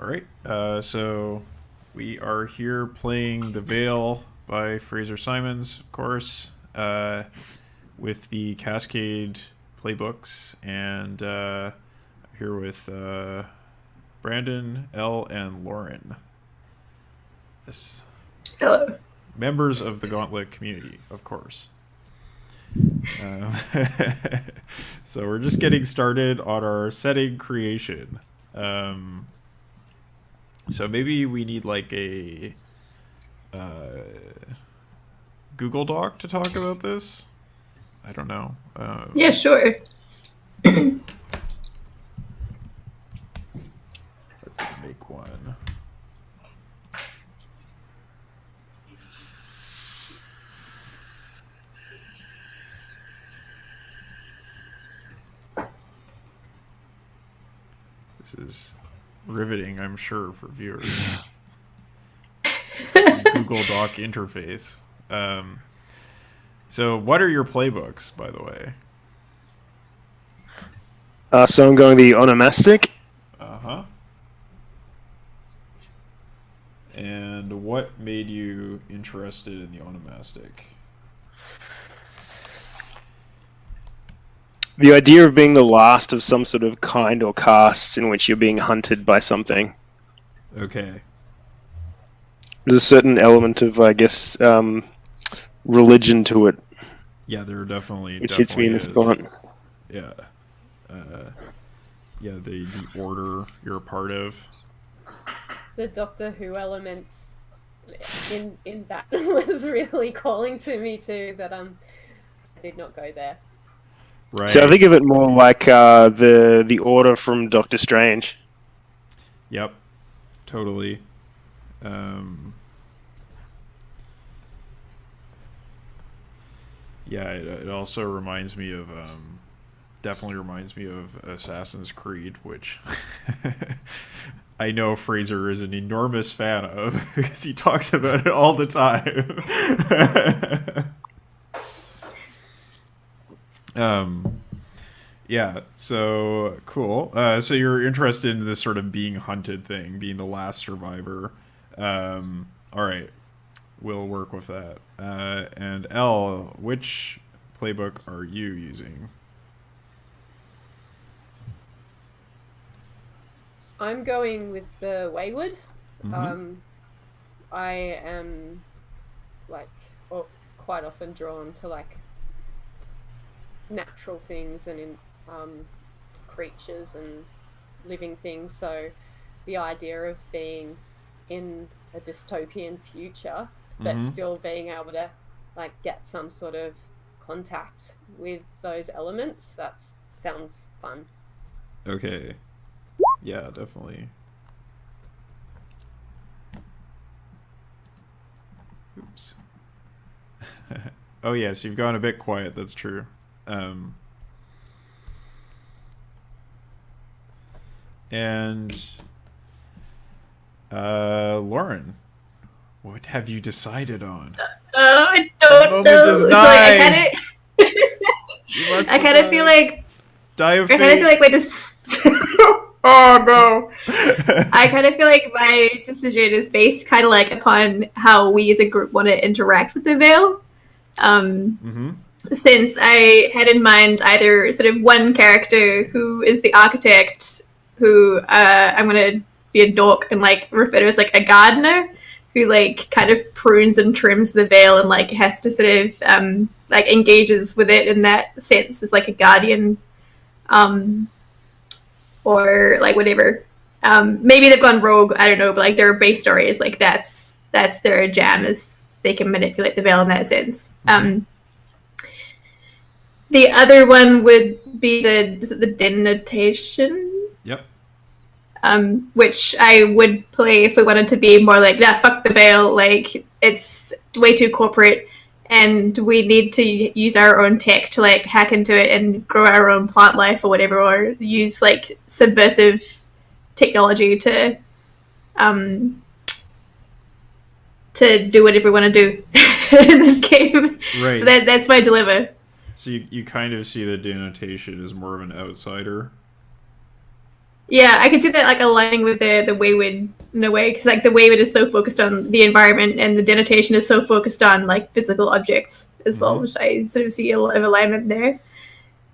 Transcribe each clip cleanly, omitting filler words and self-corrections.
All right. So we are here playing The Veil by Fraser Simons, of course, with the Cascade playbooks, and here with Brandon, Elle, and Lauren. Yes, Hello. members of the Gauntlet community, of course. Um, so we're just getting started on our setting creation. Um, so maybe we need like a Google Doc to talk about this. I don't know. Yeah, sure. Let's make one. This is riveting, I'm sure, for viewers. Google Doc interface. So, what are your playbooks, by the way? So I'm going the onomastic. Uh huh. And what made you interested in the onomastic? The idea of being the last of some sort of kind or caste in which you're being hunted by something. Okay. There's a certain element of, I guess, religion to it, Yeah, there definitely which hits me in the spot. Yeah. Yeah, the order you're a part of. The Doctor Who elements in that was really calling to me too. That did not go there. Right. So I think of it more like the order from Doctor Strange. Yep. Totally. Yeah, it also reminds me of definitely reminds me of Assassin's Creed, which I know Fraser is an enormous fan of because he talks about it all the time. Yeah, so cool. So you're interested in this sort of being hunted thing, being the last survivor. All right, we'll work with that. And Elle, which playbook are you using? I'm going with the Wayward. Mm-hmm. I am like quite often drawn to like natural things and in creatures and living things. So the idea of being in a dystopian future, but Mm-hmm. still being able to like get some sort of contact with those elements, that sounds fun. Okay. Yeah, definitely. Oops. Oh yes, you've gone a bit quiet. That's true. Um, and Lauren, what have you decided on? I The don't moment is know. nigh. I You must kind of feel decide. like Die of I kind of feel fate. like oh no. I kind of feel like my decision is based kind of like upon how we as a group want to interact with the veil. Um, Mm-hmm. since I had in mind either sort of one character who is the architect, who I'm gonna be a dork and like refer to as like a gardener, who like kind of prunes and trims the veil and like has to sort of like engages with it in that sense as like a guardian, um, or like whatever. Maybe they've gone rogue. I don't know, but like their base story is like that's their jam is they can manipulate the veil in that sense. The other one would be the denotation, Yep. which I would play if we wanted to be more like, nah, fuck the veil, like, it's way too corporate, and we need to use our own tech to, like, hack into it and grow our own plant life or whatever, or use, like, subversive technology um, to do whatever we want to do in this game. Right. So that's my dilemma. So you kind of see the denotation as more of an outsider. Yeah, I can see that like aligning with the Wayward in a way, because like the Wayward is so focused on the environment, and the denotation is so focused on like physical objects as well, which I sort of see a lot of alignment there.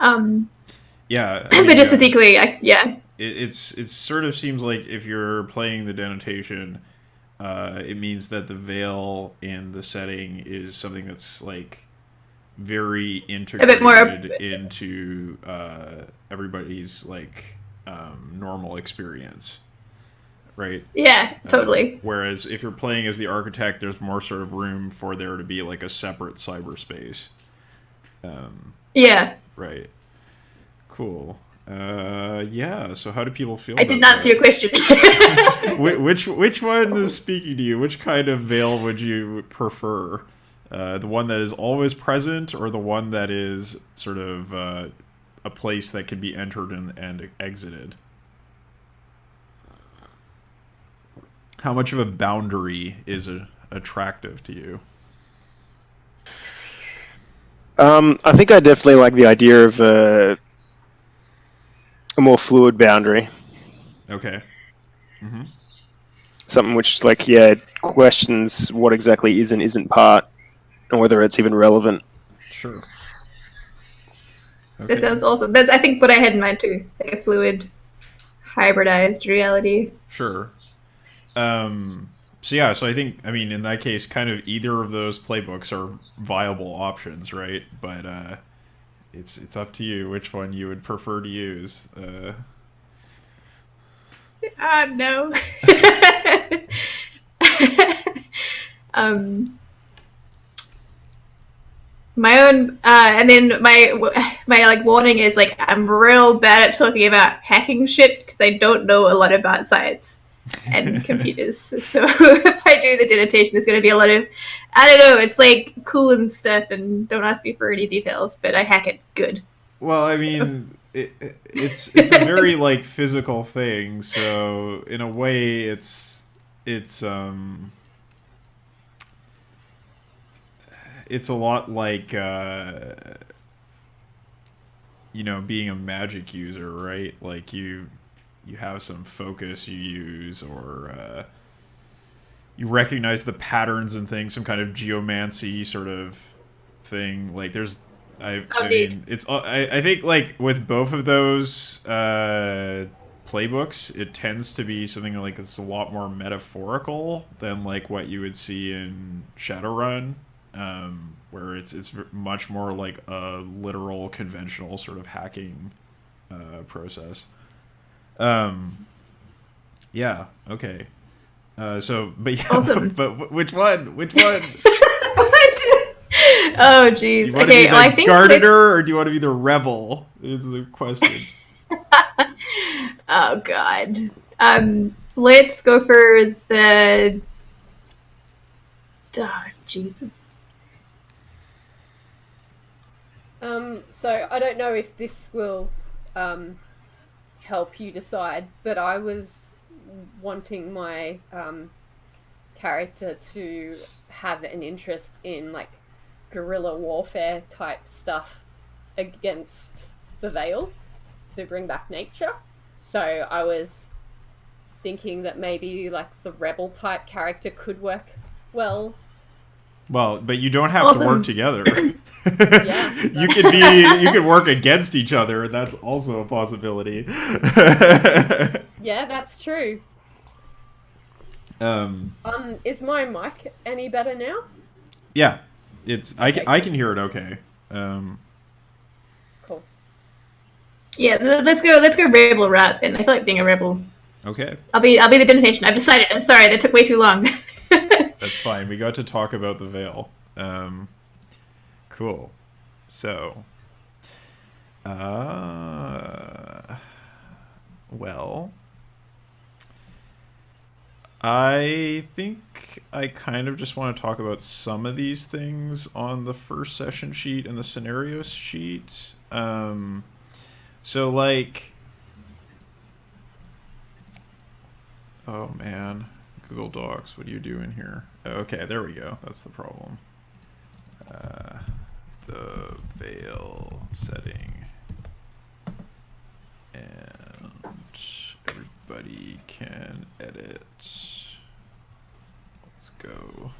Yeah, I But mean, just yeah. as equally, yeah, It sort of seems like if you're playing the denotation, it means that the veil in the setting is something that's like very a bit more. integrated into everybody's like normal experience, right? Yeah, totally. Whereas if you're playing as the architect, there's more sort of room for there to be like a separate cyberspace. Yeah, Right. Cool. Yeah. So how do people feel? I about did not that? see your question. Which one is speaking to you? Which kind of veil would you prefer? The one that is always present, or the one that is sort of a place that can be entered and exited? How much of a boundary is attractive to you? I think I definitely like the idea of a more fluid boundary. Okay. Something which, like, questions what exactly is and isn't part, and whether it's even relevant. Sure. Okay. That sounds awesome. That's I think what I had in mind too, like a fluid, hybridized reality. Sure. So yeah, so I think, I mean, in that case, kind of either of those playbooks are viable options, right? But it's up to you which one you would prefer to use. No. My own, and then my like warning is like I'm real bad at talking about hacking shit because I don't know a lot about science and computers. So if I do the denotation, there's going to be a lot of, I don't know, it's like cool and stuff, and don't ask me for any details, but I hack it good. Well, I mean, it's a very like physical thing, so in a way, it's a lot like being a magic user, right? Like you have some focus you use, or you recognize the patterns and things, some kind of geomancy sort of thing. Like there's I mean, it's I think like with both of those playbooks, it tends to be something like it's a lot more metaphorical than like what you would see in Shadowrun, where it's much more like a literal, conventional sort of hacking process. Yeah. Okay. But yeah. Awesome. But which one? Which one? Oh, Do jeez. you want to Okay, be the well, I think gardener, or do you want to be the rebel? These are the questions. Oh God. Let's go for the. Oh, Jesus. So I don't know if this will help you decide, but I was wanting my character to have an interest in like guerrilla warfare type stuff against the Veil to bring back nature. So I was thinking that maybe like the rebel type character could work well. Well, but you don't have to work together. Yeah. You could work against each other. That's also a possibility. Yeah, that's true. Is my mic any better now? Yeah, I can hear it okay. Cool. Yeah, let's go rebel route then. I feel like being a rebel. Okay. I'll be the denotation. I've decided. I'm sorry, that took way too long. That's fine. We got to talk about the veil. Cool. So, well, I think I kind of just want to talk about some of these things on the first session sheet and the scenario sheet. So like, oh man, Google Docs, what are you doing here? Okay, there we go. That's the problem. The veil setting. And Anybody can edit. Let's go.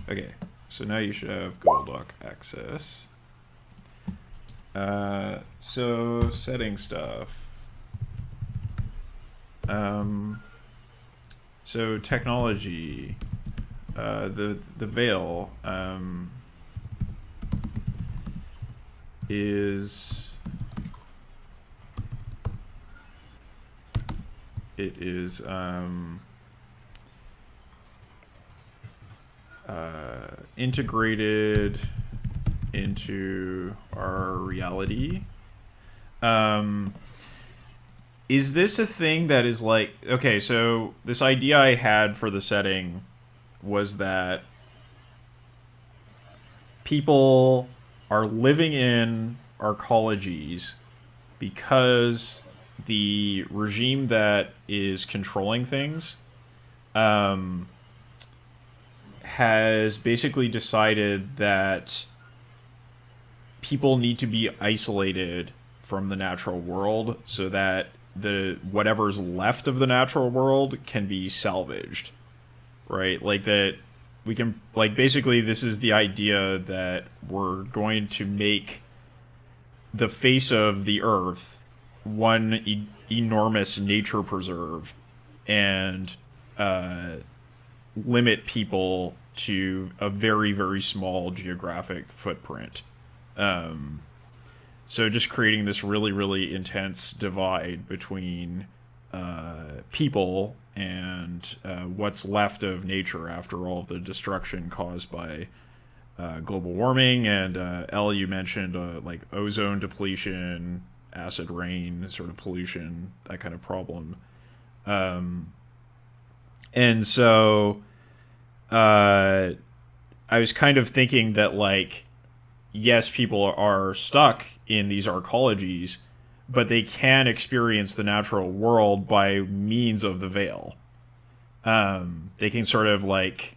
Okay, so now you should have Google Doc access. So setting stuff. So technology, the veil is integrated into our reality. Is this a thing that is like, okay, so this idea I had for the setting was that people are living in arcologies because the regime that is controlling things has basically decided that people need to be isolated from the natural world so that the whatever's left of the natural world can be salvaged, right? Like that we can, like, basically this is the idea that we're going to make the face of the earth one enormous nature preserve and limit people to a very, very small geographic footprint. So just creating this really, really intense divide between people and what's left of nature after all of the destruction caused by global warming. And Elle, you mentioned like ozone depletion, acid rain, sort of pollution, that kind of problem. And so I was kind of thinking that, like, yes, people are stuck in these arcologies, but they can experience the natural world by means of the veil. They can sort of, like,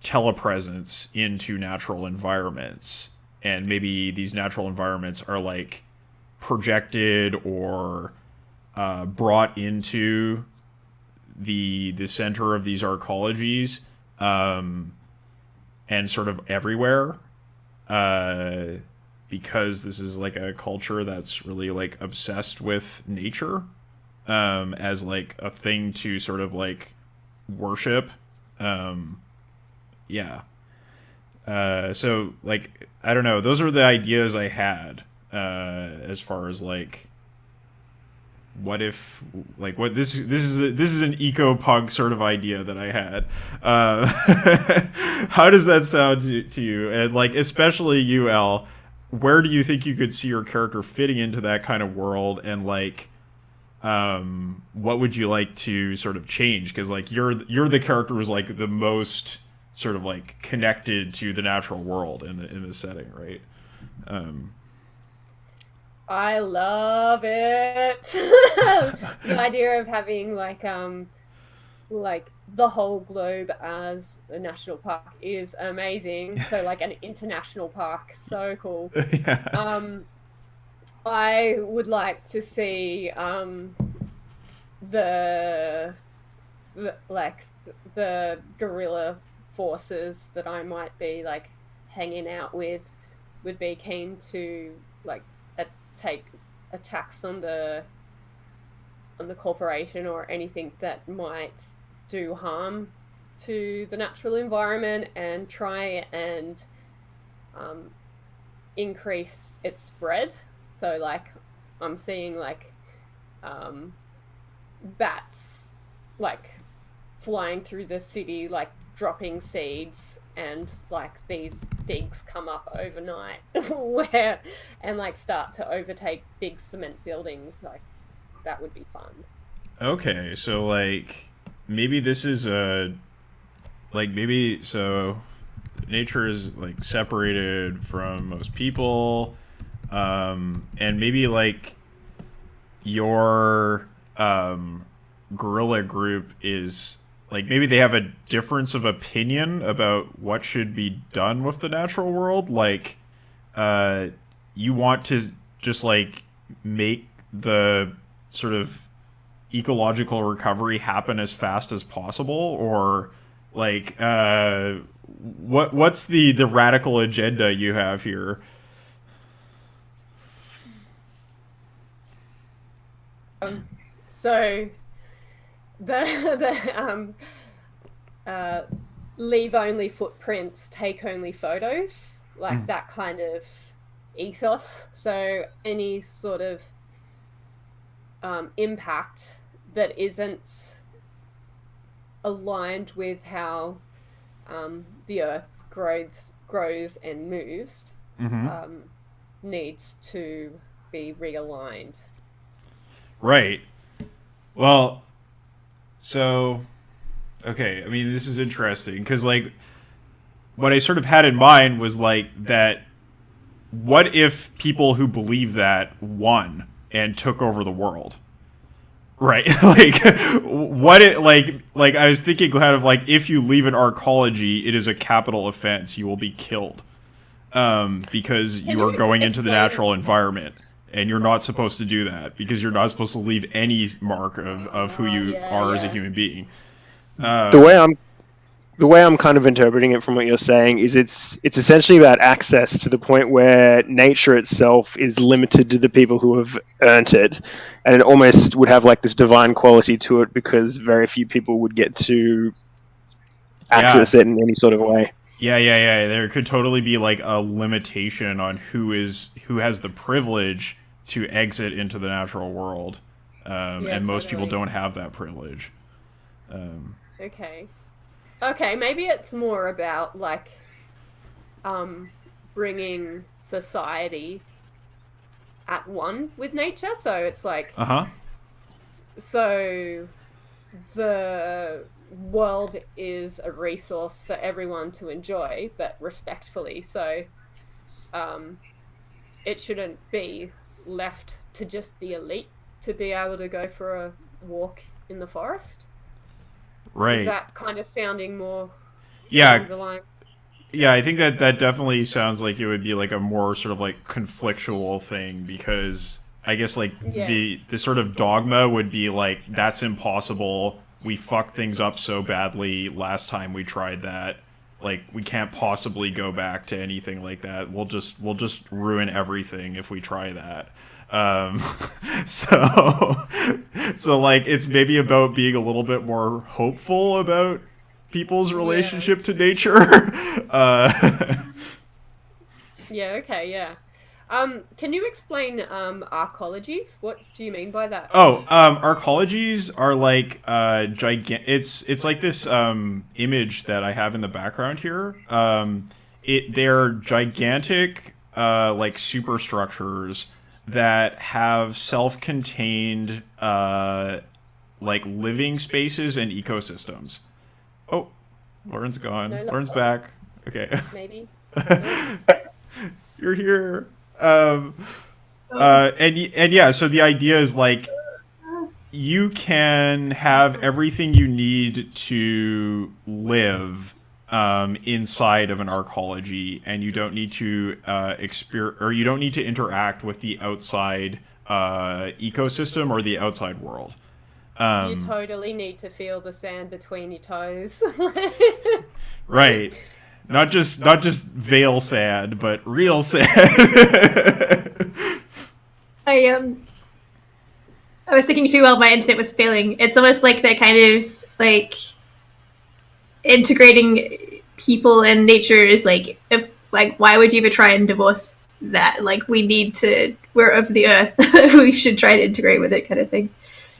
telepresence into natural environments, and maybe these natural environments are, like, projected or brought into the center of these arcologies, and sort of everywhere, because this is like a culture that's really like obsessed with nature, as like a thing to sort of like worship. Yeah. So like, I don't know, those are the ideas I had, as far as like, what if, like, what this is an eco-punk sort of idea that I had. How does that sound to you? And like, especially you, Elle, where do you think you could see your character fitting into that kind of world? And like, what would you like to sort of change? Because like, you're the character who's like the most sort of like connected to the natural world in the setting, right? I love it. The idea of having like the whole globe as a national park is amazing. So like an international park, so cool. Yeah. I would like to see the guerrilla forces that I might be like hanging out with would be keen to like take attacks on the corporation or anything that might do harm to the natural environment, and try and increase its spread. So like I'm seeing like bats like flying through the city, like dropping seeds, and like these figs come up overnight and like start to overtake big cement buildings. Like that would be fun. Okay, so like maybe this is a so nature is like separated from most people, and maybe like your guerrilla group is like, maybe they have a difference of opinion about what should be done with the natural world. Like, you want to just like make the sort of ecological recovery happen as fast as possible, or like what's the radical agenda you have here? So the leave only footprints, take only photos, like that kind of ethos. So any sort of impact that isn't aligned with how the Earth grows and moves needs to be realigned. Right. Well, so okay. I mean, this is interesting because like what I sort of had in mind was like that. What if people who believe that won and took over the world? Right. Like what it like I was thinking kind of like if you leave an arcology, it is a capital offense. You will be killed. Because you are going into the natural environment. And you're not supposed to do that because you're not supposed to leave any mark of who you are as a human being. The way I'm kind of interpreting it from what you're saying is it's essentially about access to the point where nature itself is limited to the people who have earned it, and it almost would have like this divine quality to it because very few people would get to access it in any sort of way. Yeah. There could totally be like a limitation on who has the privilege to exit into the natural world, and most people don't have that privilege. Okay, maybe it's more about like bringing society at one with nature. So it's like so the world is a resource for everyone to enjoy, but respectfully. So it shouldn't be left to just the elite to be able to go for a walk in the forest. Right. Is that kind of sounding more along the line? Yeah, I think that definitely sounds like it would be like a more sort of like conflictual thing because I guess like the sort of dogma would be like that's impossible. We fucked things up so badly last time we tried that. Like we can't possibly go back to anything like that. We'll just ruin everything if we try that. So like it's maybe about being a little bit more hopeful about people's relationship to nature. Can you explain arcologies? What do you mean by that? Arcologies are like it's like this image that I have in the background here. They're gigantic like superstructures that have self-contained like living spaces and ecosystems. Oh, Lauren's gone. Lauren's back. Okay. Maybe. You're here. And yeah, so the idea is like you can have everything you need to live inside of an arcology, and you don't need to you don't need to interact with the outside ecosystem or the outside world. You totally need to feel the sand between your toes. Right. Not just veil sand, but real sand. I was thinking too while my internet was failing. It's almost like they're kind of like integrating people and nature is like why would you ever try and divorce that? Like we're of the earth. We should try to integrate with it kind of thing.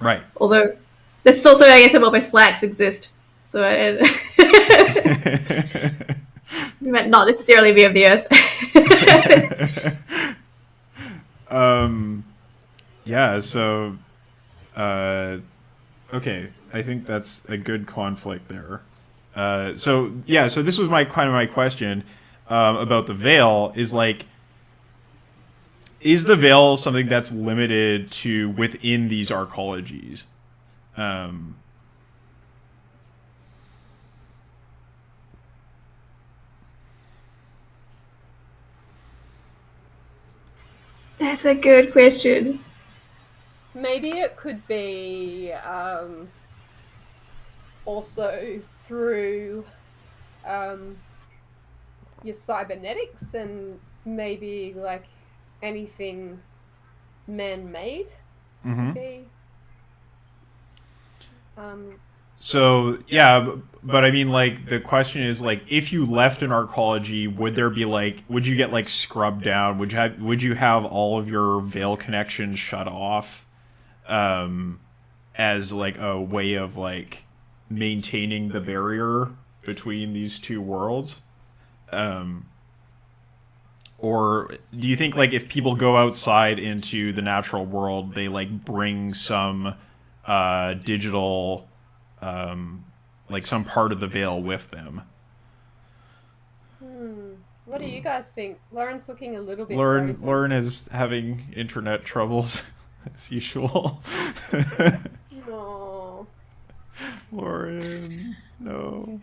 Right. Although there's still so I guess some of my slacks exist. So we might not necessarily be of the earth. Yeah, so okay, I think that's a good conflict there. So this was my question about the veil is like is the veil something that's limited to within these arcologies? That's a good question. maybe it could be also through your cybernetics and maybe like anything man-made could be. So yeah, but I mean, like, the question is, like, if you left an arcology, would there be like, would you get like scrubbed down? Would you have all of your veil connections shut off, as like a way of like maintaining the barrier between these two worlds? Or do you think, like, if people go outside into the natural world, they like bring some digital, like some part of the veil with them? What do you guys think? Lauren's looking a little bit frozen. Lauren is having internet troubles as usual. No. Lauren, no.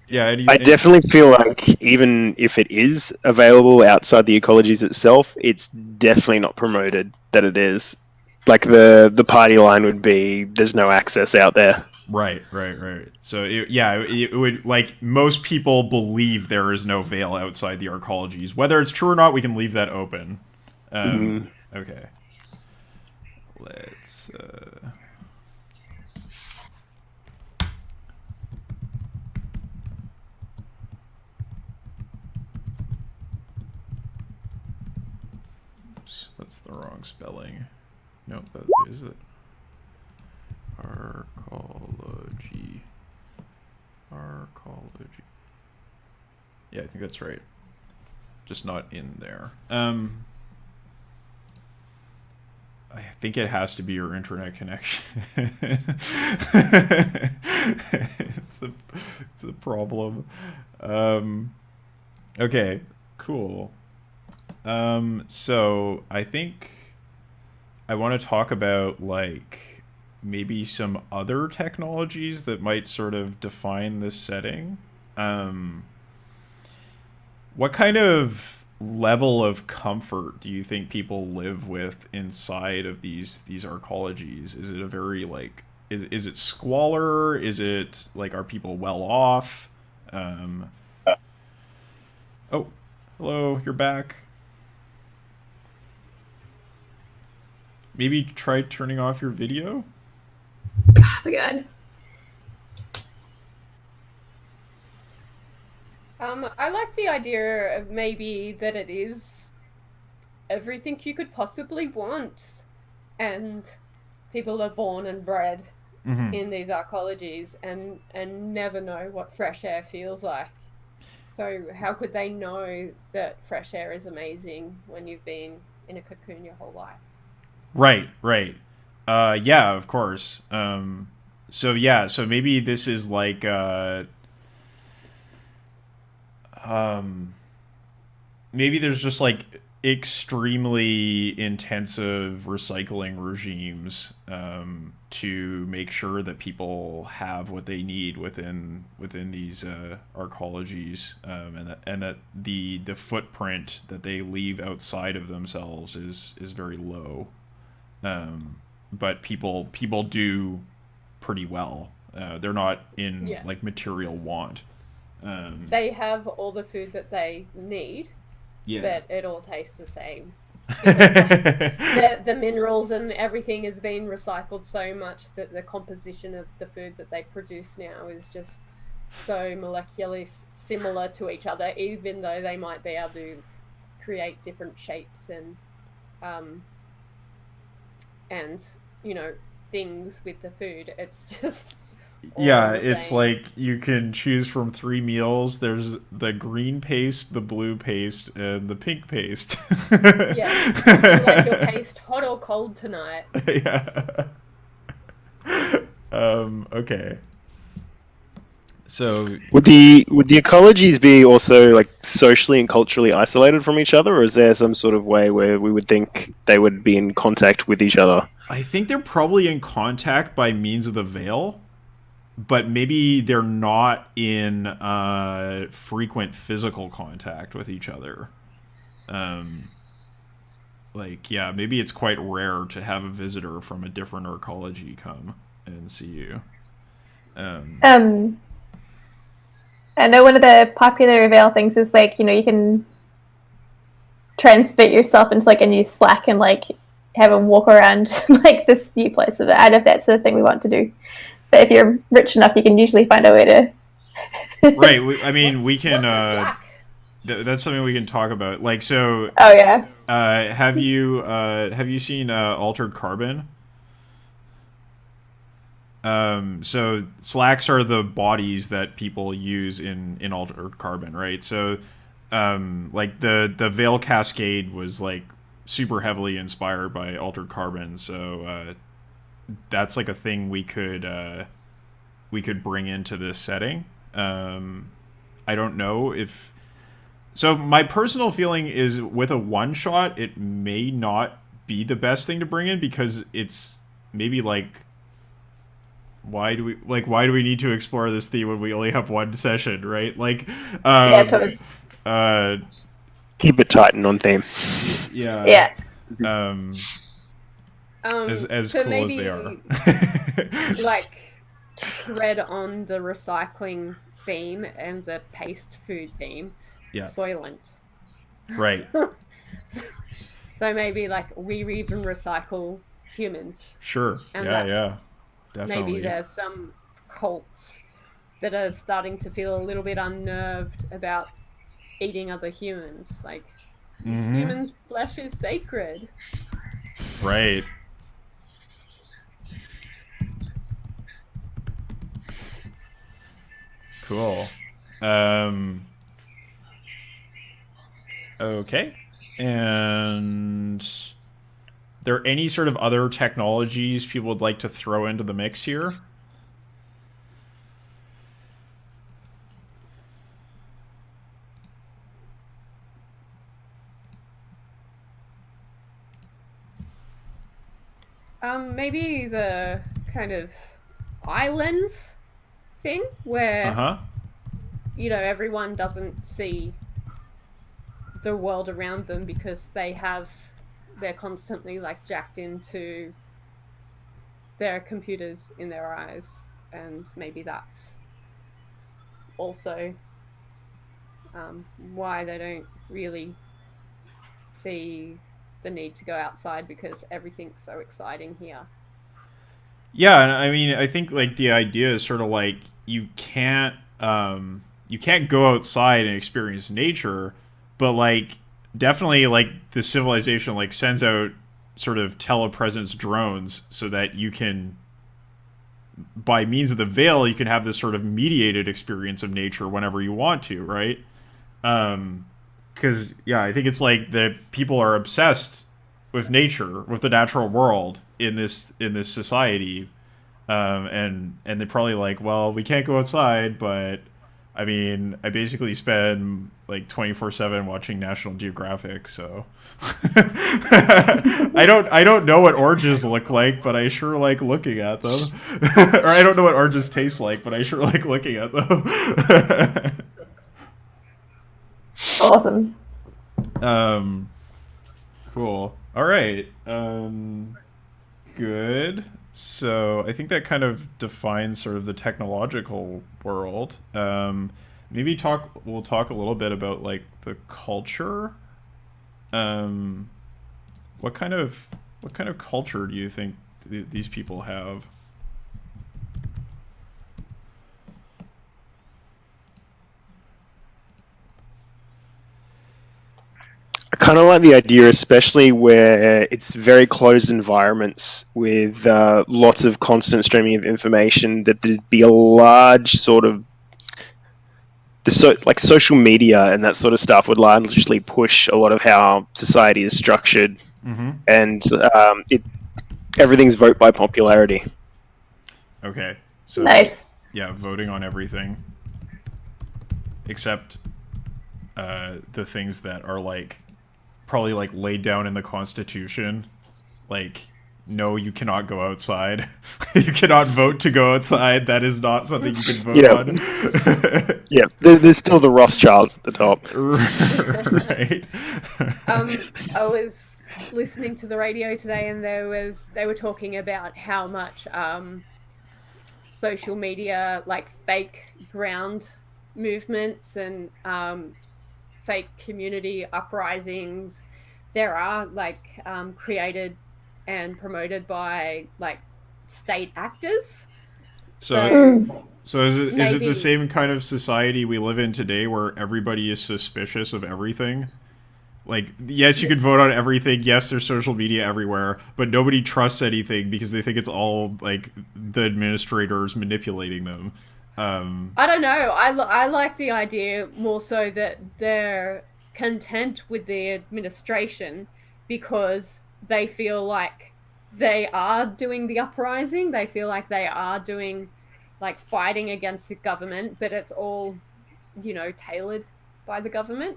Yeah, I definitely feel like even if it is available outside the ecologies itself, it's definitely not promoted that it is. Like the party line would be, there's no access out there. Right. So it would, like, most people believe there is no veil outside the arcologies. Whether it's true or not, we can leave that open. Okay. Let's. Oops, that's the wrong spelling. Nope, that is it. Arcology. Yeah, I think that's right. Just not in there. I think it has to be your internet connection. It's a problem. Okay, cool. So I think I want to talk about, like, maybe some other technologies that might sort of define this setting. What kind of level of comfort do you think people live with inside of these arcologies? Is it a very, like, is it squalor? Is it like, are people well off? Oh, hello, you're back. Maybe try turning off your video. Oh my god. I like the idea of maybe that it is everything you could possibly want, and people are born and bred in these arcologies and never know what fresh air feels like. So how could they know that fresh air is amazing when you've been in a cocoon your whole life? Right. Yeah, of course. So maybe this is like, maybe there's just like extremely intensive recycling regimes, to make sure that people have what they need within these arcologies, and that the footprint that they leave outside of themselves is very low. But people do pretty well. They're not in like material want. They have all the food that they need, but it all tastes the same. The minerals and everything is being recycled so much that the composition of the food that they produce now is just so molecularly similar to each other, even though they might be able to create different shapes and you know, things with the food. It's just it's like you can choose from 3 meals. There's the green paste, the blue paste, and the pink paste. Yeah. Would you like your paste hot or cold tonight? Yeah. Okay. So would the ecologies be also like socially and culturally isolated from each other, or is there some sort of way where we would think they would be in contact with each other? I think they're probably in contact by means of the veil, but maybe they're not in frequent physical contact with each other. like, yeah, maybe it's quite rare to have a visitor from a different arcology come and see you. I know one of the popular Veil things is like, you can transfit yourself into like a new Slack and like have a walk around like this new place of it. I don't know if that's the thing we want to do, but if you're rich enough, you can usually find a way to. Right. We can. What's a Slack? That's something we can talk about. Like, so. Oh yeah. Have you seen Altered Carbon? So slacks are the bodies that people use in Altered Carbon, right? So, like the Veil Cascade was like super heavily inspired by Altered Carbon, so that's like a thing we could bring into this setting. I don't know if. So my personal feeling is with a one shot, it may not be the best thing to bring in because it's maybe like. Why do we need to explore this theme when we only have one session, right? Like, Yeah, totally. Keep it tight and on theme. Yeah. Yeah. As so cool maybe, as they are. like, thread on the recycling theme and the paste food theme. Yeah. Soylent. Right. So maybe like we even recycle humans. Sure. And Yeah. Definitely. Maybe there's some cults that are starting to feel a little bit unnerved about eating other humans. Like, humans' flesh is sacred. Right. Cool. Okay. And there any sort of other technologies people would like to throw into the mix here? Maybe the kind of islands thing where everyone doesn't see the world around them because they're constantly like jacked into their computers in their eyes, and maybe that's also why they don't really see the need to go outside because everything's so exciting here. Yeah, and I mean, I think like the idea is sort of like you can't go outside and experience nature, but like definitely like the civilization like sends out sort of telepresence drones so that you can, by means of the veil, you can have this sort of mediated experience of nature whenever you want to, right? Because I think it's like that people are obsessed with nature, with the natural world in this society, and they're probably like, well, we can't go outside, but I mean, I basically spend like 24/7 watching National Geographic, so I don't know what oranges look like, but I sure like looking at them. Or I don't know what oranges taste like, but I sure like looking at them. Awesome. Cool. All right. Good. So I think that kind of defines sort of the technological world. Maybe we'll talk a little bit about like the culture. What kind of culture do you think these people have? I kind of like the idea, especially where it's very closed environments with lots of constant streaming of information, that there'd be a large sort of like social media and that sort of stuff would largely push a lot of how society is structured, and everything's vote by popularity. Okay, so Nice. Yeah, voting on everything except the things that are like probably like laid down in the Constitution, like no, you cannot go outside. You cannot vote to go outside. That is not something you can vote on. Yeah, there's still the Rothschilds at the top. Right. I was listening to the radio today, and they were talking about how much social media, like fake ground movements and fake community uprisings, there are like created and promoted by like state actors. So is it the maybe same kind of society we live in today where everybody is suspicious of everything? Like, yes, you can vote on everything. Yes, there's social media everywhere, but nobody trusts anything because they think it's all like the administrators manipulating them. I don't know. I like the idea more so that they're content with the administration because they feel like they are doing the uprising. They feel like they are doing like fighting against the government, but it's all, tailored by the government.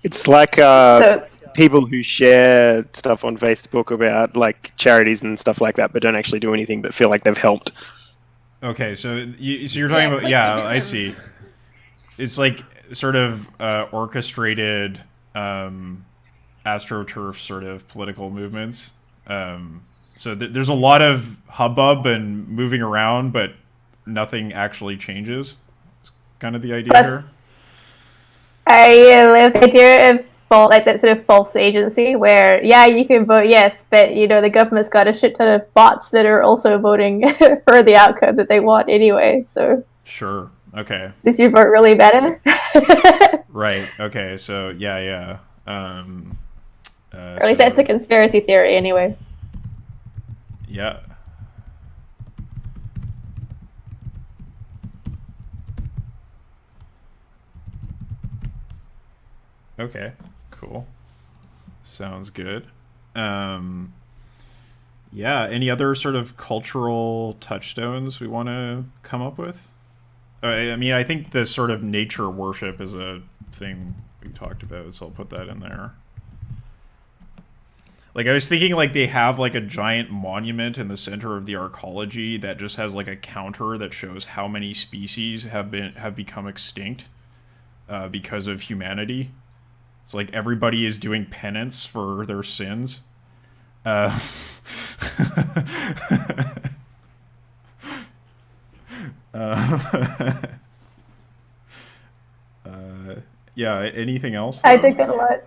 It's like So it's, people who share stuff on Facebook about like charities and stuff like that, but don't actually do anything, but feel like they've helped. Okay, so you're talking about I see. It's like sort of orchestrated astroturf sort of political movements. So there's a lot of hubbub and moving around, but nothing actually changes. It's kind of the idea Plus- here. I love the idea of like that sort of false agency where, yeah, you can vote yes, but the government's got a shit ton of bots that are also voting for the outcome that they want anyway. So Sure. Okay. does your vote really matter? Right. Okay. So yeah. Or at least that's the conspiracy theory anyway. Yeah. Okay, cool. Sounds good. Yeah, any other sort of cultural touchstones we want to come up with? I mean, I think the sort of nature worship is a thing we talked about, so I'll put that in there. Like, I was thinking, like, they have, like, a giant monument in the center of the arcology that just has, like, a counter that shows how many species have become extinct because of humanity. It's like everybody is doing penance for their sins. Yeah, anything else? I though? dig that a lot.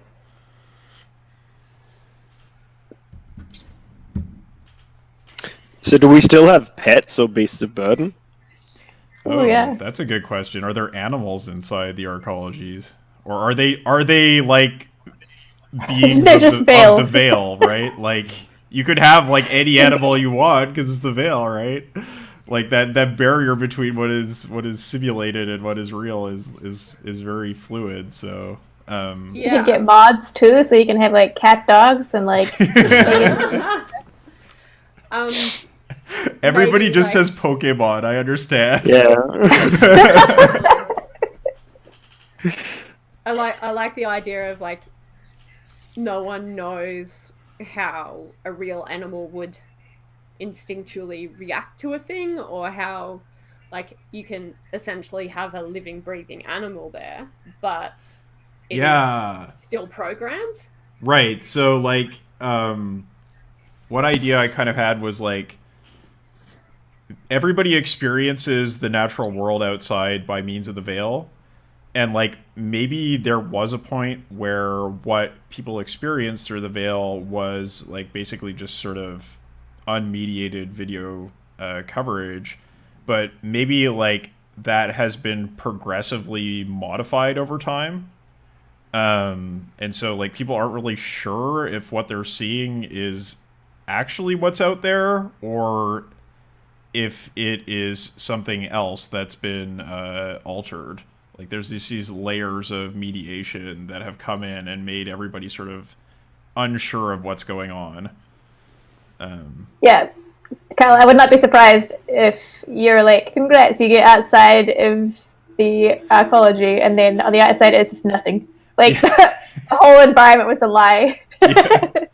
So do we still have pets or beasts of burden? Oh, yeah. That's a good question. Are there animals inside the arcologies? Or are they like beings They're of just the veiled. veil, right? Like you could have like any animal you want because it's the veil, right? Like that barrier between what is simulated and what is real is very fluid. So You can get mods too, so you can have like cat dogs and like. everybody maybe, just like- has Pokemon. I understand. Yeah. I like the idea of like no one knows how a real animal would instinctually react to a thing, or how like you can essentially have a living, breathing animal there, but it is still programmed. Right. So like one idea I kind of had was like everybody experiences the natural world outside by means of the veil. And like maybe there was a point where what people experienced through the veil was like basically just sort of unmediated video coverage, but maybe like that has been progressively modified over time. And so like people aren't really sure if what they're seeing is actually what's out there or if it is something else that's been altered. Like there's these layers of mediation that have come in and made everybody sort of unsure of what's going on. Yeah, Kyle, I would not be surprised if you're like, congrats, you get outside of the arcology, and then on the outside it's just nothing. Like the whole environment was a lie. Yeah.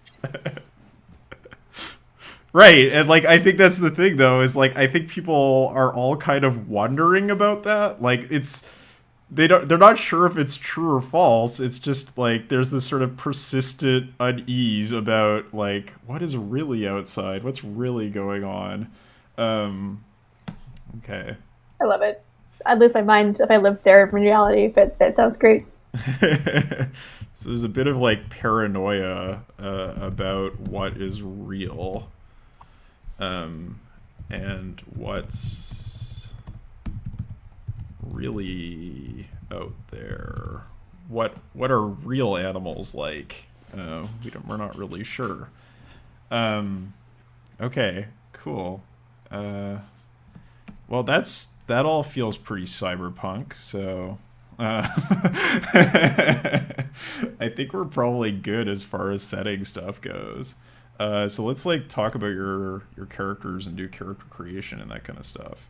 Right, and like I think that's the thing though, is like I think people are all kind of wondering about that. Like it's they're not sure if it's true or false. It's just like there's this sort of persistent unease about like what is really outside, what's really going on. Okay. I love it. I'd lose my mind if I lived there in reality, but that sounds great. So there's a bit of like paranoia about what is real, and what's really out there. What are real animals like? We're not really sure. Okay, cool. Well, that all feels pretty cyberpunk. So, I think we're probably good as far as setting stuff goes. So let's like talk about your characters and do character creation and that kind of stuff.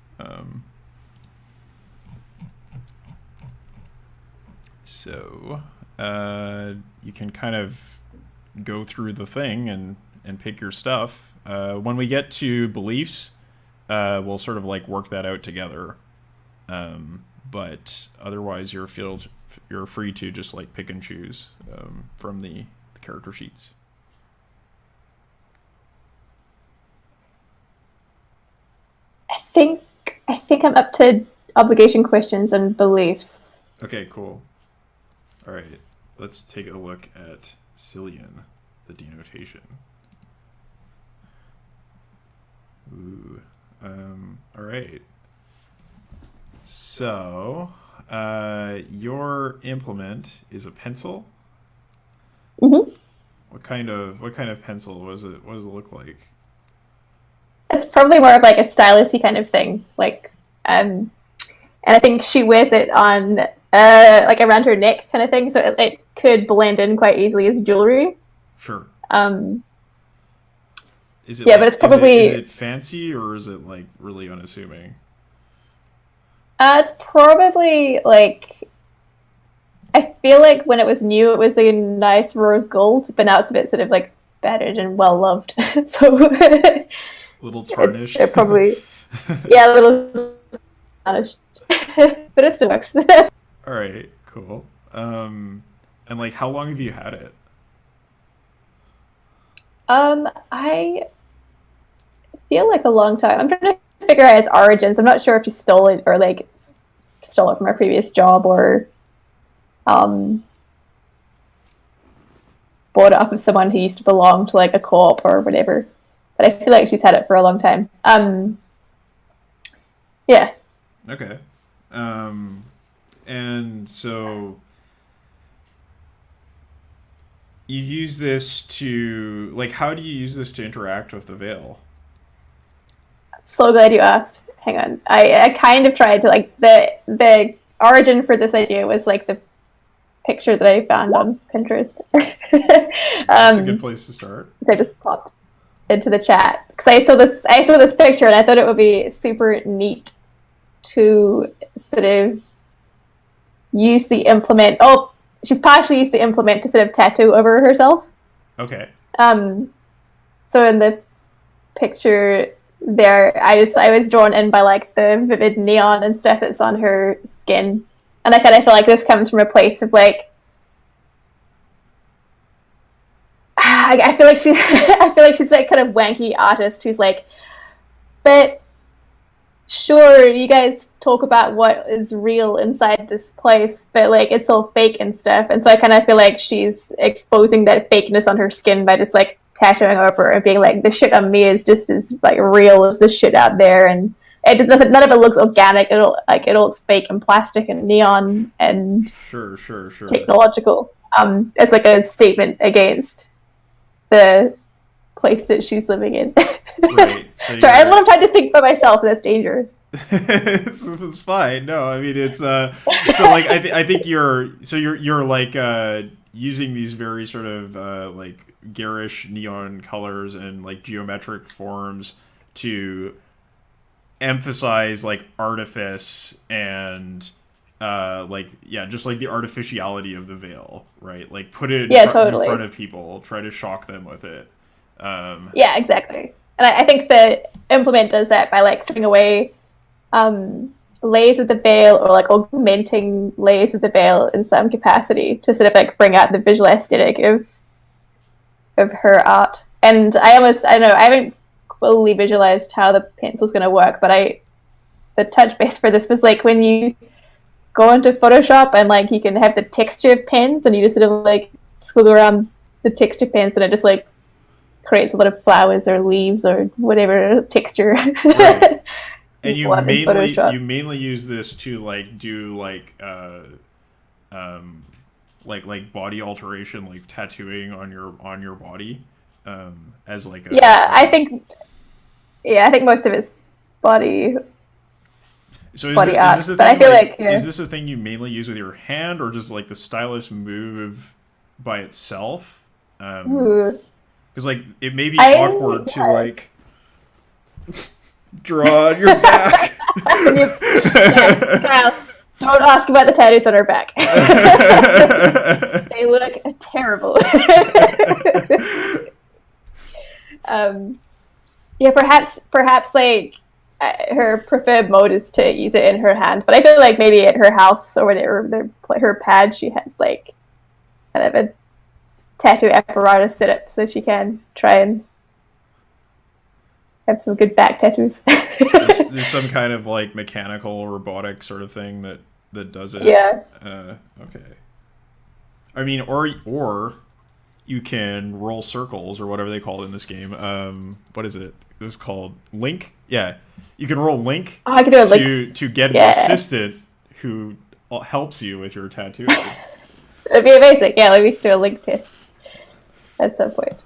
So you can kind of go through the thing and pick your stuff. When we get to beliefs, we'll sort of like work that out together. But otherwise, you're free to just like pick and choose from the character sheets. I think I'm up to obligation questions and beliefs. Okay, cool. All right, let's take a look at Cillian, the denotation. Ooh. All right. So, your implement is a pencil. Mm-hmm. What kind of pencil was it? What does it look like? It's probably more of like a stylus-y kind of thing. Like, and I think she wears it on like around her neck kind of thing, so it could blend in quite easily as jewelry. Sure. Is it yeah, like, but it's probably is it fancy or is it like really unassuming? It's probably like, I feel like when it was new, it was a nice rose gold, but now it's a bit sort of like battered and well loved. So A little tarnished. It probably, yeah, a little tarnished, but it still works. All right, cool. And like, how long have you had it? I feel like a long time. I'm trying to figure out its origins. I'm not sure if she stole it or like stole it from her previous job or bought it off of someone who used to belong to like a co-op or whatever. But I feel like she's had it for a long time. Yeah. Okay. And so you use this to like, how do you use this to interact with the veil? So glad you asked. Hang on. I kind of tried to like the origin for this idea was like the picture that I found on Pinterest. That's a good place to start. I just popped into the chat because I saw this picture and I thought it would be super neat to sort of use the implement. Oh, she's partially used the implement to sort of tattoo over herself. Okay. So in the picture there, I was drawn in by like the vivid neon and stuff that's on her skin, and I kind of feel like this comes from a place of like, I feel like she's that kind of wanky artist who's like, but sure, you guys talk about what is real inside this place, but like it's all fake and stuff, and so I kind of feel like she's exposing that fakeness on her skin by just like tattooing over and being like, the shit on me is just as like real as the shit out there, and none of it looks organic. It looks fake and plastic and neon and Sure. technological. It's like a statement against the place that she's living in. Right. So sorry, I'm trying to think for myself, and that's dangerous. It's fine. No, I mean it's so like I think you're like using these very sort of like garish neon colors and like geometric forms to emphasize like artifice and like just like the artificiality of the veil, right? Like put it in front of people, try to shock them with it. Yeah, exactly. And I think the implement does that by like stripping away layers of the veil, or like augmenting layers of the veil in some capacity to sort of like bring out the visual aesthetic of her art. And I don't know, I haven't fully visualized how the pencil's going to work, but the touch base for this was like when you go into Photoshop and like you can have the texture of pens and you just sort of like squiggle around the texture pens and it just like creates a lot of flowers or leaves or whatever texture. Right. And you Photoshop. mainly use this to like do like body alteration, like tattooing on your body, as like a I think most of it's body So body art. is this a But thing, I feel like, like is this a thing you mainly use with your hand, or just like the stylus move by itself? Because like it may be awkward to like draw on your back. Well, don't ask about the tattoos on her back. They look terrible. Yeah, perhaps like her preferred mode is to use it in her hand, but I feel like maybe at her house or whatever, her pad, she has like kind of a tattoo apparatus set up so she can try and have some good back tattoos. there's some kind of like mechanical robotic sort of thing that does it. Yeah. Okay. I mean, or you can roll circles or whatever they call it in this game. What is it? It's called Link. Yeah, you can roll Link I can do it to get an assistant who helps you with your tattoo. It'd be amazing. Yeah, like we should do a Link test at some point.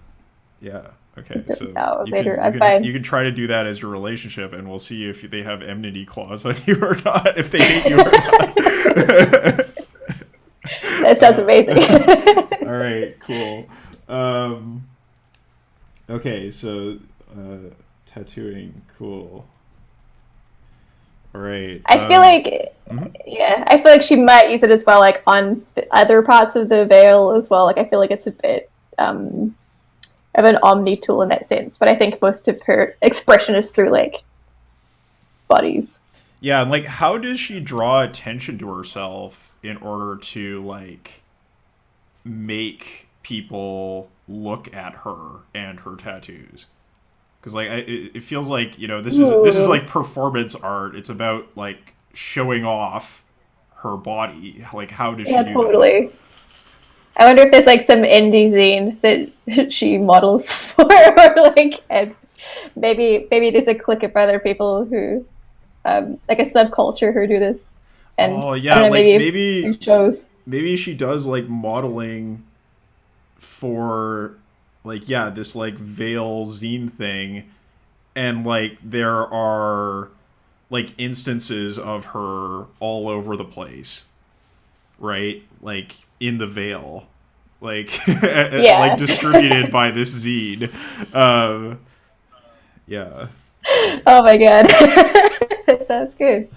Yeah. Okay. So you can try to do that as your relationship, and we'll see if they have enmity clause on you or not. If they hate you or not. That sounds amazing. All right. Cool. Okay. So tattooing. Cool. All right. I feel like, yeah, I feel like she might use it as well, like on other parts of the veil as well. Like I feel like it's a bit of an omni tool in that sense, but I think most of her expression is through like bodies. Yeah, and like, how does she draw attention to herself in order to like make people look at her and her tattoos? Because like it feels like, you know, this is like performance art. It's about like showing off her body. Like, how does she do totally. that? I wonder if there's like some indie zine that she models for, or like, and maybe there's a clique of other people who, like a subculture who do this. And oh yeah, know, like maybe shows. Maybe she does like modeling for like, yeah, this like veil zine thing, and like there are like instances of her all over the place, right? Like in the veil, like like distributed by this zine. Yeah. Oh my god, that sounds good.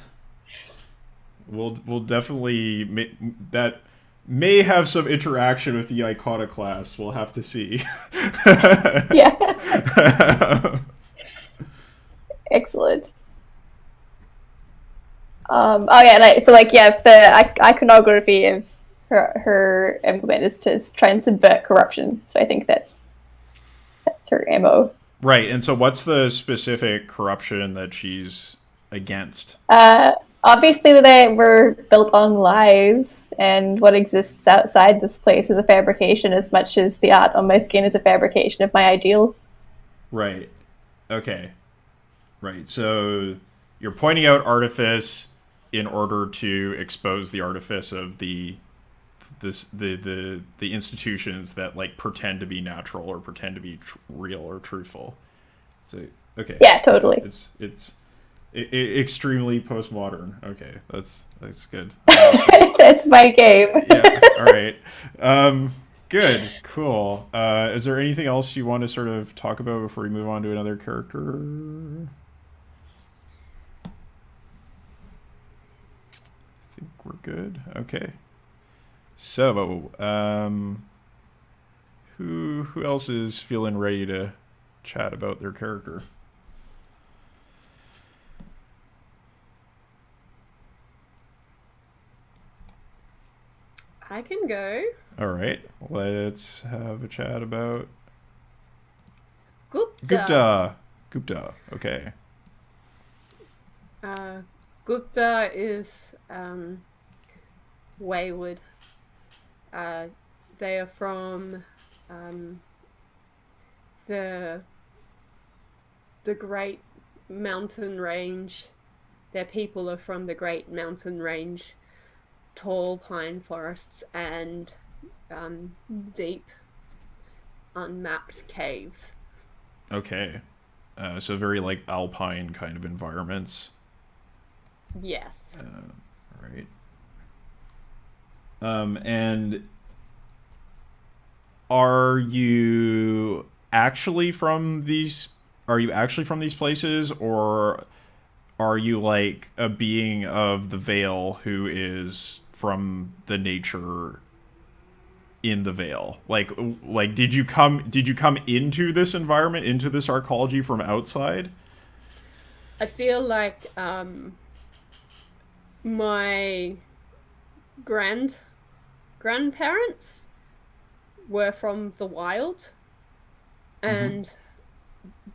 We'll definitely that may have some interaction with the iconoclast. We'll have to see. Yeah. Excellent. Oh yeah, so like yeah, the iconography of her implement is to try and subvert corruption. So I think that's her MO. Right, and so what's the specific corruption that she's against? Obviously they were built on lies, and what exists outside this place is a fabrication as much as the art on my skin is a fabrication of my ideals. Right. Okay. Right, so you're pointing out artifice in order to expose the artifice of the institutions that like pretend to be natural or pretend to be real or truthful. So okay. Yeah, totally. It's extremely postmodern. Okay, that's good. That's my game. Yeah. All right. Good. Cool. Is there anything else you want to sort of talk about before we move on to another character? I think we're good. Okay. So, who else is feeling ready to chat about their character? I can go. All right, let's have a chat about Gupta. Gupta. Okay. Gupta is wayward. They are from the Great Mountain Range. Their people are from the Great Mountain Range, tall pine forests and deep, unmapped caves. Okay. So very like alpine kind of environments. Yes. Right. And are you actually from these? Are you actually from these places, or are you like a being of the Veil who is from the nature in the Veil? Like did you come into this environment, into this arcology from outside? I feel like my grandparents were from the wild, and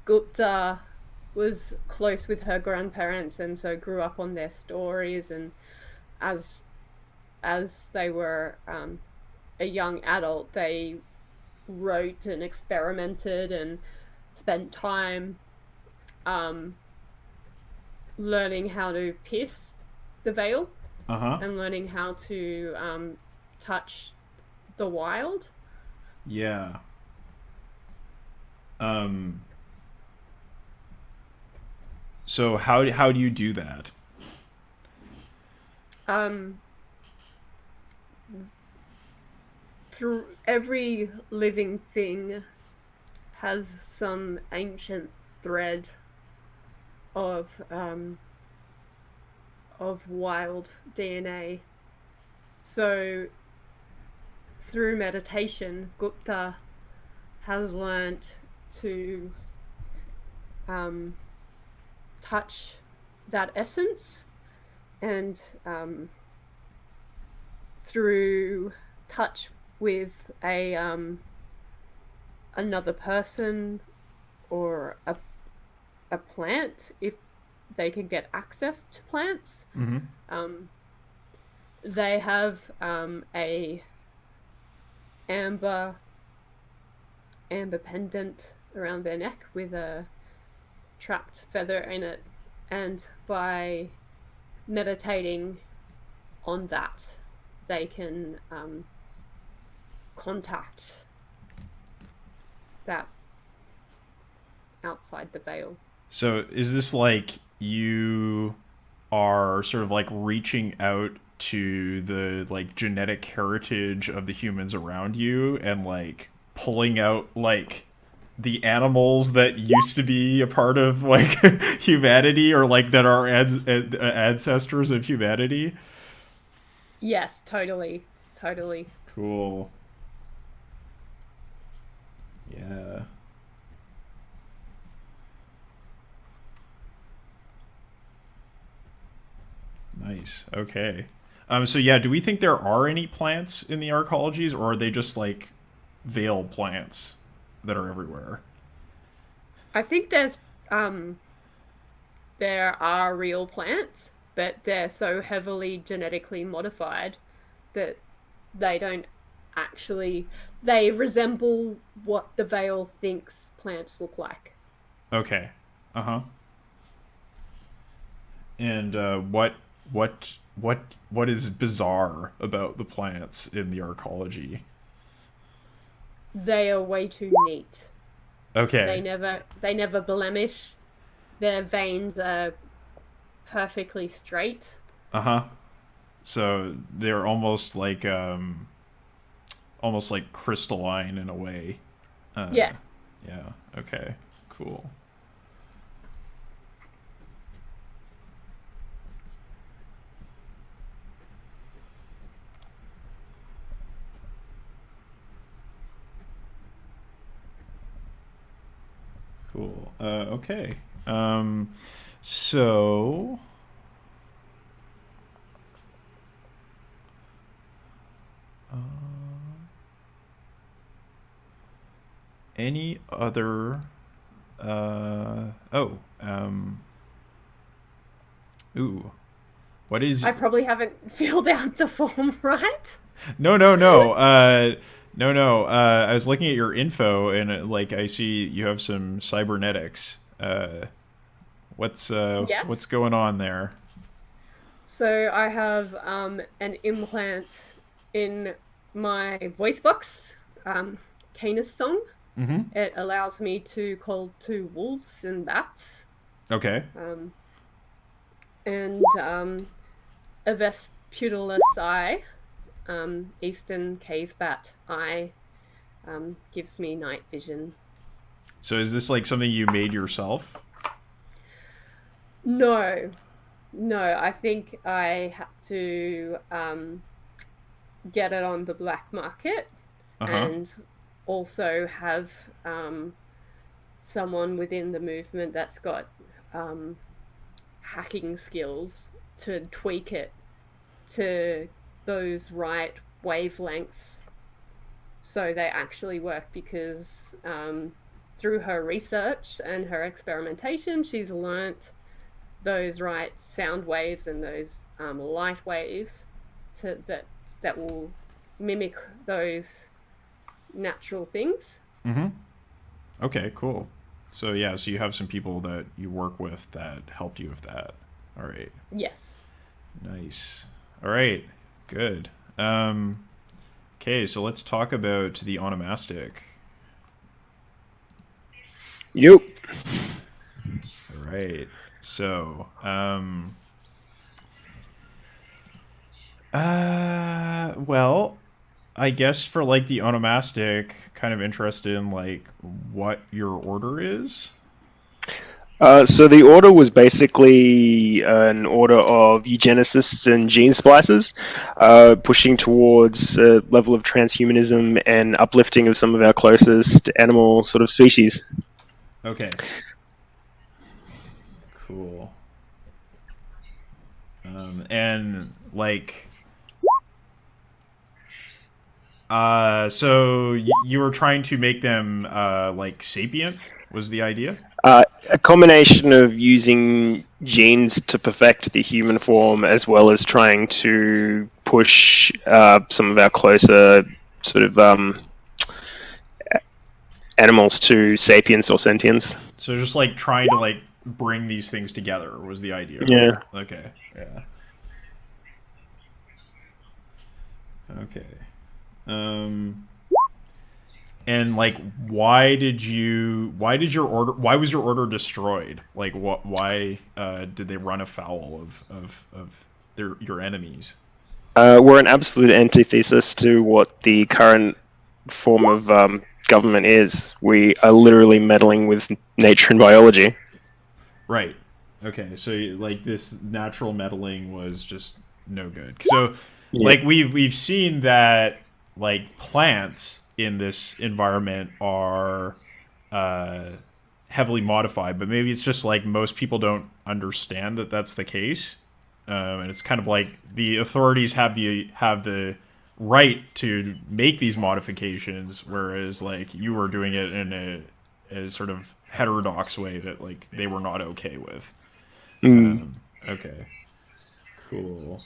Gupta was close with her grandparents, and so grew up on their stories. And as they were a young adult, they wrote and experimented and spent time learning how to pierce the veil and learning how to touch the wild. Yeah. So how do you do that? Through every living thing has some ancient thread of wild DNA. So through meditation, Gupta has learnt to touch that essence, and through touch with a another person or a plant, if they can get access to plants. They have a amber pendant around their neck with a trapped feather in it, and by meditating on that, they can contact that outside the veil. So is this like you are sort of like reaching out to the like genetic heritage of the humans around you and like pulling out like the animals that used to be a part of like humanity, or like that are ancestors of humanity? Yes, totally. Cool. Yeah. Nice. Okay. So yeah, do we think there are any plants in the arcologies, or are they just like veil plants that are everywhere? I think there are real plants, but they're so heavily genetically modified that they don't actually, they resemble what the veil thinks plants look like. Okay. Uh-huh. And what is bizarre about the plants in the arcology? They are way too neat. Okay. They never blemish. Their veins are perfectly straight. Uh-huh. So they're almost like crystalline in a way. Yeah. Yeah. Okay. Cool. Cool. Okay. So Any other? Oh. Ooh. What is? I probably haven't filled out the form right. No. No. I was looking at your info, and like I see you have some cybernetics. What's Yes. going on there? So I have an implant in my voice box, Canis song. Mm-hmm. It allows me to call to wolves and bats, Okay. and a Vesputalis eye, eastern cave bat eye, gives me night vision. So is this like something you made yourself? No, no, I think I had to get it on the black market Uh-huh. and also have someone within the movement that's got hacking skills to tweak it to those right wavelengths so they actually work, because through her research and her experimentation, she's learnt those right sound waves and those light waves that will mimic those natural things. Mm-hmm. Okay, cool. So yeah, so you have some people that you work with that helped you with that. All right. Yes. Nice. All right. Good. Okay, so let's talk about the onomastic. Yep. All right. So, well, I guess for like the onomastic, kind of interested in like what your order is. So the order was basically an order of eugenicists and gene splicers, pushing towards a level of transhumanism and uplifting of some of our closest animal sort of species. Okay. Cool. And like, so you were trying to make them like sapient was the idea? A combination of using genes to perfect the human form, as well as trying to push some of our closer sort of animals to sapience or sentience. So just like trying to like bring these things together was the idea. Yeah. Okay. Yeah. Okay. And like, why was your order destroyed? Like, why did they run afoul of your enemies? We're an absolute antithesis to what the current form of government is. We are literally meddling with nature and biology. Right. Okay. So like this natural meddling was just no good. So Yeah. like we've seen that like plants in this environment are heavily modified, but maybe it's just like most people don't understand that that's the case, and it's kind of like the authorities have the right to make these modifications, whereas like you were doing it in a sort of heterodox way that like they were not okay with. Okay, cool.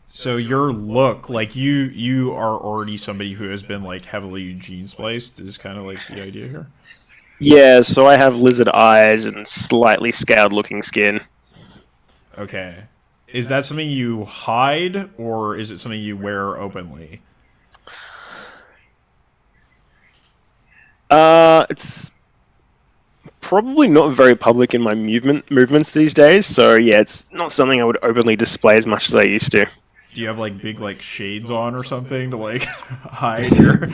So your look, like you are already somebody who has been like heavily gene spliced, is kind of like the idea here. Yeah, so I have lizard eyes and slightly scaled looking skin. Okay. Is that something you hide, or is it something you wear openly? It's probably not very public in my movements these days, so yeah, it's not something I would openly display as much as I used to. Do you have like big like shades on or something to like hide your?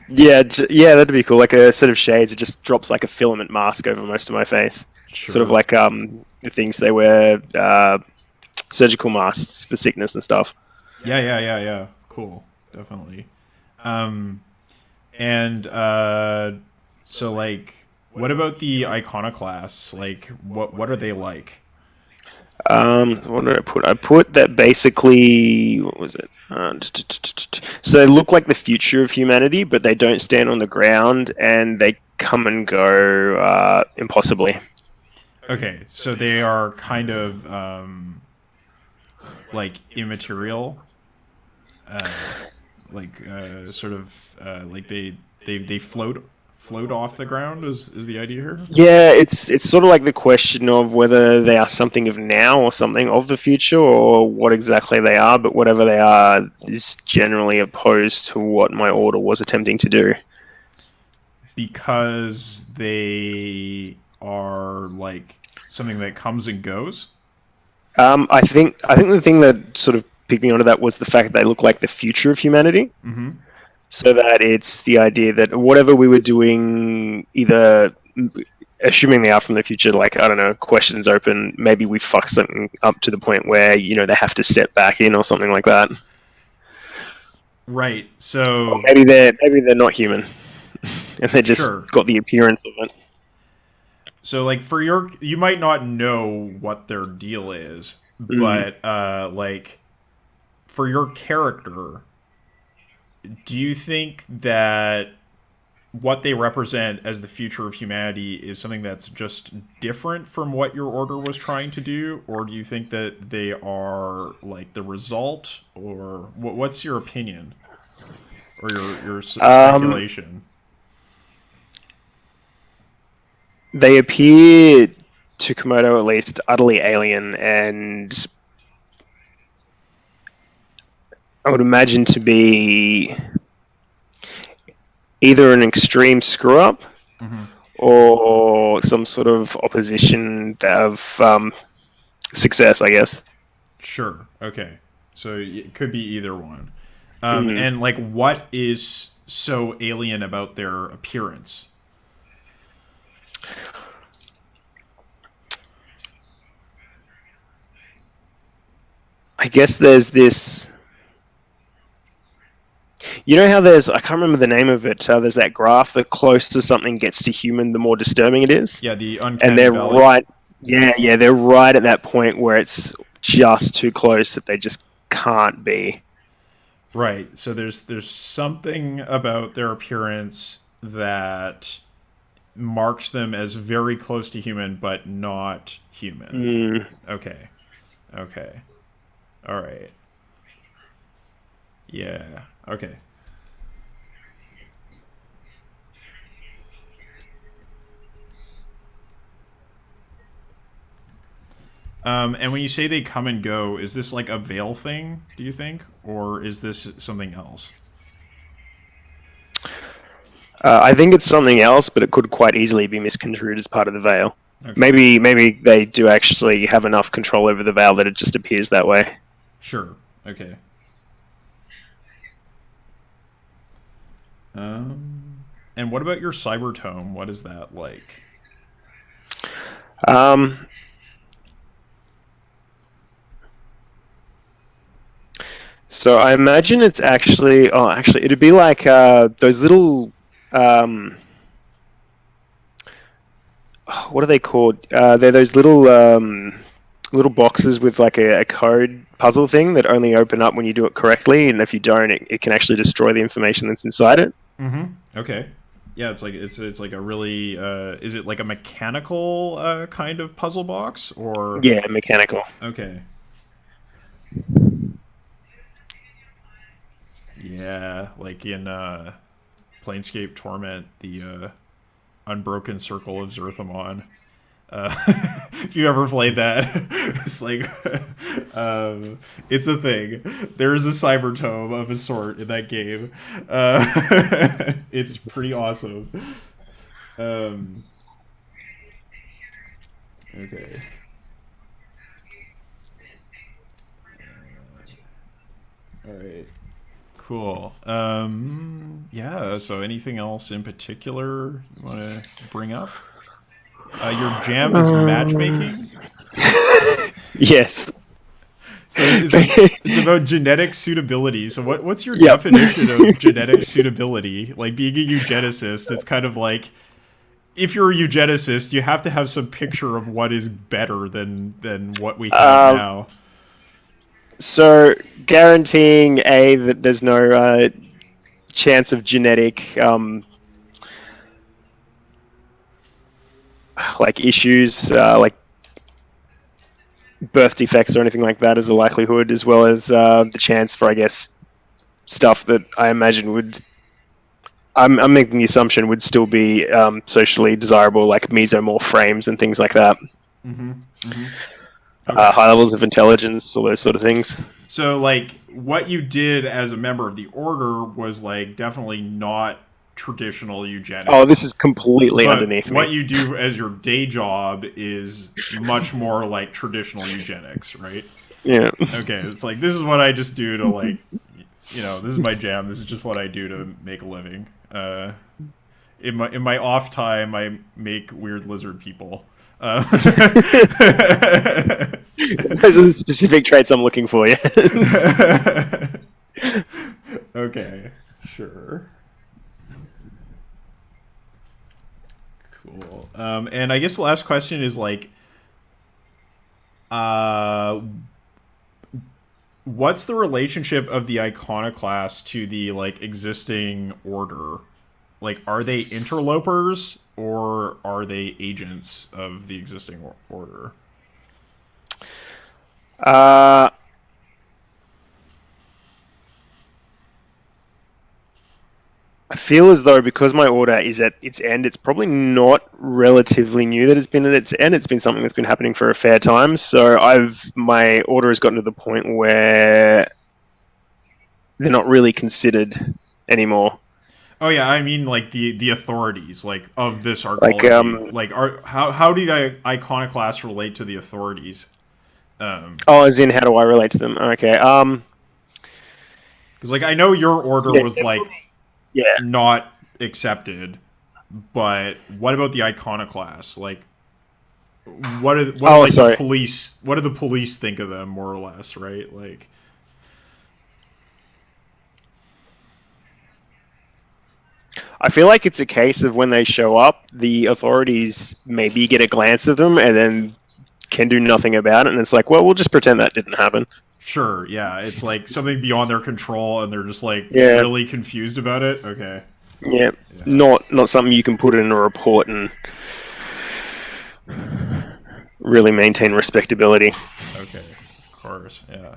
Yeah, that'd be cool. Like a set of shades, it just drops like a filament mask over most of my face. Sure. Sort of like the things they wear, surgical masks for sickness and stuff. Yeah. Cool, definitely. And so like What about the iconoclasts? Like, what are they like? What did I put? I put that basically. What was it? So they look like the future of humanity, but they don't stand on the ground, and they come and go impossibly. Okay, so they are kind of like immaterial, sort of like they float off the ground is the idea here. Yeah, it's sort of like the question of whether they are something of now or something of the future, or what exactly they are. But whatever they are is generally opposed to what my order was attempting to do. Because they are like something that comes and goes. I think the thing that sort of picked me onto that was the fact that they look like the future of humanity. Mm-hmm. So that it's the idea that whatever we were doing, either assuming they are from the future, like, I don't know, questions open, maybe we fuck something up to the point where, they have to step back in or something like that. Right. So Or maybe they're not human, and they just Sure. got the appearance of it. So, like, you might not know what their deal is, but like, for your character, do you think that what they represent as the future of humanity is something that's just different from what your order was trying to do, or do you think that they are like the result, or what's your opinion or your speculation? They appear to Komodo at least utterly alien, and I would imagine to be either an extreme screw up or some sort of opposition of success, I guess. Sure. Okay. So it could be either one. And like, what is so alien about their appearance? I guess there's this. You know how I can't remember the name of it. There's that graph. The closer something gets to human, the more disturbing it is. Yeah, the uncanny And they're valley. right. Yeah, they're right at that point where it's just too close that they just can't be. Right. So there's something about their appearance that marks them as very close to human, but not human. Okay. All right. Yeah. Okay. And when you say they come and go, is this like a veil thing, do you think? Or is this something else? I think it's something else, but it could quite easily be misconstrued as part of the veil. Okay. Maybe they do actually have enough control over the veil that it just appears that way. Sure. Okay. And what about your cyber tome? What is that like? So I imagine it's actually. Oh, actually, it'd be like those little. What are they called? They're those little boxes with like a code puzzle thing that only open up when you do it correctly, and if you don't, it can actually destroy the information that's inside it. Okay. Yeah, it's like a really is it like a mechanical kind of puzzle box, or Yeah, mechanical. Okay. Yeah, like in Planescape Torment, the Unbroken Circle of Zerthamon. If you ever played that, it's like it's a thing. There is a cyber tome of a sort in that game. It's pretty awesome. Okay. All right. Cool. Yeah. So, anything else in particular you want to bring up? Your jam is matchmaking. Yes. So it's about genetic suitability. So what's your definition of genetic suitability? Like, being a eugenicist, it's kind of like if you're a eugenicist, you have to have some picture of what is better than what we have now. So guaranteeing that there's no chance of genetic like issues, like birth defects or anything like that, as a likelihood, as well as the chance for, I guess, stuff that I imagine would. I'm making the assumption would still be socially desirable, like mesomorph frames and things like that. Mm-hmm. Mm-hmm. Okay. High levels of intelligence, all those sort of things. So, like, what you did as a member of the Order was, like, definitely not traditional eugenics. Oh, this is completely underneath me. What you do as your day job is much more like traditional eugenics, right? Yeah. Okay, it's like, this is what I just do to, like, you know, this is my jam. This is just what I do to make a living. In my off time, I make weird lizard people. Those are the specific traits I'm looking for, yeah. Okay, sure. Cool. And I guess the last question is, like, what's the relationship of the iconoclast to the, like, existing order? Like, are they interlopers or are they agents of the existing order? I feel as though because my order is at its end, it's probably not relatively new that it's been at its end. It's been something that's been happening for a fair time. So my order has gotten to the point where they're not really considered anymore. Oh yeah, I mean, like, the authorities, like, of this arcology. Like, how do the iconoclasts relate to the authorities? As in, how do I relate to them? Okay. Because, like, I know your order was, like, not accepted, but what about the iconoclasts? Like, the police? What do the police think of them, more or less? Right, like. I feel like it's a case of when they show up, the authorities maybe get a glance of them and then can do nothing about it, and it's like, well, we'll just pretend that didn't happen. Sure, yeah, it's like something beyond their control, and they're just, like, really confused about it. Okay. Yeah, not something you can put in a report and really maintain respectability. Okay, of course, yeah.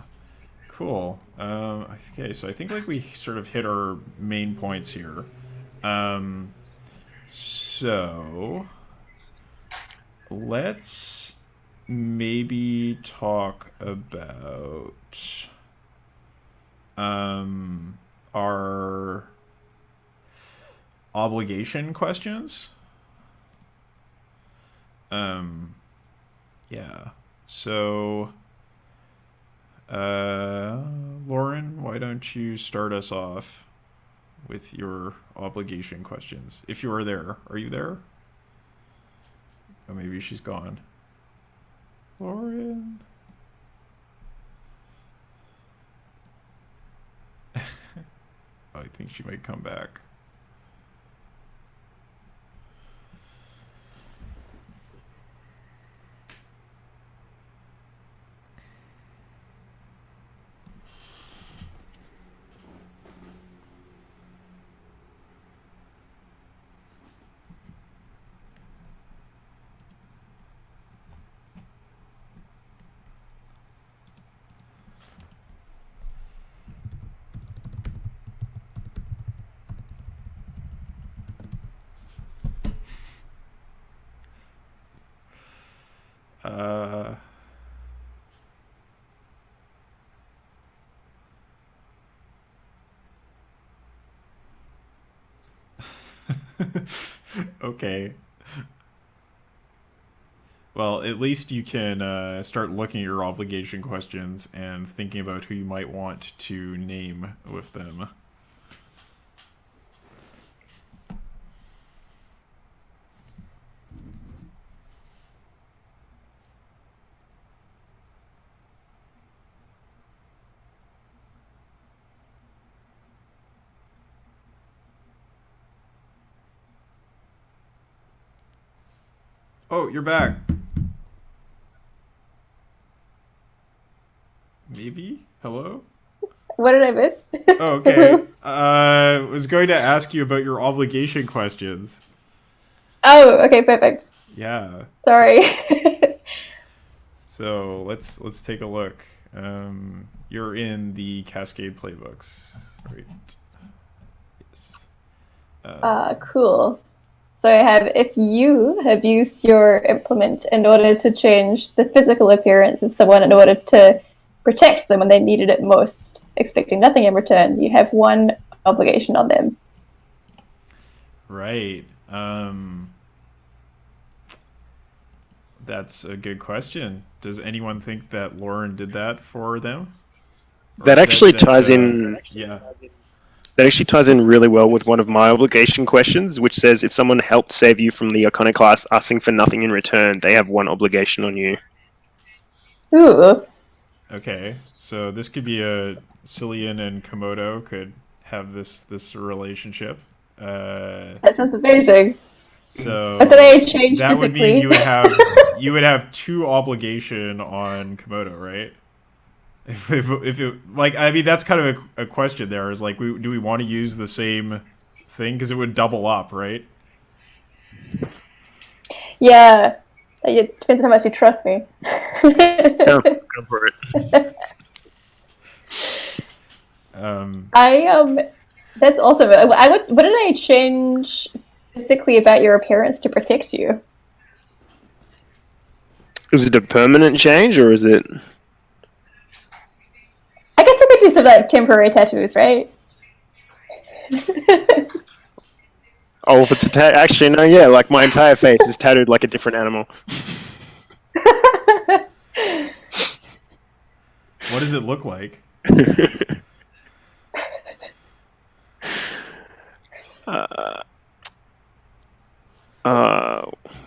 Cool. Okay, so I think, like, we sort of hit our main points here. So let's maybe talk about our obligation questions. Yeah. So Lauren, why don't you start us off with your obligation questions? If you are there. Are you there? Oh, maybe she's gone. Lauren? I think she might come back. Okay. Well, at least you can start looking at your obligation questions and thinking about who you might want to name with them. Oh, you're back. Maybe? Hello? What did I miss? Oh, okay. Was going to ask you about your obligation questions. Oh, okay, perfect. Yeah. Sorry. So let's take a look. You're in the Cascade playbooks, right? Yes. Cool. So I have, if you have used your implement in order to change the physical appearance of someone in order to protect them when they needed it most, expecting nothing in return, you have one obligation on them. Right. That's a good question. Does anyone think that Lauren did that for them? Or That actually ties uh, in. Yeah. That actually ties in really well with one of my obligation questions, which says if someone helped save you from the iconoclast asking for nothing in return, they have one obligation on you. Ooh. Okay. So this could be a Cillian and Komodo could have this relationship. That sounds amazing. So But then I changed that would physically. mean you would have two obligation on Komodo, right? If it, like, I mean, that's kind of a question there, is like, do we want to use the same thing, because it would double up, right? Yeah. It depends on how much you trust me. Go for it. That's awesome. What did I change physically about your appearance to protect you? Is it a permanent change or is it? I guess I could do some like temporary tattoos, right? Oh, if it's a actually no, yeah, like my entire face is tattooed like a different animal. What does it look like? What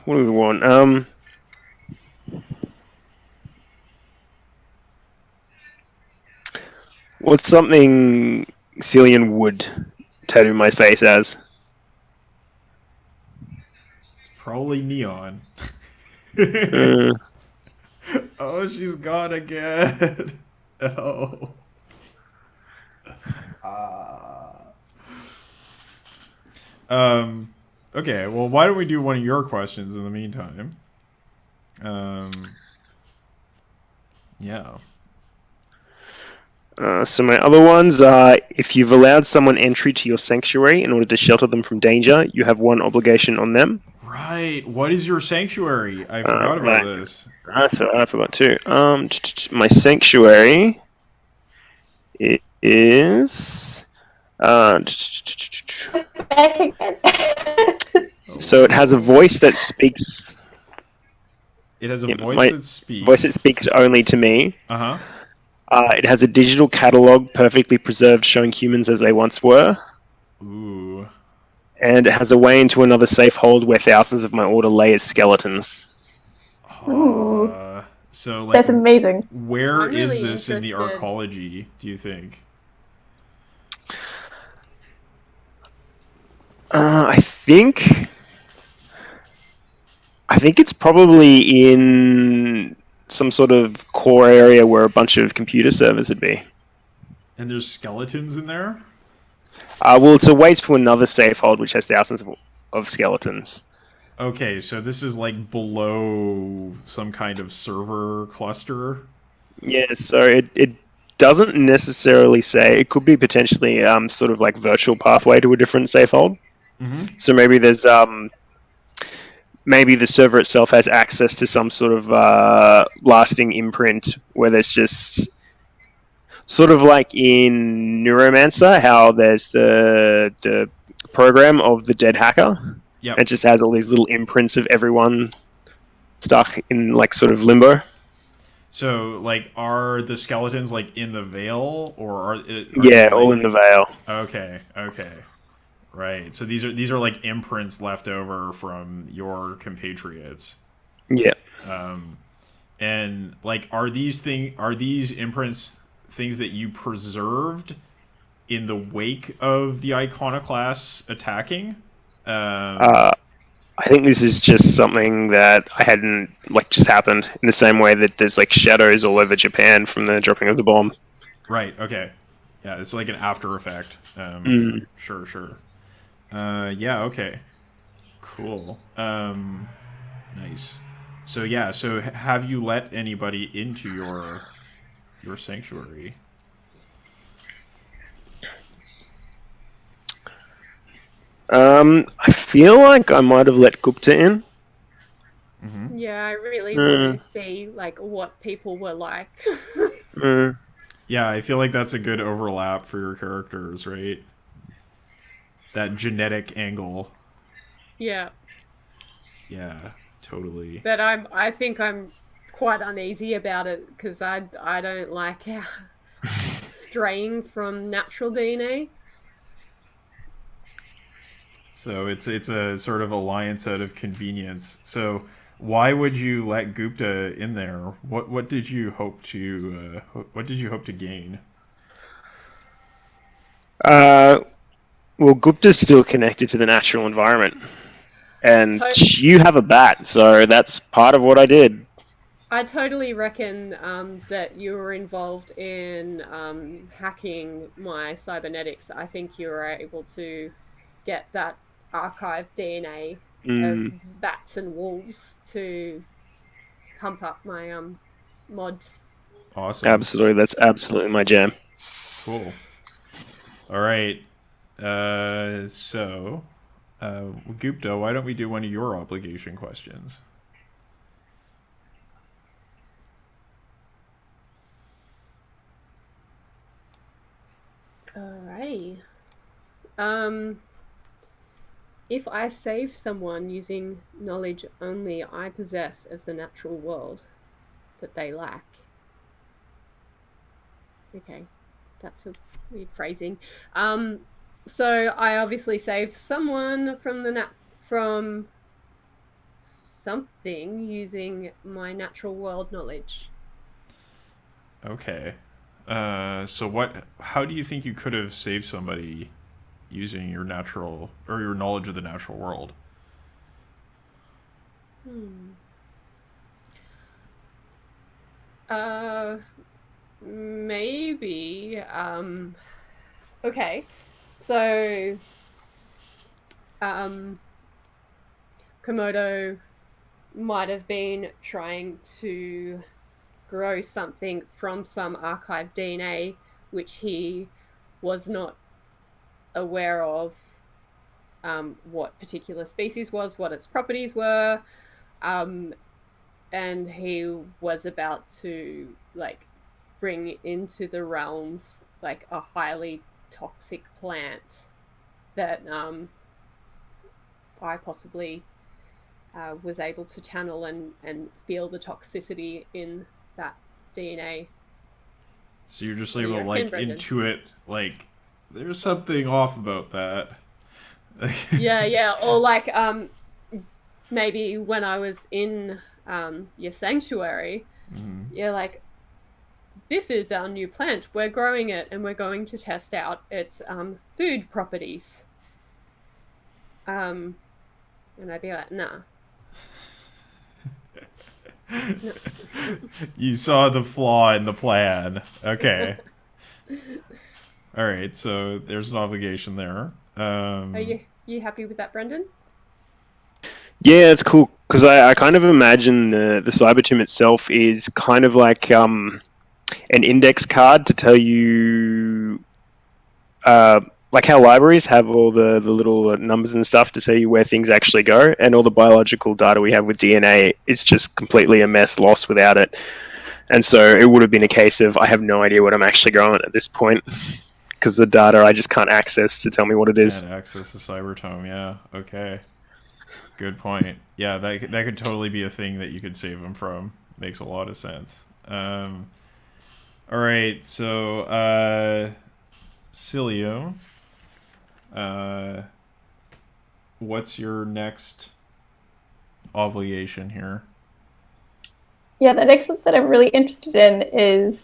do we want? What's something Cillian would tattoo my face as? It's probably neon. Uh, Oh, she's gone again. Oh. Okay, well, why don't we do one of your questions in the meantime? Yeah. so my other ones are, if you've allowed someone entry to your sanctuary in order to shelter them from danger, you have one obligation on them. Right. What is your sanctuary? I forgot about Right. this. So I forgot too. My sanctuary is. Back again. So it has a voice that speaks. It has a Yeah, voice my that speaks. Voice that speaks only to me. Uh-huh. It has a digital catalog perfectly preserved showing humans as they once were. Ooh. And it has a way into another safe hold where thousands of my order lay as skeletons. Ooh. So, like, That's amazing. where I'm is really this in the interested. arcology, do you think? I think it's probably in some sort of core area where a bunch of computer servers would be. And there's skeletons in there? Well, it's a way to another safe hold which has thousands of skeletons. Okay, so this is like below some kind of server cluster? Yeah, so it doesn't necessarily say. It could be potentially sort of like virtual pathway to a different safe hold. Mm-hmm. So maybe there's maybe the server itself has access to some sort of lasting imprint where there's just sort of like in Neuromancer, how there's the program of the dead hacker. Yep. It just has all these little imprints of everyone stuck in like sort of limbo. So, like, are the skeletons, like, in the Veil, or are Yeah, they, all like... in the veil. Okay, right. So these are like imprints left over from your compatriots. Yeah. And like, are these imprints things that you preserved in the wake of the iconoclasts attacking? I think this is just something that I hadn't like just happened in the same way that there's like shadows all over Japan from the dropping of the bomb. Right. Okay. Yeah, it's like an after effect. Mm. Sure. Sure. Yeah. Okay. Cool. Nice. So yeah. So have you let anybody into your sanctuary? I feel like I might have let Gupta in. Mm-hmm. Yeah, I really want to see like what people were like. Mm. Yeah, I feel like that's a good overlap for your characters, right? That genetic angle. Yeah, Yeah, totally. but I think I'm quite uneasy about it because I don't like straying from natural DNA. So it's a sort of alliance out of convenience. So why would you let Gupta in there? What did you hope to what did you hope to gain? Uh, well, Gupta's still connected to the natural environment, and To- you have a bat, so that's part of what I did. I totally reckon that you were involved in hacking my cybernetics. I think you were able to get that archive DNA of Mm, bats and wolves to pump up my mods. Awesome. absolutely, that's absolutely my jam. Cool. All right. So Gupta, why don't we do one of your obligation questions? Alrighty. Um, if I save someone using knowledge only I possess of the natural world that they lack. Okay, that's a weird phrasing. So I obviously saved someone from from something using my natural world knowledge. Okay. So how do you think you could have saved somebody using your natural or your knowledge of the natural world? Hmm. Uh, maybe. Okay. So, um, Komodo might have been trying to grow something from some archive DNA which he was not aware of what particular species was, what its properties were, um, and he was about to like bring into the realms like a highly toxic plant that I possibly was able to channel and feel the toxicity in that DNA. So you're just What do you able to reckon, like Brendan? intuit like there's something off about that. Yeah, or like maybe when I was in your sanctuary, Mhm. you're like, this is our new plant. We're growing it and we're going to test out its food properties. Um, and I'd be like, nah. No. You saw the flaw in the plan. Okay. All right. So there's an obligation there. Are you happy with that, Brendan? Yeah, it's cool because I kind of imagine the Cybertomb itself is kind of like an index card to tell you, like how libraries have all the little numbers and stuff to tell you where things actually go, and all the biological data we have with DNA is just completely a mess, lost without it. And so it would have been a case of I have no idea what I'm actually growing at this point because the data I just can't access to tell me what it is. Can't access the cybertome. Yeah. Okay. Good point. Yeah, that could totally be a thing that you could save them from. Makes a lot of sense. All right. So Cilio, uh, what's your next obligation here? Yeah, the next one that I'm really interested in is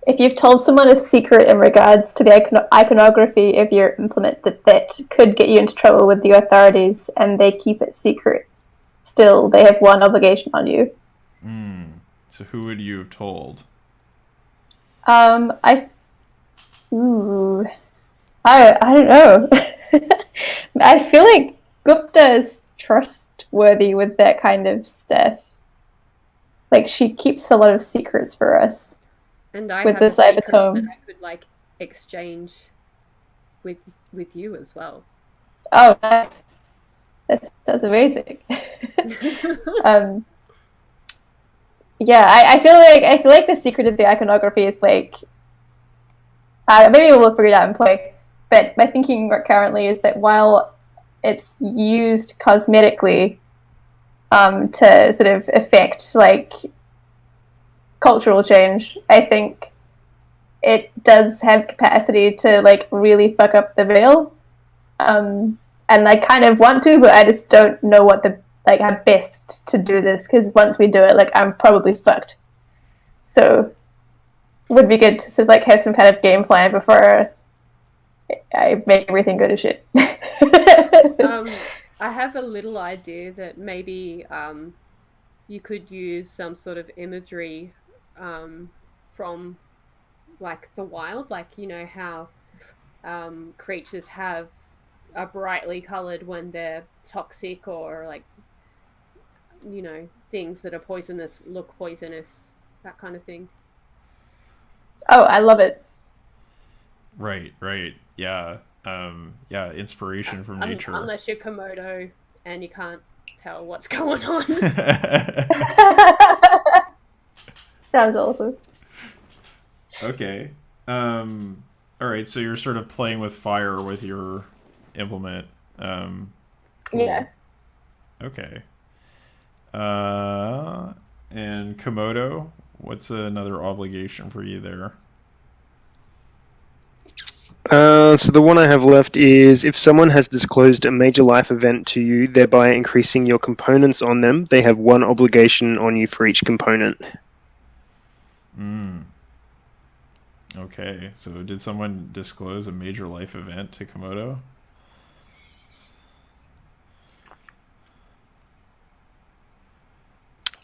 if you've told someone a secret in regards to the iconography of your implement that could get you into trouble with the authorities, and they keep it secret, still they have one obligation on you. So who would you have told? I don't know. I feel like Gupta is trustworthy with that kind of stuff. Like, she keeps a lot of secrets for us. And I With have the a secret cybertome. that I could like exchange with you as well. Oh, nice. That's amazing. Yeah, I feel like the secret of the iconography is like, maybe we'll figure it out and play. But my thinking currently is that while it's used cosmetically to sort of affect like cultural change, I think it does have capacity to like really fuck up the veil. And I kind of want to, but I just don't know what the like how best to do this, because once we do it, like I'm probably fucked. So it would be good to sort of like have some kind of game plan before I make everything go to shit. I have a little idea that maybe you could use some sort of imagery from like the wild, like you know how creatures are brightly colored when they're toxic, or like you know things that are poisonous look poisonous, that kind of thing. Oh, I love it. Right. Yeah. Yeah, inspiration from nature. Unless you're Komodo and you can't tell what's going on. Sounds awesome. Okay. All right, so you're sort of playing with fire with your implement. Cool. Yeah. Okay. And Komodo, what's another obligation for you there? So the one I have left is if someone has disclosed a major life event to you, thereby increasing your components on them, they have one obligation on you for each component. Okay, so did someone disclose a major life event to Komodo?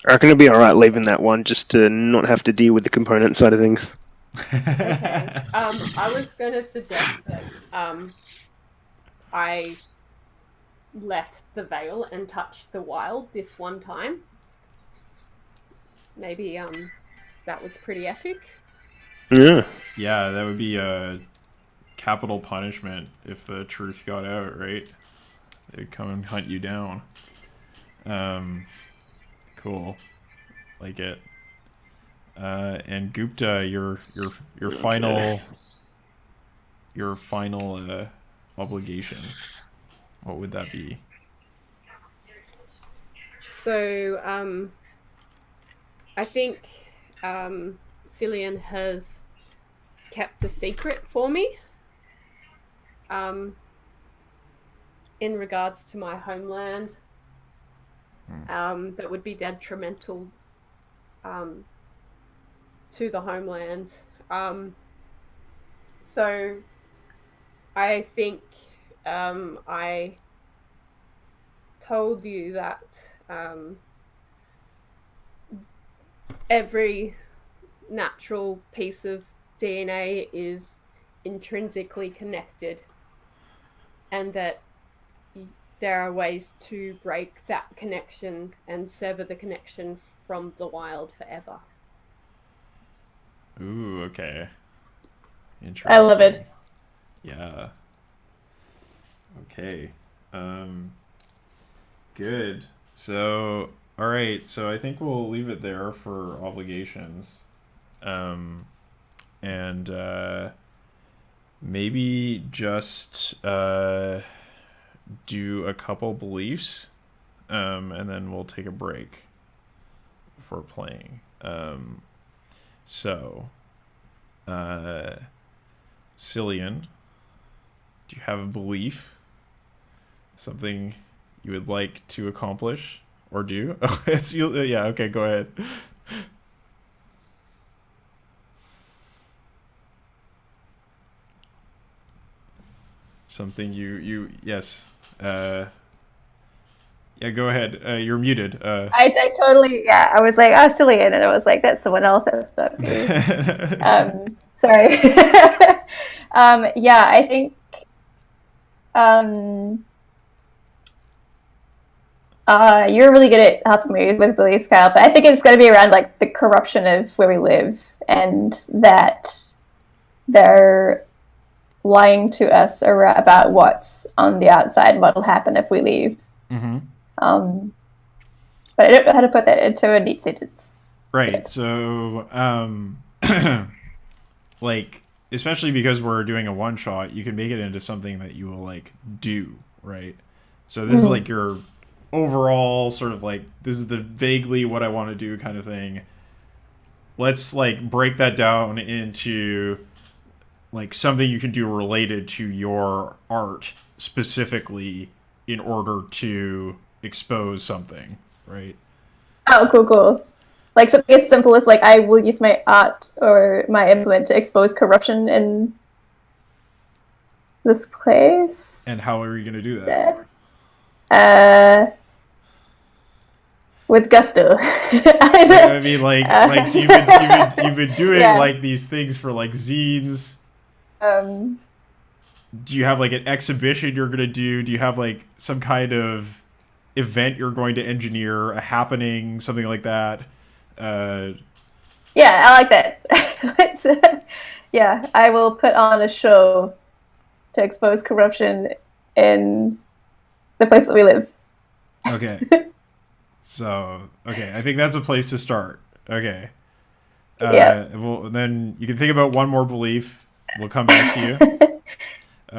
I reckon it'll be alright leaving that one just to not have to deal with the component side of things. Okay. I was going to suggest that I left the veil and touched the wild this one time. Maybe that was pretty epic. Yeah. Yeah, that would be a capital punishment if the truth got out, right? They'd come and hunt you down. Cool. Like it. And Gupta, your final obligation. What would that be? So I think Cillian has kept a secret for me in regards to my homeland that would be detrimental to the homeland. So I think I told you that every natural piece of DNA is intrinsically connected, and that there are ways to break that connection and sever the connection from the wild forever. Ooh, okay. Interesting. I love it. Yeah. Okay. Good. So, all right. So I think we'll leave it there for obligations. And maybe just do a couple beliefs, and then we'll take a break before playing. So, Cillian, do you have a belief? Something you would like to accomplish or do? Yeah, okay, go ahead. something you yes. Yeah, go ahead. You're muted. I totally, yeah. I was like, oh, Cillian, and I was like, that's someone else that spoke to me. Sorry. Yeah, I think you're really good at helping me with beliefs, Kyle, but I think it's going to be around like the corruption of where we live, and that they're lying to us about what's on the outside, what will happen if we leave. Mm-hmm. But I don't know how to put that into a neat sentence. Right. So, like, especially because we're doing a one shot, you can make it into something that you will like do, right? So this is like your overall sort of like, this is the vaguely what I want to do kind of thing. Let's like break that down into like something you can do related to your art specifically in order to expose something, right? Oh, cool. Like something as simple as like I will use my art or my implement to expose corruption in this place. And how are you going to do that? With gusto. I mean, like so you've been doing like these things for like zines. Do you have like an exhibition you're gonna do? Do you have like some kind of event you're going to engineer, a happening, something like that? Yeah, I like that. Yeah, I will put on a show to expose corruption in the place that we live. Okay. So, okay, I think that's a place to start. Okay. Yeah. Well, then you can think about one more belief. We'll come back to you.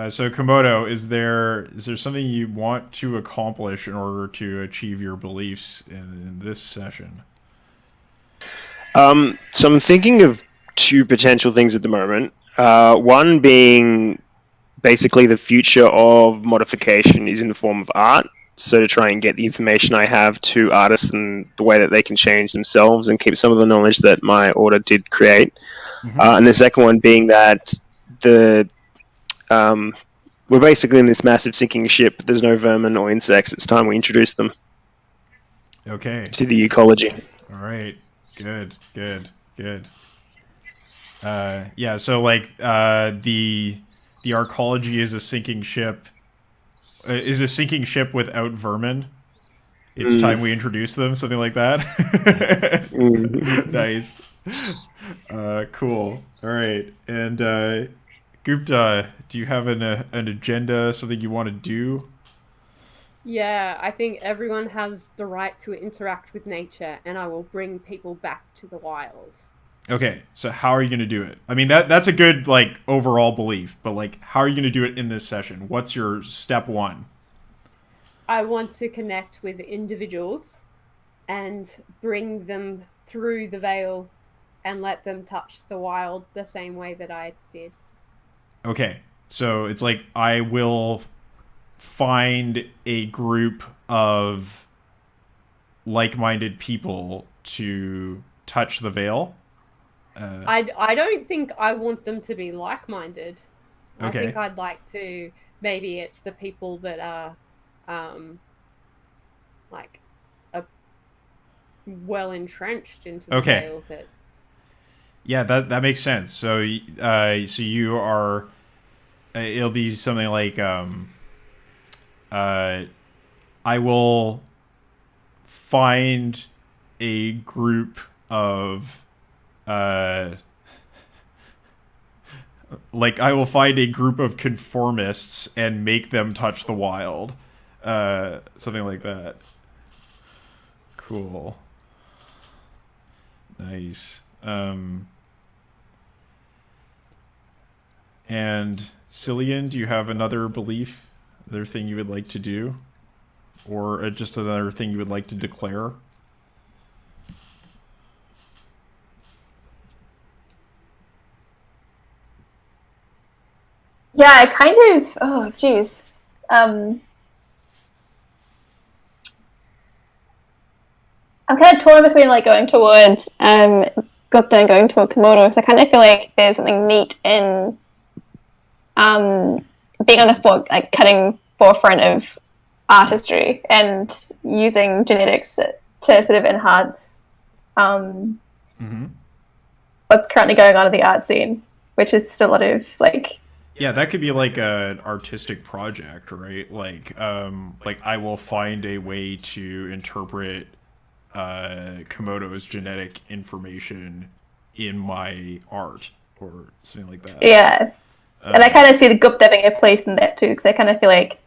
So, Komodo, is there something you want to accomplish in order to achieve your beliefs in this session? So I'm thinking of two potential things at the moment. One being basically the future of modification is in the form of art. So to try and get the information I have to artists and the way that they can change themselves and keep some of the knowledge that my order did create. Mm-hmm. And the second one being that we're basically in this massive sinking ship. There's no vermin or insects. It's time we introduce them. Okay. To the ecology. All right. Good. Yeah. So like the arcology is a sinking ship. Is a sinking ship without vermin. It's time we introduce them, something like that. Nice. Cool. All right. And Gupta, do you have an agenda, something you want to do? Yeah, I think everyone has the right to interact with nature, and I will bring people back to the wild. Okay, so how are you going to do it? I mean, that's a good, like, overall belief, but, like, how are you going to do it in this session? What's your step one? I want to connect with individuals and bring them through the veil and let them touch the wild the same way that I did. Okay, so it's like I will find a group of like-minded people to touch the veil. I don't think I want them to be like-minded. Okay. I think I'd like to, maybe it's the people that are like well entrenched into the veil that. Yeah, that makes sense. So so you are it'll be something like I will find a group of like I will find a group of conformists and make them touch the wild. Something like that. Cool. Nice. And Cillian, do you have another belief? Another thing you would like to do? Or just another thing you would like to declare? Yeah, I kind of... Oh, geez. I'm kind of torn between like going toward Gupta and going toward Komodo, so I kind of feel like there's something neat in being on the cutting forefront of artistry and using genetics to sort of enhance what's currently going on in the art scene, which is just a lot of Yeah, that could be like an artistic project, right? Like I will find a way to interpret Komodo's genetic information in my art or something like that. Yeah. And I kind of see the Gupta having a place in that too, because I kind of feel like,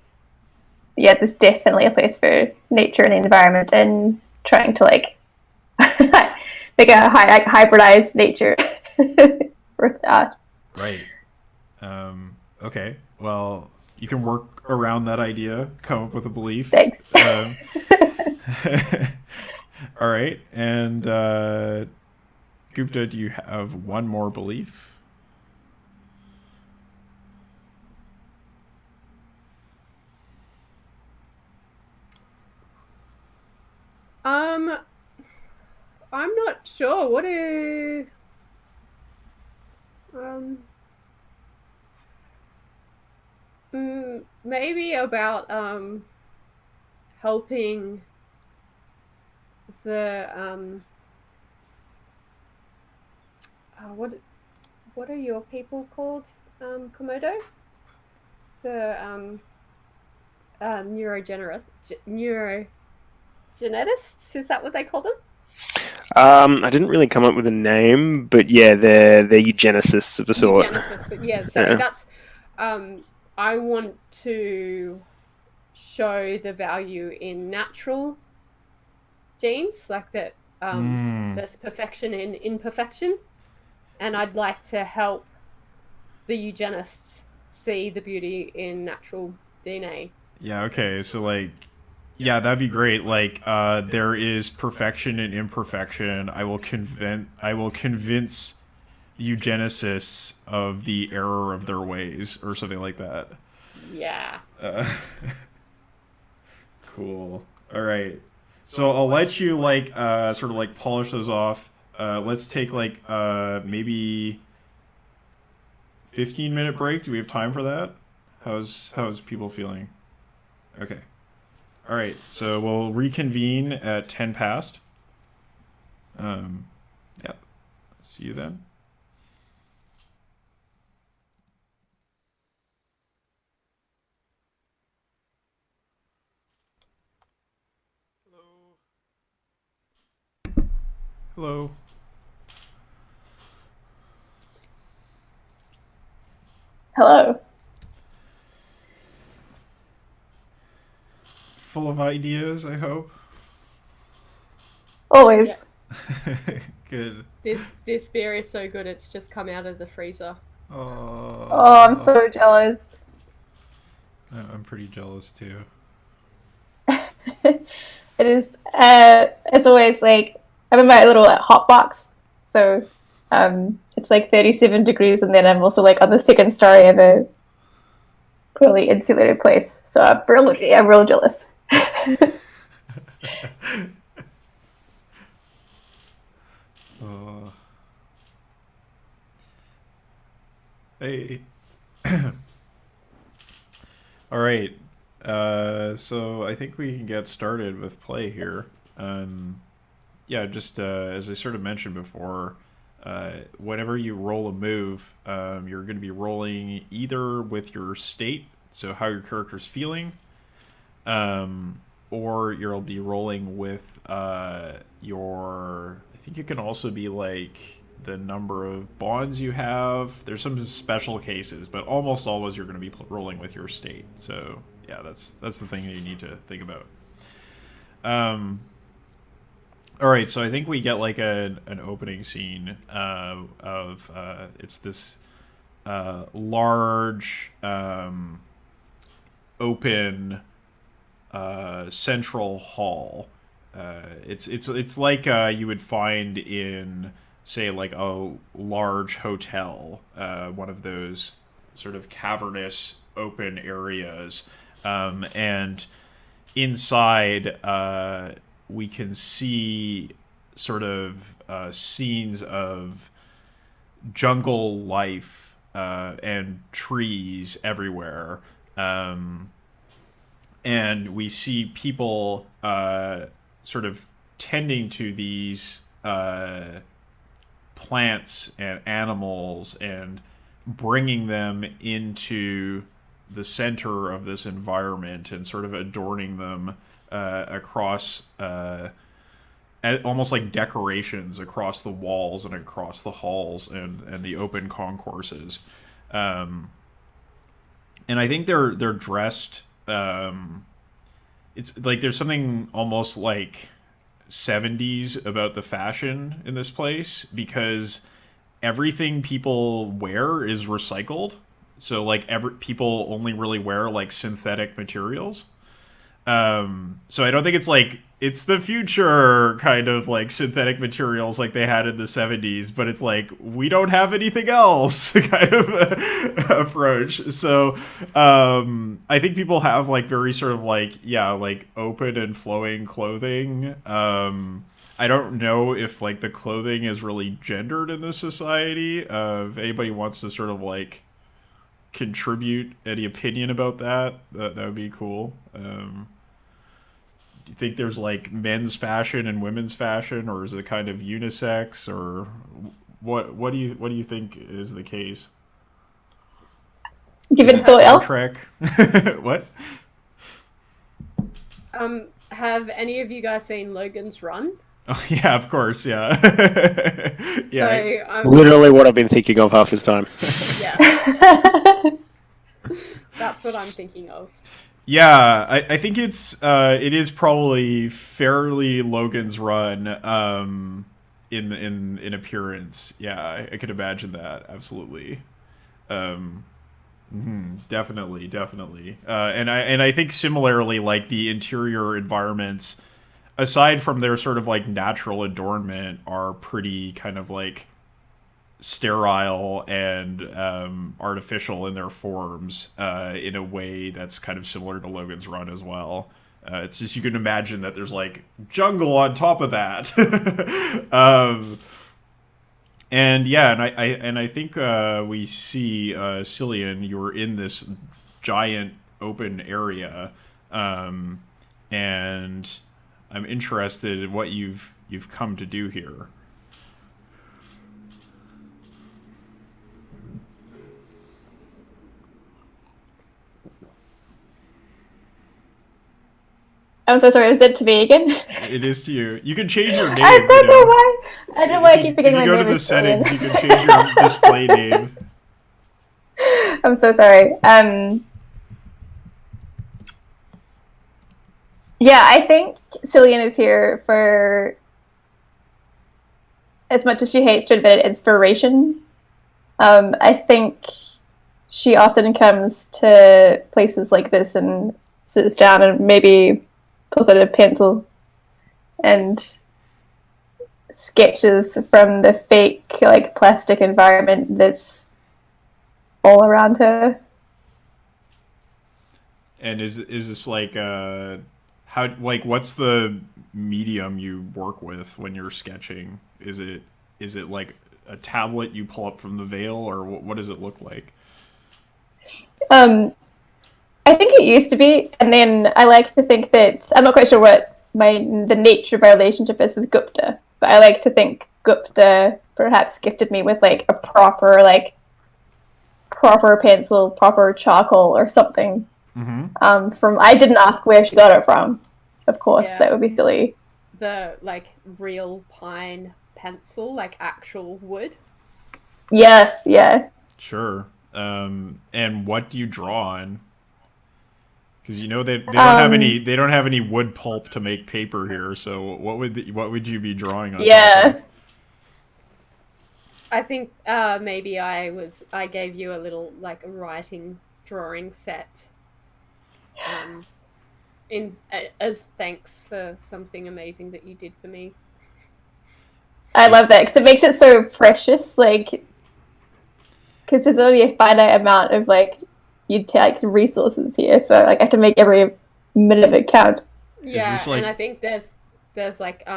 yeah, there's definitely a place for nature and the environment and trying to make a hybridized nature with art. Right. Okay. Well, you can work around that idea, come up with a belief. Thanks. All right. And Gupta, do you have one more belief? I'm not sure. What maybe about helping the what are your people called, Komodo? The neurogenetists, is that what they call them? I didn't really come up with a name, but yeah, they're eugenicists of a sort. Eugenicists, yeah. So Yeah. that's I want to show the value in natural genes, like that. There's perfection in imperfection, and I'd like to help the eugenists see the beauty in natural DNA. Yeah, okay. So yeah, that'd be great. There is perfection in imperfection. I will convince the eugenicists of the error of their ways or something like that. Yeah. Cool. All right. So I'll let you sort of polish those off. Let's take maybe 15-minute break. Do we have time for that? How's people feeling? Okay. All right. So we'll reconvene at 10 past. Yeah. See you then. Hello. Hello. Full of ideas, I hope. Always. Yeah. Good. This beer is so good. It's just come out of the freezer. Oh, I'm so jealous. I'm pretty jealous too. It is. It's always I'm in my little hot box, so it's 37 degrees, and then I'm also on the second story of a poorly insulated place. So I'm real jealous. Hey. All right. So I think we can get started with play here. Yeah, just as I sort of mentioned before, whenever you roll a move, you're going to be rolling either with your state, so how your character's feeling, or you'll be rolling with your. I think it can also be the number of bonds you have. There's some special cases, but almost always you're going to be rolling with your state. So yeah, that's the thing that you need to think about. All right, so I think we get an opening scene of it's this large open central hall. It's like you would find in, say, a large hotel, one of those sort of cavernous open areas, and inside we can see sort of scenes of jungle life and trees everywhere. And we see people sort of tending to these plants and animals and bringing them into the center of this environment and sort of adorning them across almost like decorations across the walls and across the halls and the open concourses. And I think they're dressed. It's like there's something almost like 70s about the fashion in this place, because everything people wear is recycled. So like people only really wear like synthetic materials. So I don't think it's like it's the future kind of like synthetic materials like they had in the 70s, but it's like we don't have anything else kind of approach. So I think people have like very sort of like like open and flowing clothing. I don't know if like the clothing is really gendered in this society. If anybody wants to sort of like contribute any opinion about that would be cool. Do you think there's like men's fashion and women's fashion, or is it kind of unisex, or what do you think is the case? Give Is it it thought, Star El. Trek? What? Have any of you guys seen Logan's Run? Oh yeah, of course, yeah. Yeah. So, Literally what I've been thinking of half this time. yeah, that's what I'm thinking of. Yeah, I think it is probably fairly Logan's Run in appearance. Yeah, I could imagine that, absolutely. Definitely. And I think similarly, like the interior environments, aside from their sort of like natural adornment, are pretty kind of like sterile and artificial in their forms in a way that's kind of similar to Logan's Run as well. It's just you can imagine that there's like jungle on top of that. And yeah, and I think we see Cillian, you were in this giant open area, and I'm interested in what you've come to do here. I'm so sorry, is it to me again? It is to you. You can change your name. I don't know why. I don't know why I keep forgetting If my you go name. to the is settings, Cillian. you can change your display name. I'm so sorry. Yeah, I think Cillian is here for, as much as she hates to admit it, inspiration. I think she often comes to places like this and sits down and maybe pulls out a pencil and sketches from the fake like plastic environment that's all around her. And is this like how, like, what's the medium you work with when you're sketching? Is it like a tablet you pull up from the Veil, or what does it look like? I think it used to be, and then I like to think that I'm not quite sure what the nature of my relationship is with Gupta, but I like to think Gupta perhaps gifted me with like a proper pencil, proper charcoal or something. From I didn't ask where she got it from. Of course, Yeah. that would be silly. The like real pine pencil, like actual wood. Yes, yeah. Sure. And what do you draw on? Because you know they don't have any wood pulp to make paper here. So what would you be drawing on? Yeah. Top of? I think maybe I gave you a little like writing drawing set, as thanks for something amazing that you did for me. I love that because it makes it so precious, like, because there's only a finite amount of like you take resources here, so like I have to make every minute of it count. Yeah, this like- and I think there's like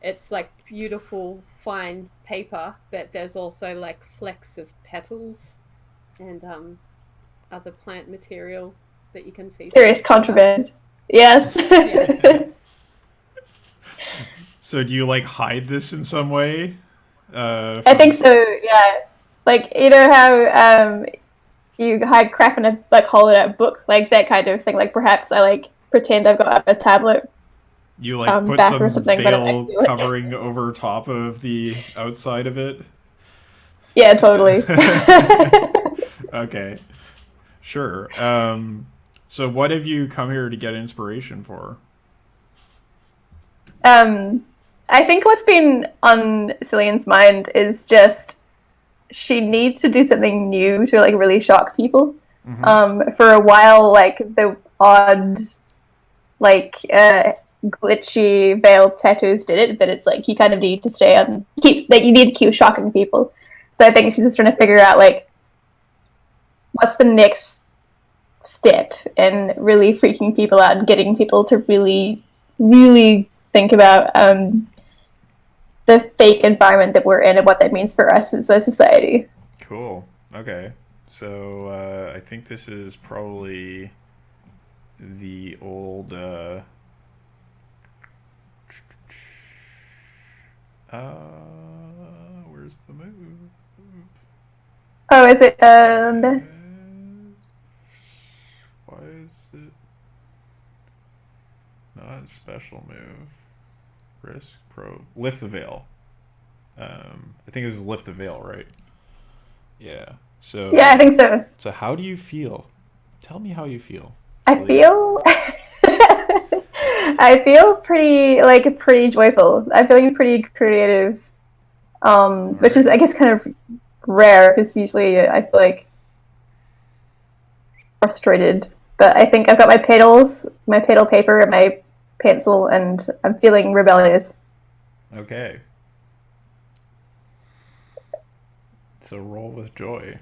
it's like beautiful fine paper, but there's also like flecks of petals and other plant material that you can see. Serious contraband. Yes. Yeah. So do you like hide this in some way? I think so. Yeah. Like you know how you hide crap in a like hold it out book, like that kind of thing. Like perhaps I like pretend I've got a tablet You like put back or some something, but I'm veil actually, like, covering over top of the outside of it. yeah, totally. Okay, sure. So what have you come here to get inspiration for? I think what's been on Cillian's mind is just she needs to do something new to like really shock people. For a while, like the odd, like glitchy veiled tattoos did it, but it's like you kind of need to stay on keep like you need to keep shocking people. So I think she's just trying to figure out like what's the next step in really freaking people out and getting people to really, really think about the fake environment that we're in and what that means for us as a society. Cool. Okay. So I think this is probably the old. Where's the move? Oh, is it? Why is it not a special move? Risk probe. Lift the veil. I think this is lift the veil, right? Yeah. So. Yeah, I think so. So how do you feel? Tell me how you feel. I feel. I feel pretty joyful. I'm feeling pretty creative, which is I guess kind of rare because usually I feel like frustrated. But I think I've got my petal paper, and my pencil, and I'm feeling rebellious. Okay. So roll with joy.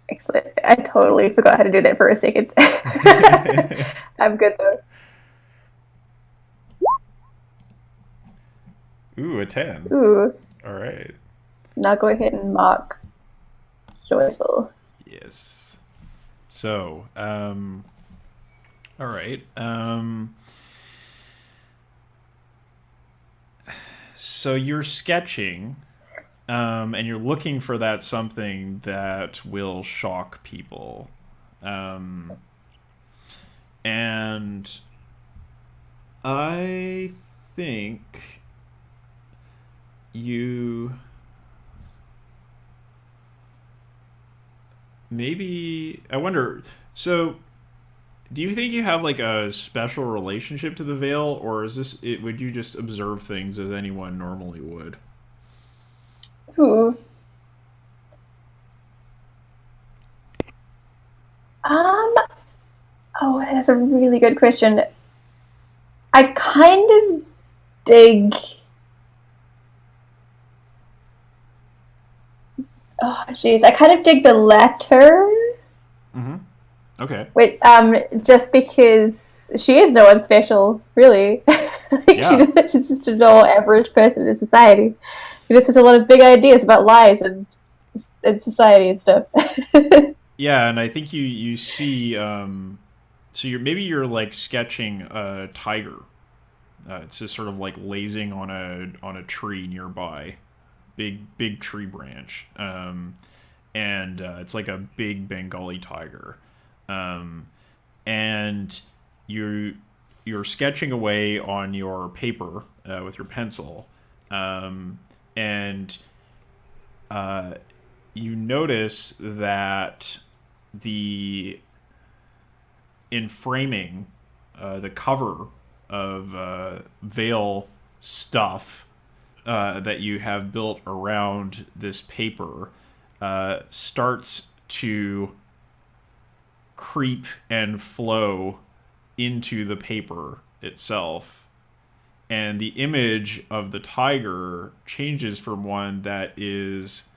Excellent. I totally forgot how to do that for a second. I'm good though. Ooh, a 10. Ooh. All right. Now go ahead and mark joyful. Yes. So, all right. So you're sketching, and you're looking for that something that will shock people. And I think you maybe I wonder. So, do you think you have like a special relationship to the veil, or is this it? Would you just observe things as anyone normally would? Ooh. Oh, that's a really good question. I kind of dig. Oh, jeez, I kind of dig the latter. Mm-hmm. Okay. Wait, just because she is no one special, really. Like Yeah. she's just a normal average person in society. She just has a lot of big ideas about lies and society and stuff. Yeah, and I think you see. So you're like sketching a tiger. It's just sort of like lazing on a tree nearby, big tree branch, and it's like a big Bengali tiger, and you're sketching away on your paper with your pencil, and you notice that in framing the cover of veil stuff that you have built around this paper starts to creep and flow into the paper itself. And the image of the tiger changes from one that is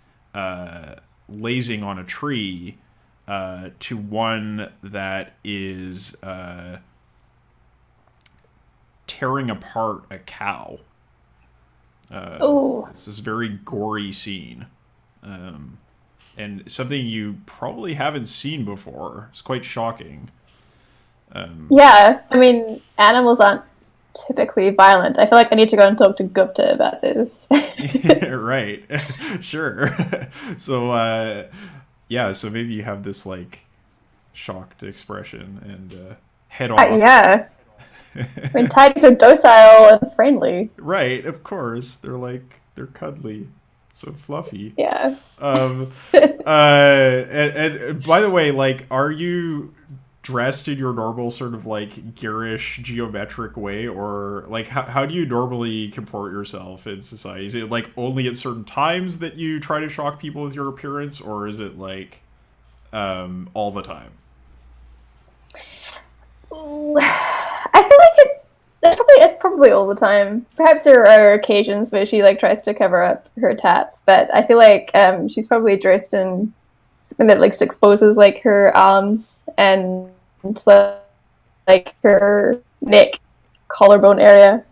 lazing on a tree to one that is tearing apart a cow. Oh. It's this very gory scene. And something you probably haven't seen before. It's quite shocking. Yeah, I mean, animals aren't typically violent. I feel like I need to go and talk to Gupta about this. Right. Sure. So, yeah, so maybe you have this, like, shocked expression and head off. Yeah. I mean, tigers are docile and friendly. Right, of course. They're cuddly. So fluffy. Yeah. And by the way, like, are you dressed in your normal sort of like garish geometric way, or like how do you normally comport yourself in society? Is it like only at certain times that you try to shock people with your appearance, or is it like all the time? I feel like it's probably all the time. Perhaps there are occasions where she like tries to cover up her tats, but I feel like she's probably dressed in something that like exposes like her arms and like her neck, collarbone area,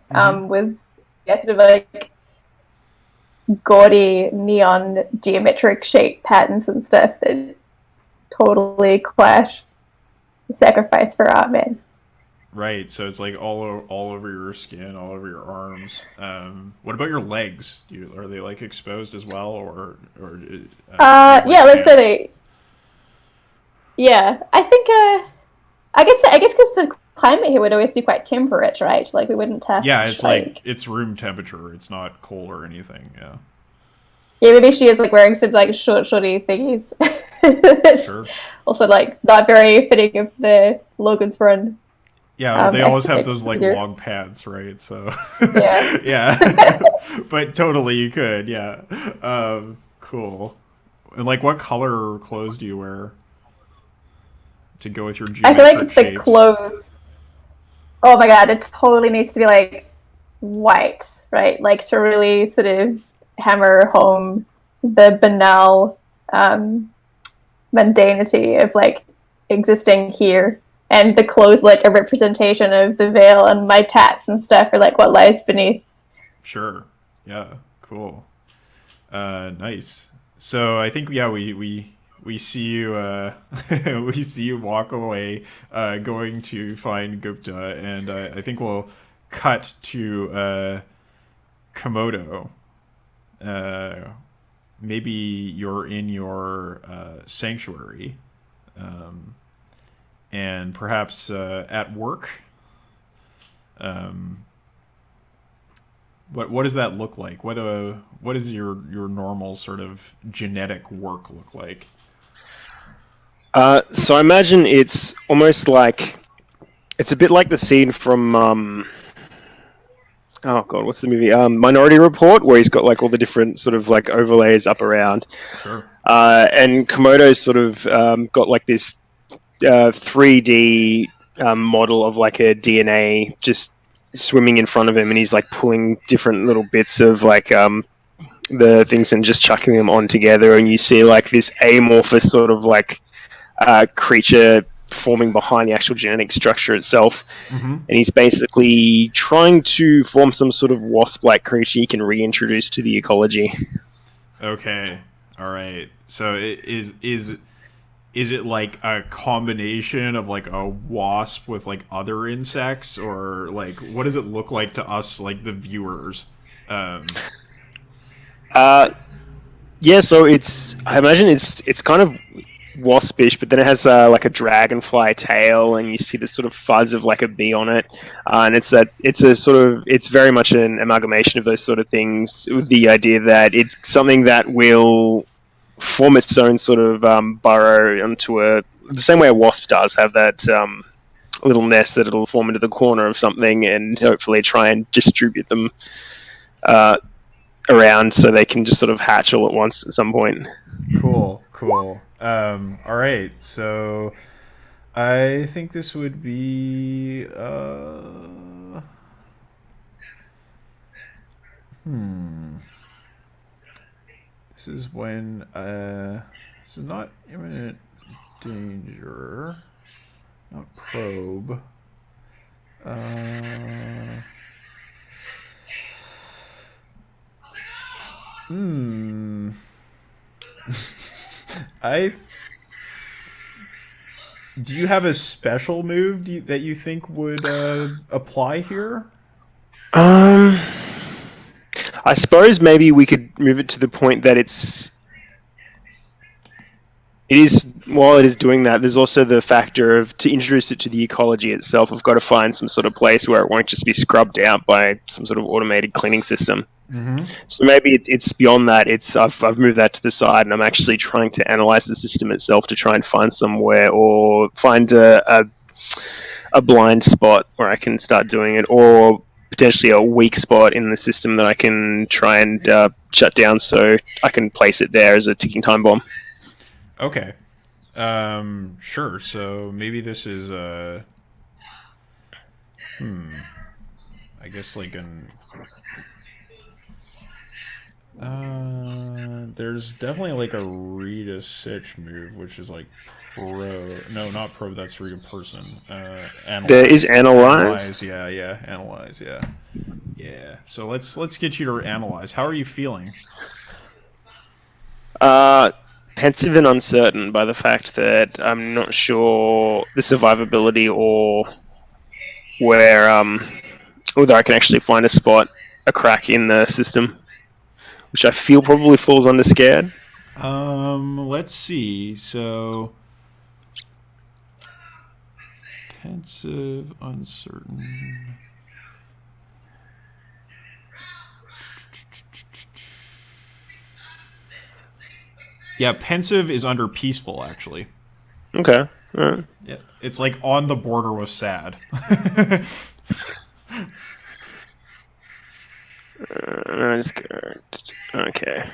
with sort of like gaudy neon geometric shape patterns and stuff that totally clash. Sacrifice for art, man. Right, so it's like all over your skin, all over your arms. What about your legs? Are they like exposed as well, or yeah, let's say they. Yeah, I think. I guess because the climate here would always be quite temperate, right? Like we wouldn't have. Yeah, it's like it's room temperature. It's not cold or anything. Yeah. Yeah, maybe she is like wearing some like shorty thingies. Sure. Also, like not very fitting of the Logan's Run. Yeah, they always have those like long pants, right? So yeah, yeah, but totally you could, yeah. Cool. And like, what color clothes do you wear to go with your geometric I feel like shapes? the clothes. Oh my god, it totally needs to be like white, right? Like to really sort of hammer home the banal mundanity of like existing here. And the clothes like a representation of the veil, and my tats and stuff are like what lies beneath. Sure. Yeah. Cool. Nice. So I think we see you we see you walk away going to find Gupta, and I think we'll cut to Komodo. Maybe you're in your sanctuary. And perhaps at work. What does that look like? What does your normal sort of genetic work look like? So I imagine it's almost like it's a bit like the scene from oh god, what's the movie? Minority Report, where he's got like all the different sort of like overlays up around. Sure. And Komodo's sort of got like this 3D model of like a DNA just swimming in front of him, and he's like pulling different little bits of like the things and just chucking them on together, and you see like this amorphous sort of like creature forming behind the actual genetic structure itself. And he's basically trying to form some sort of wasp-like creature he can reintroduce to the ecology. Okay. All right. So is it like a combination of like a wasp with like other insects, or like what does it look like to us, like the viewers? Yeah, so I imagine it's kind of waspish, but then it has like a dragonfly tail, and you see this sort of fuzz of like a bee on it, and it's very much an amalgamation of those sort of things, with the idea that it's something that will form its own sort of burrow onto the same way a wasp does have that little nest that it'll form into the corner of something, and hopefully try and distribute them around so they can just sort of hatch all at once at some point. Cool. All right, so I think this would be This is when this is not imminent danger, not probe. Hmm. I Do you have a special move that you think would apply here? Um, I suppose maybe we could move it to the point that it is, while it is doing that, there's also the factor of, to introduce it to the ecology itself, we've got to find some sort of place where it won't just be scrubbed out by some sort of automated cleaning system. Mm-hmm. So maybe it's beyond that. I've moved that to the side, and I'm actually trying to analyze the system itself to try and find somewhere, or find a blind spot where I can start doing it, or potentially a weak spot in the system that I can try and shut down, so I can place it there as a ticking time bomb. Okay. Sure. So maybe this is I guess like an there's definitely like a read a sitch move, which is like pro. No, not pro. That's read a person. Analyze. There is analyze. Analyze. Yeah. Analyze. Yeah. Yeah. So let's get you to analyze. How are you feeling? Pensive and uncertain by the fact that I'm not sure the survivability, or whether I can actually find a crack in the system, which I feel probably falls under scared. Let's see. So pensive, uncertain. Yeah, pensive is under peaceful, actually. Okay. Alright. Yeah, it's like on the border with sad. Okay.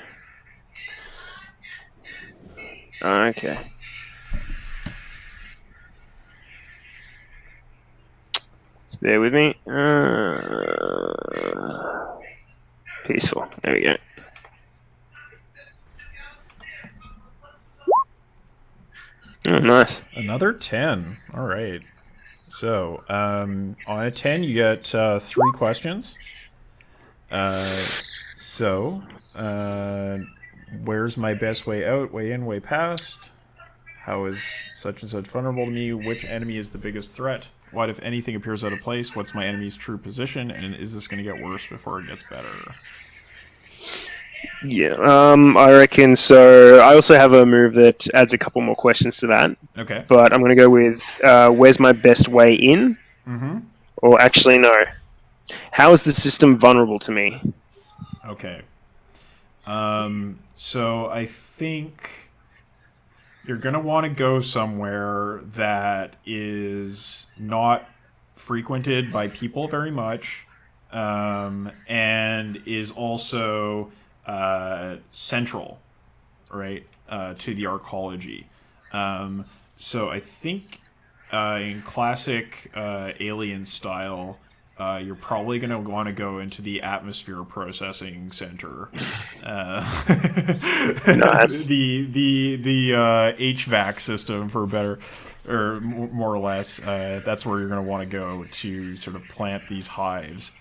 Okay. Just bear with me. Peaceful. There we go. Oh, nice. Another 10. All right. So, on a 10, you get 3 questions. Where's my best way out? Way in, way past? How is such and such vulnerable to me? Which enemy is the biggest threat? What, if anything, appears out of place? What's my enemy's true position? And is this going to get worse before it gets better? Yeah, I reckon so. I also have a move that adds a couple more questions to that. Okay. But I'm going to go with where's my best way in? Mm-hmm. Or actually, no. How is the system vulnerable to me? Okay. So I think you're going to want to go somewhere that is not frequented by people very much, and is also central, right, to the arcology. So I think in classic Alien style, you're probably going to want to go into the atmosphere processing center. Nice. The HVAC system, for better, or more or less. That's where you're going to want to go to sort of plant these hives.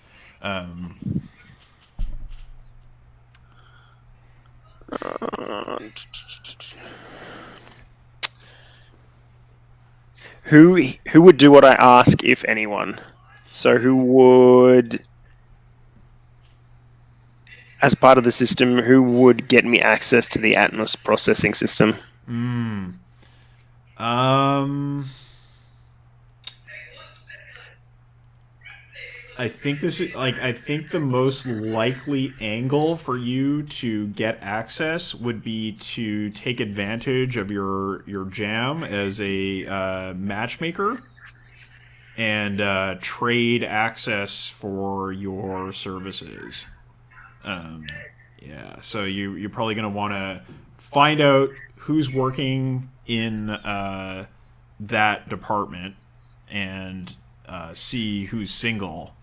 Who would do what I ask, if anyone? So who would, as part of the system, who would get me access to the Atmos processing system? I think the most likely angle for you to get access would be to take advantage of your jam as a matchmaker and trade access for your services. Yeah, so you're probably going to want to find out who's working in that department and see who's single,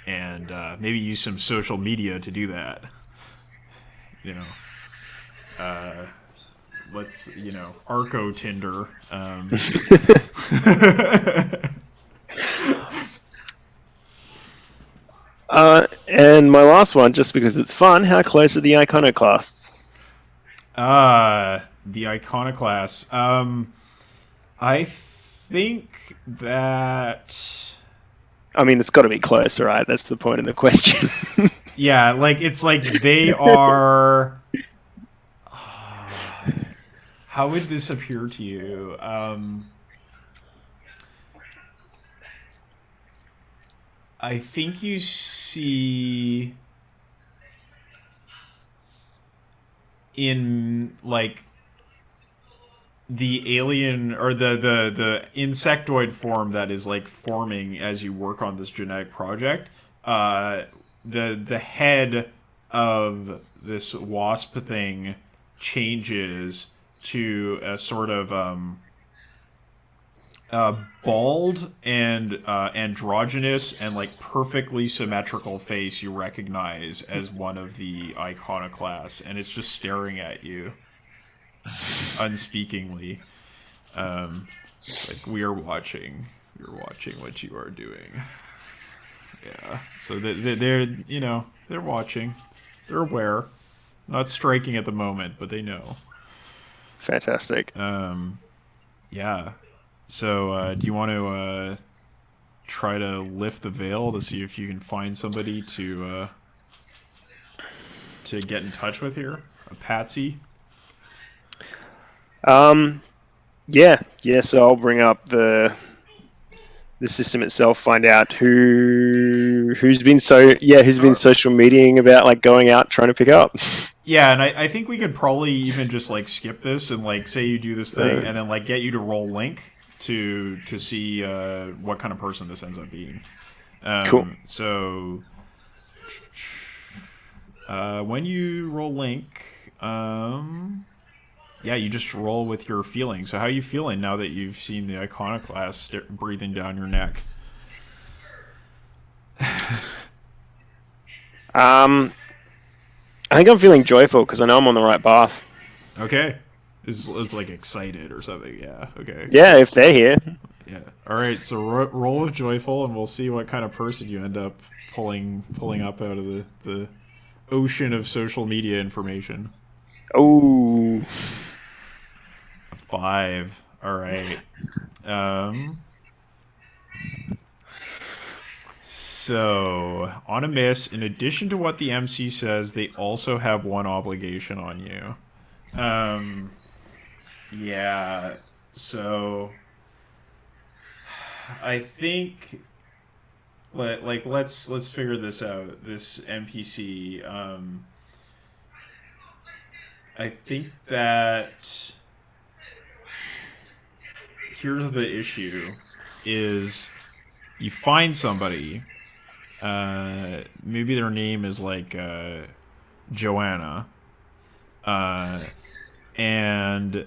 and maybe use some social media to do that. Arco Tinder. And my last one, just because it's fun, how close are the iconoclasts? The iconoclasts. I think that... I mean, it's got to be close, right? That's the point of the question. Yeah, like, it's like they are... How would this appear to you? I think you see in like the alien or the insectoid form that is like forming as you work on this genetic project. The head of this wasp thing changes to a sort of bald and androgynous and like perfectly symmetrical face you recognize as one of the iconoclasts, and it's just staring at you unspeakingly. It's like, we're watching what you are doing. Yeah, so they're they're watching, they're aware, not striking at the moment, but they know. Fantastic. Yeah. So, do you want to try to lift the veil to see if you can find somebody to get in touch with here? A patsy? Yeah. So I'll bring up the system itself, find out who's been social mediaing about like going out trying to pick up. Yeah, and I think we could probably even just like skip this and like say you do this thing and then like get you to roll link to see what kind of person this ends up being. Cool. So when you roll link, yeah, you just roll with your feelings. So how are you feeling now that you've seen the iconoclast breathing down your neck? I think I'm feeling joyful because I know I'm on the right path. Okay. It's like excited or something. Yeah. Okay. Yeah, if they're here. Yeah. All right. So roll with joyful, and we'll see what kind of person you end up pulling up out of the ocean of social media information. Oh. 5. All right. So, on a miss, in addition to what the MC says, they also have one obligation on you. Yeah. So, I think, let's figure this out. This NPC. I think that here's the issue: is you find somebody. Maybe their name is like Joanna, and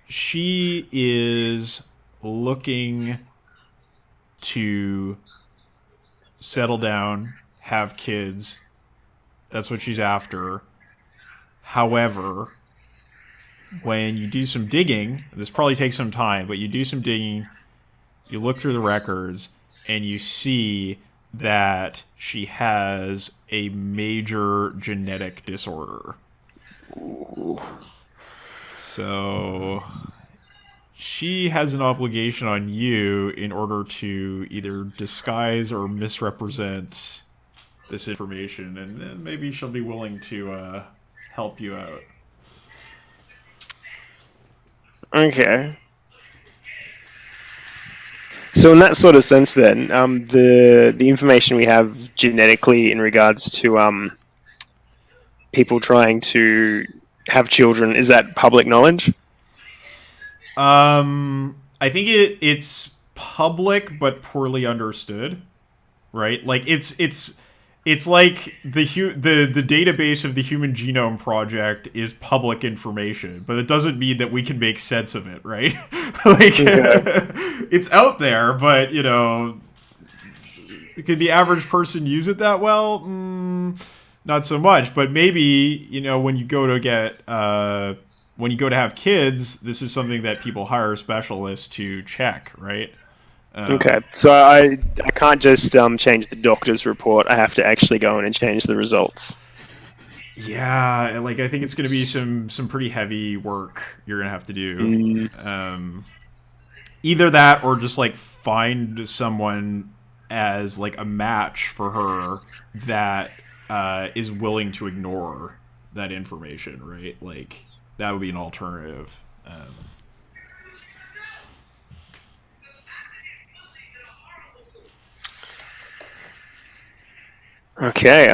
she is looking to settle down, have kids. That's what she's after. However, when you do some digging, this probably takes some time, but you do some digging, you look through the records, and you see that she has a major genetic disorder. Ooh. So she has an obligation on you in order to either disguise or misrepresent this information, and then maybe she'll be willing to help you out. Okay. So in that sort of sense, then, the information we have genetically in regards to people trying to have children, is that public knowledge? I think it's public but poorly understood, right? Like it's like the database of the Human Genome Project is public information, but it doesn't mean that we can make sense of it, right? Like, it's out there, but, could the average person use it that well? Not so much, but maybe, when you go to have kids, this is something that people hire specialists to check, right? Okay, so I can't just change the doctor's report. I have to actually go in and change the results. Yeah, like I think it's going to be some pretty heavy work you're going to have to do. Either that or just like find someone as like a match for her that is willing to ignore that information, right? Like that would be an alternative. Okay,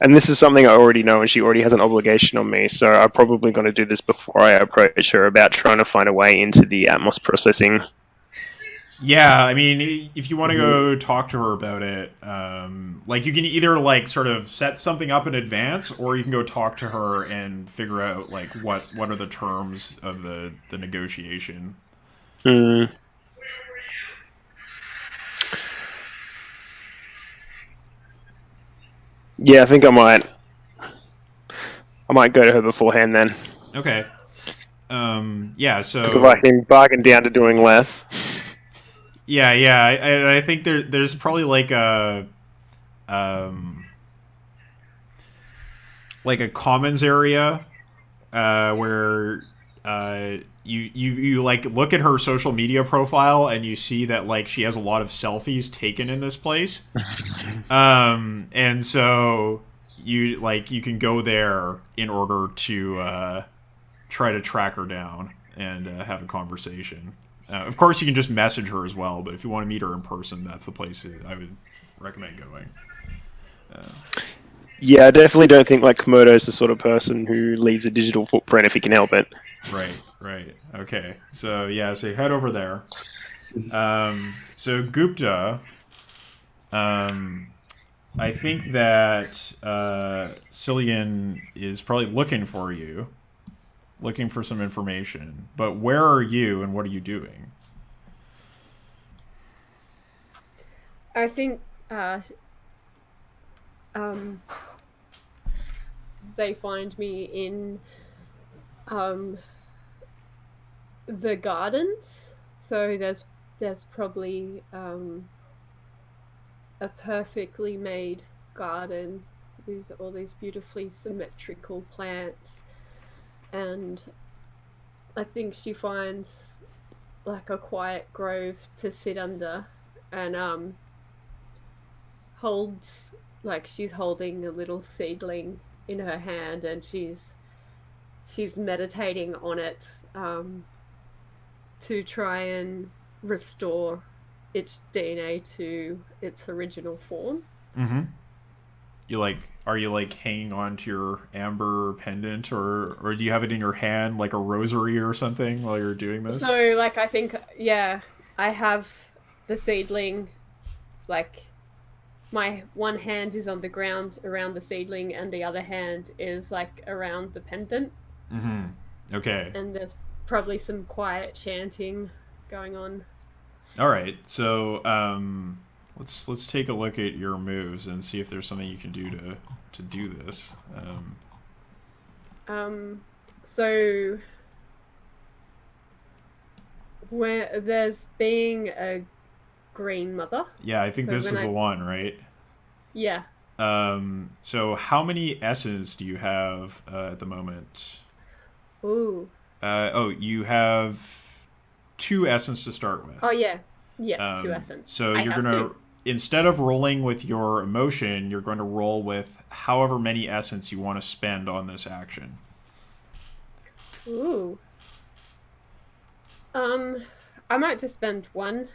and this is something I already know, and she already has an obligation on me, so I'm probably going to do this before I approach her about trying to find a way into the Atmos processing. Yeah, I mean, if you want to go talk to her about it, like you can either like sort of set something up in advance, or you can go talk to her and figure out like what are the terms of the negotiation. Hmm. Yeah, I think I might go to her beforehand then. Okay. Yeah. So if I can bargain down to doing less. Yeah. I think there's probably like a commons area where you like look at her social media profile and you see that like she has a lot of selfies taken in this place. And so you can go there in order to try to track her down and have a conversation. Of course, you can just message her as well, but if you want to meet her in person, that's the place I would recommend going. Yeah, I definitely don't think like Komodo's the sort of person who leaves a digital footprint if he can help it. Right. Okay. So yeah, so you head over there. So Gupta, I think that Cillian is probably looking for you, looking for some information. But where are you and what are you doing? I think they find me in the gardens. So there's probably a perfectly made garden with all these beautifully symmetrical plants, and I think she finds like a quiet grove to sit under, and holds, like, she's holding a little seedling in her hand, and she's meditating on it, to try and restore its DNA to its original form. Mm-hmm. Are you like hanging on to your amber pendant, or do you have it in your hand like a rosary or something while you're doing this? So, like, I think, yeah, I have the seedling, like, my one hand is on the ground around the seedling, and the other hand is like around the pendant. Mm-hmm. Okay. And there's probably some quiet chanting going on. All right. So let's take a look at your moves and see if there's something you can do to do this. So where there's being a green mother. Yeah, I think this is the one, right? Yeah. So how many essence do you have at the moment? Ooh. You have 2 essence to start with. Oh yeah. Yeah, 2 essence. So you're gonna, instead of rolling with your emotion, you're going to roll with however many essence you want to spend on this action. Ooh. I might just spend 1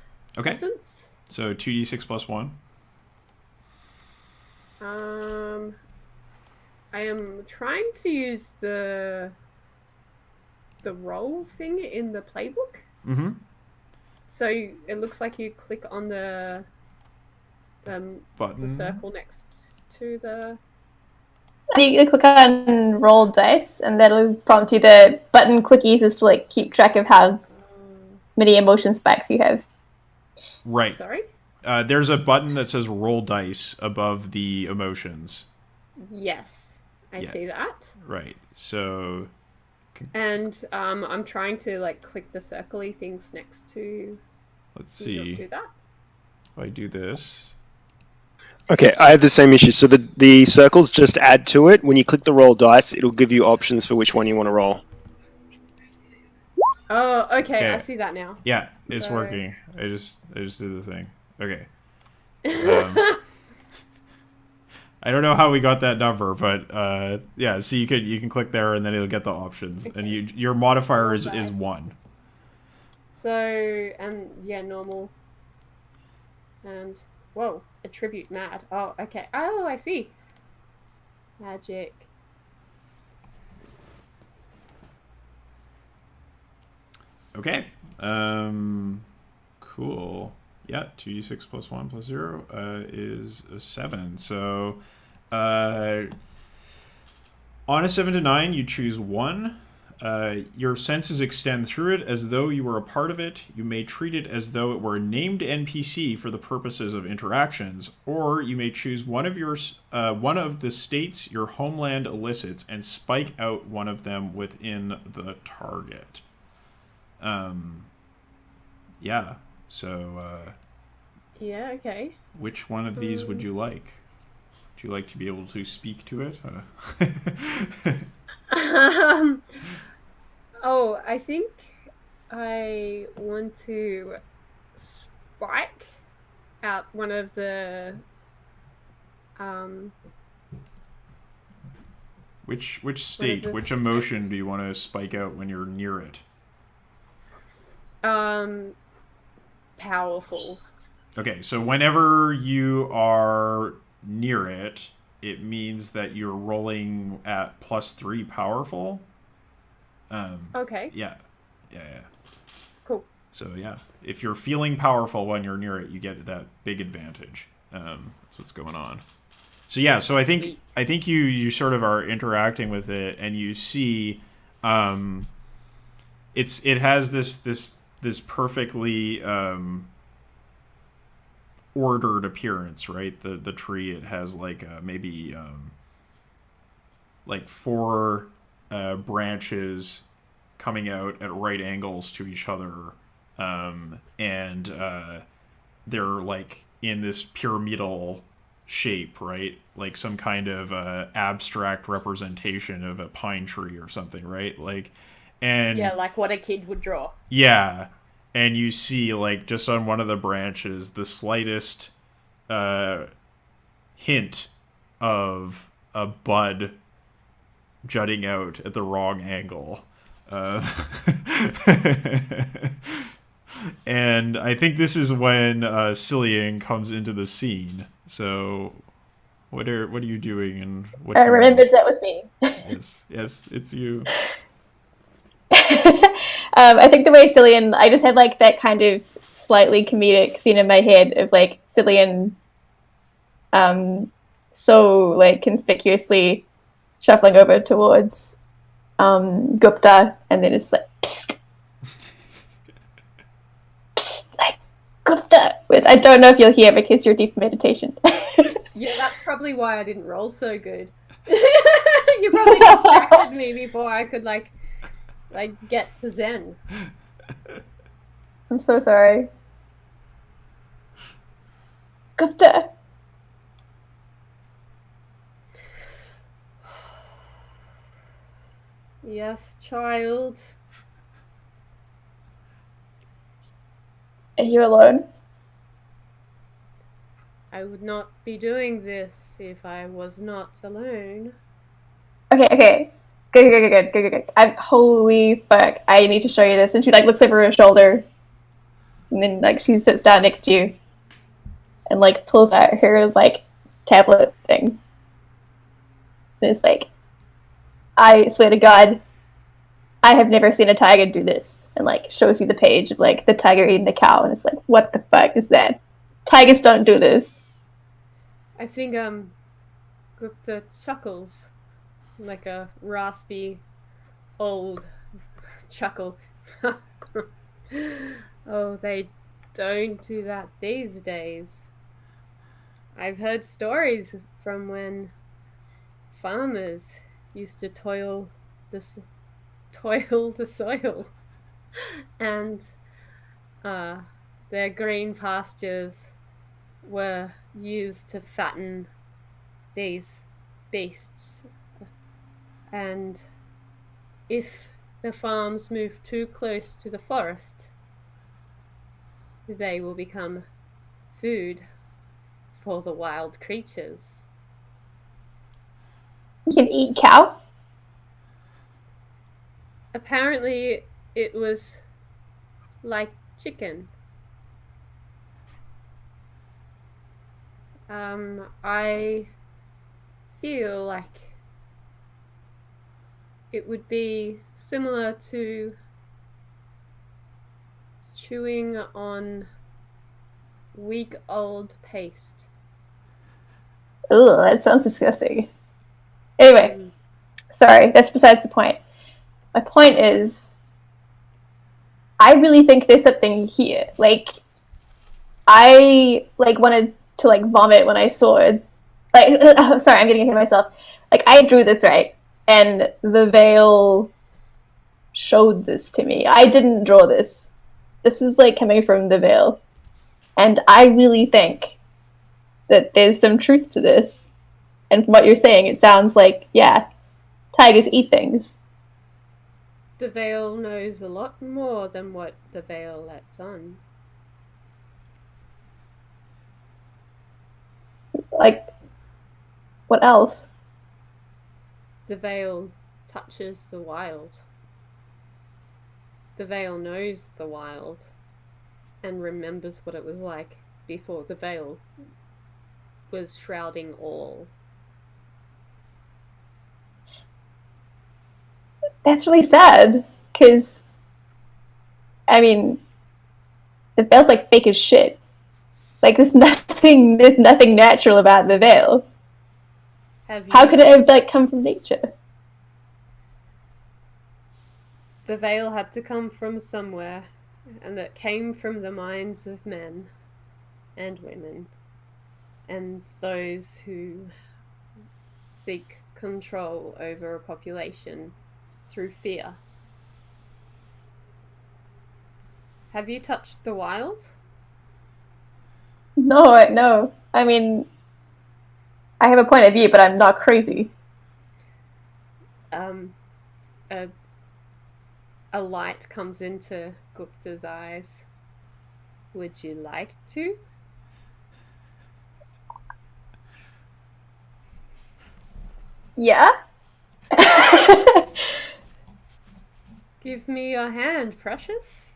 essence. So 2d6 plus 1. I am trying to use the roll thing in the playbook. Mm-hmm. So it looks like you click on the button, the circle next to the. You click on roll dice, and that'll prompt you. The button clickies is to like keep track of how many emotion spikes you have. Right. Sorry? There's a button that says roll dice above the emotions. Yes. I see that. Right. So And I'm trying to like click the circly things next to. Let's Do you see. do that? If I do this. Okay, I have the same issue. So the circles just add to it. When you click the roll dice, it'll give you options for which one you want to roll. Oh, okay. I Okay. see that now. Yeah, it's So- working. I just did the thing. Okay. I don't know how we got that number, but yeah. So you can click there, and then it'll get the options, and your modifier is Nice. 1. So and yeah, normal. And whoa, attribute mad. Oh, okay. Oh, I see. Magic. Okay. Cool. Yeah, 2d6 plus 1 plus 0 is a 7. So, on a 7 to 9, you choose 1. Your senses extend through it as though you were a part of it. You may treat it as though it were a named NPC for the purposes of interactions, or you may choose one of the states your homeland elicits and spike out one of them within the target. Yeah. So, Yeah. Okay. which one of these would you like? Would you like to be able to speak to it? Oh, I think I want to spike out one of the um Which state, the which emotion states. do you want to spike out when you're near it? Powerful. Okay, so whenever you are near it, it means that you're rolling at +3 powerful. Okay. Yeah. Cool. So yeah, if you're feeling powerful when you're near it, you get that big advantage. That's what's going on. So yeah, so I think you sort of are interacting with it, and you see, it has this perfectly ordered appearance, right? The tree, it has like maybe like 4 branches coming out at right angles to each other, and they're like in this pyramidal shape, right? Like some kind of abstract representation of a pine tree or something, right? Like, and Yeah, like what a kid would draw. yeah, and you see like just on one of the branches the slightest hint of a bud jutting out at the wrong angle. And I think this is when Cillian comes into the scene. So, what are you doing, and what? I do you remembered want? that was me. Yes, it's you. I think the way Cillian, I just had like that kind of slightly comedic scene in my head of like Cillian so like conspicuously shuffling over towards Gupta, and then it's like psst, psst, like Gupta, which I don't know if you'll hear because you're deep in meditation. Yeah, that's probably why I didn't roll so good. You probably distracted me before I could like get to Zen. I'm so sorry. Gupta. Yes, child. Are you alone? I would not be doing this if I was not alone. Okay. Good. Holy fuck. I need to show you this. And she like looks over her shoulder. And then like she sits down next to you. And like pulls out her like tablet thing. And it's like, I swear to God, I have never seen a tiger do this. And like shows you the page of like the tiger eating the cow. And it's like, what the fuck is that? Tigers don't do this. I think Gupta chuckles like a raspy old chuckle. Oh, they don't do that these days. I've heard stories from when farmers used to toil toil the soil. And their green pastures were used to fatten these beasts. And if the farms move too close to the forest, they will become food for the wild creatures. You can eat cow? Apparently, it was like chicken. I feel like it would be similar to chewing on week-old paste. Ugh, that sounds disgusting. Anyway, sorry, that's besides the point. My point is, I really think there's something here. Like, I wanted to vomit when I saw it. Sorry, I'm getting ahead of myself. Like, I drew this, right? And the veil showed this to me. I didn't draw this. This is coming from the veil. And I really think that there's some truth to this. And from what you're saying, it sounds like, yeah, tigers eat things. The veil knows a lot more than what the veil lets on. What else? The veil touches the wild. The veil knows the wild and remembers what it was like before the veil was shrouding all. That's really sad, because, I mean, the veil's fake as shit. There's nothing natural about the veil. How could it have come from nature? The veil had to come from somewhere, and it came from the minds of men and women, and those who seek control over a population through fear. Have you touched the wild? No. I mean, I have a point of view, but I'm not crazy. A light comes into Gupta's eyes. Would you like to? Yeah? Give me your hand, precious.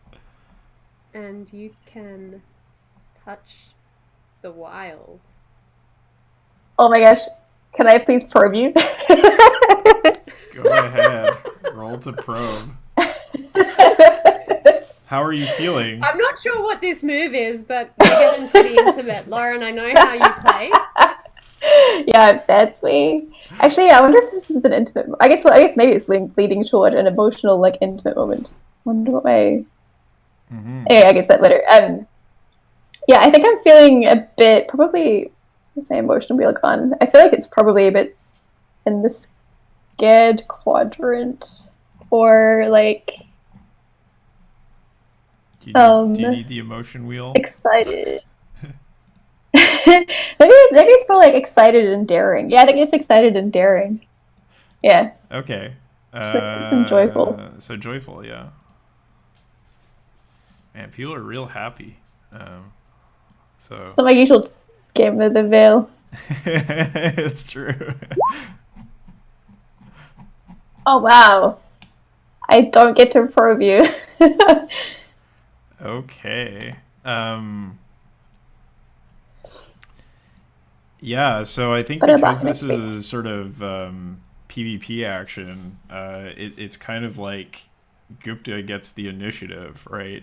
And you can touch the wild. Oh my gosh. Can I please probe you? Go ahead. Roll to probe. How are you feeling? I'm not sure what this move is, but we're getting pretty intimate. Lauren, I know how you play. Yeah, that's me. Actually, I wonder if this is an intimate. I guess maybe it's leading toward an emotional, intimate moment. Wonder what way. Mm-hmm. Anyway, I guess that later. Yeah, I think I'm feeling a bit probably the same emotional wheel gone. I feel like it's probably a bit in the scared quadrant, or Do you need the emotion wheel? excited. maybe it's probably excited and daring. Yeah, I think it's excited and daring. Yeah. Okay. It's joyful. So joyful, yeah. Man, people are real happy. So It's not my usual game of the veil. it's true. Oh wow. I don't get to probe you. Okay. Yeah, so I think because this is a sort of PvP action, it's kind of like Gupta gets the initiative, right?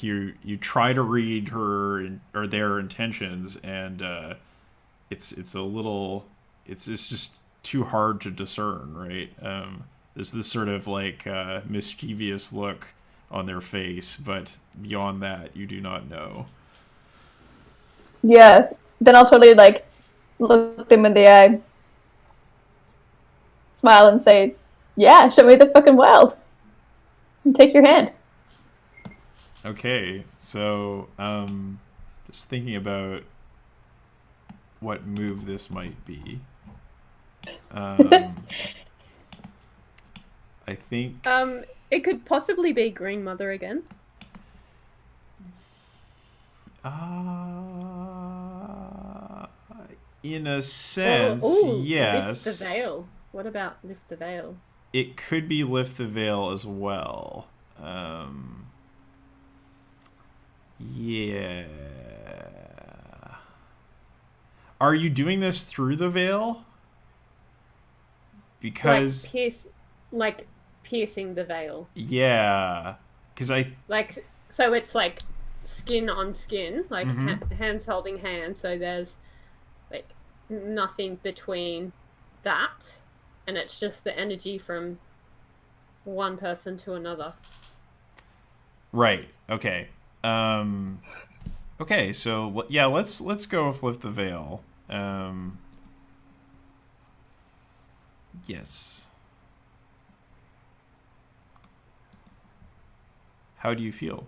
You try to read her or their intentions, and it's just too hard to discern, right? There's this sort of mischievous look on their face, but beyond that, you do not know. Yeah. Then I'll totally look them in the eye, smile, and say, Yeah, show me the fucking world. And take your hand. Okay, so just thinking about what move this might be. I think It could possibly be Green Mother again. in a sense, yes. Lift the Veil. What about Lift the Veil? It could be Lift the Veil as well. Yeah. Are you doing this through the veil? Because like piercing the veil. Yeah, because like so it's like skin on skin, like Mhm. hands holding hands. So there's like nothing between that, and it's just the energy from one person to another. Right. Okay. Okay. So yeah, let's go with Lift the Veil. Yes. How do you feel?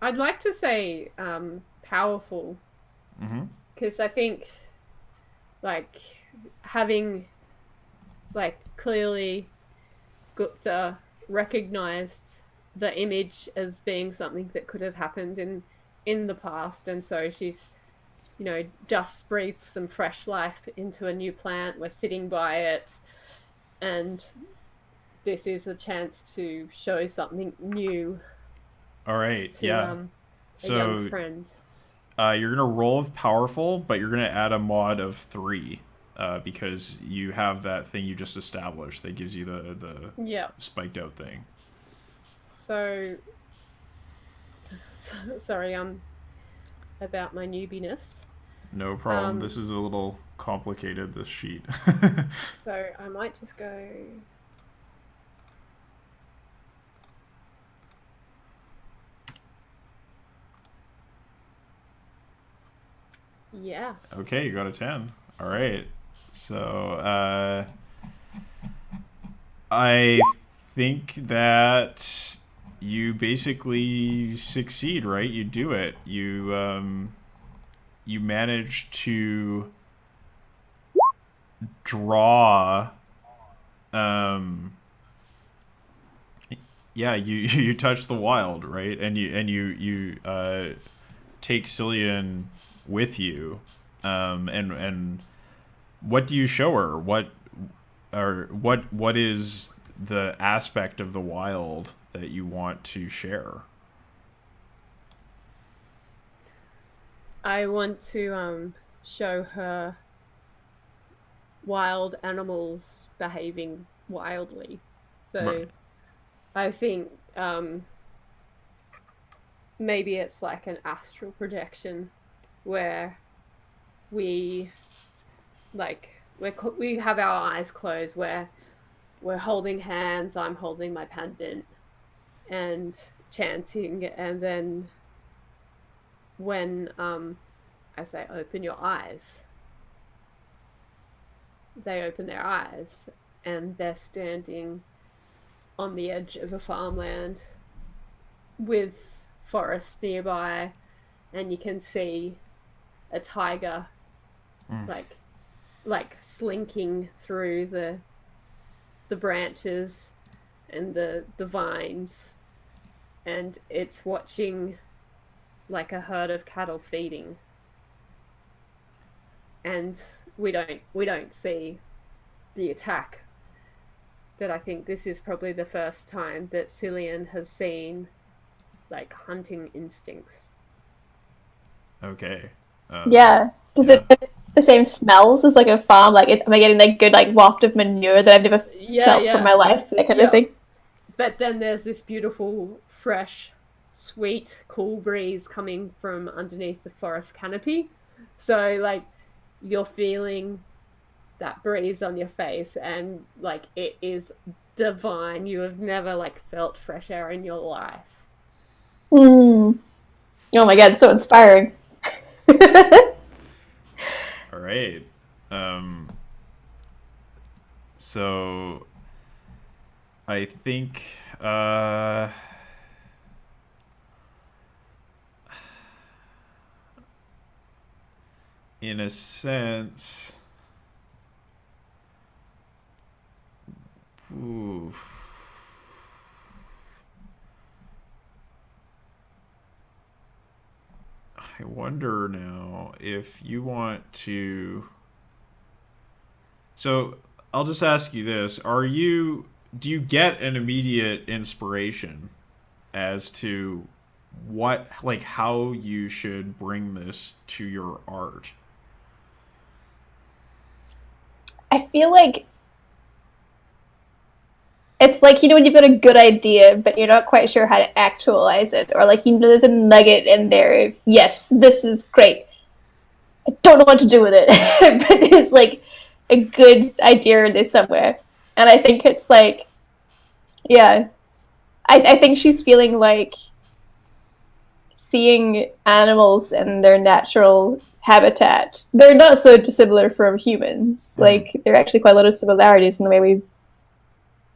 I'd like to say powerful, Mm-hmm. because I think like having like clearly Gupta recognized the image as being something that could have happened in the past, and so she's just breathed some fresh life into a new plant. We're sitting by it, and this is a chance to show something new All right. to Yeah. a young So friend. you're gonna roll with powerful, but you're gonna add a mod of 3 because you have that thing you just established that gives you the Yeah. spiked out thing. So sorry, about my newbiness. No problem. This is a little complicated, this sheet. So I might just go. Yeah. Okay, you got a 10. All right. So I think that you basically succeed, right? You do it. You manage to draw yeah, you touch the wild, right? And you take Cillian with you. And what do you show her? What is the aspect of the wild that you want to share? I want to show her wild animals behaving wildly. So Right. I think maybe it's like an astral projection where we we have our eyes closed, where we're holding hands. I'm holding my pendant and chanting, and then when I say open your eyes, they open their eyes, and they're standing on the edge of a farmland with forests nearby, and you can see a tiger like slinking through the branches and the vines, and it's watching like a herd of cattle feeding, and we don't see the attack. But I think this is probably the first time that Cillian has seen like hunting instincts. Okay. Yeah, because yeah. it the same smells as like a farm. Like, am I getting that good like waft of manure that I've never smelled from my life? That kind of thing. But then there's this beautiful, fresh, sweet, cool breeze coming from underneath the forest canopy. So like you're feeling that breeze on your face, and like it is divine. You have never like felt fresh air in your life. Mm. Oh my god, so inspiring. All right. So I think in a sense, ooh, I wonder now if you want to. So I'll just ask you this: do you get an immediate inspiration as to what, like, how you should bring this to your art? I feel like it's like, you know, when you've got a good idea, but you're not quite sure how to actualize it, or like, you know, there's a nugget in there. Yes, this is great. I don't know what to do with it, but there's like a good idea in there somewhere. And I think it's like, yeah, I think she's feeling like seeing animals in their natural habitat. They're not so dissimilar from humans. Mhm. Like, there are actually quite a lot of similarities in the way we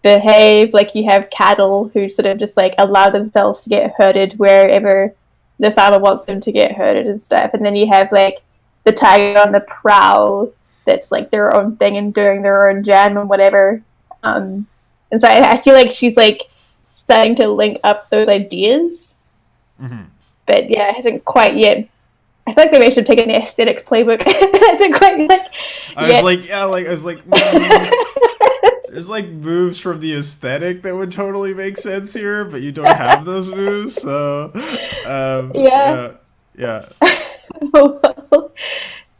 behave. Like, you have cattle who sort of just like allow themselves to get herded wherever the farmer wants them to get herded and stuff. And then you have like the tiger on the prowl that's like their own thing and doing their own jam and whatever. And so I feel like she's like starting to link up those ideas, Mhm. but yeah, it hasn't quite yet. I feel like maybe I should have taken the aesthetic playbook. It hasn't quite like I was yet. like, yeah, like I was like, there's like moves from the aesthetic that would totally make sense here, but you don't have those moves, so Yeah. yeah.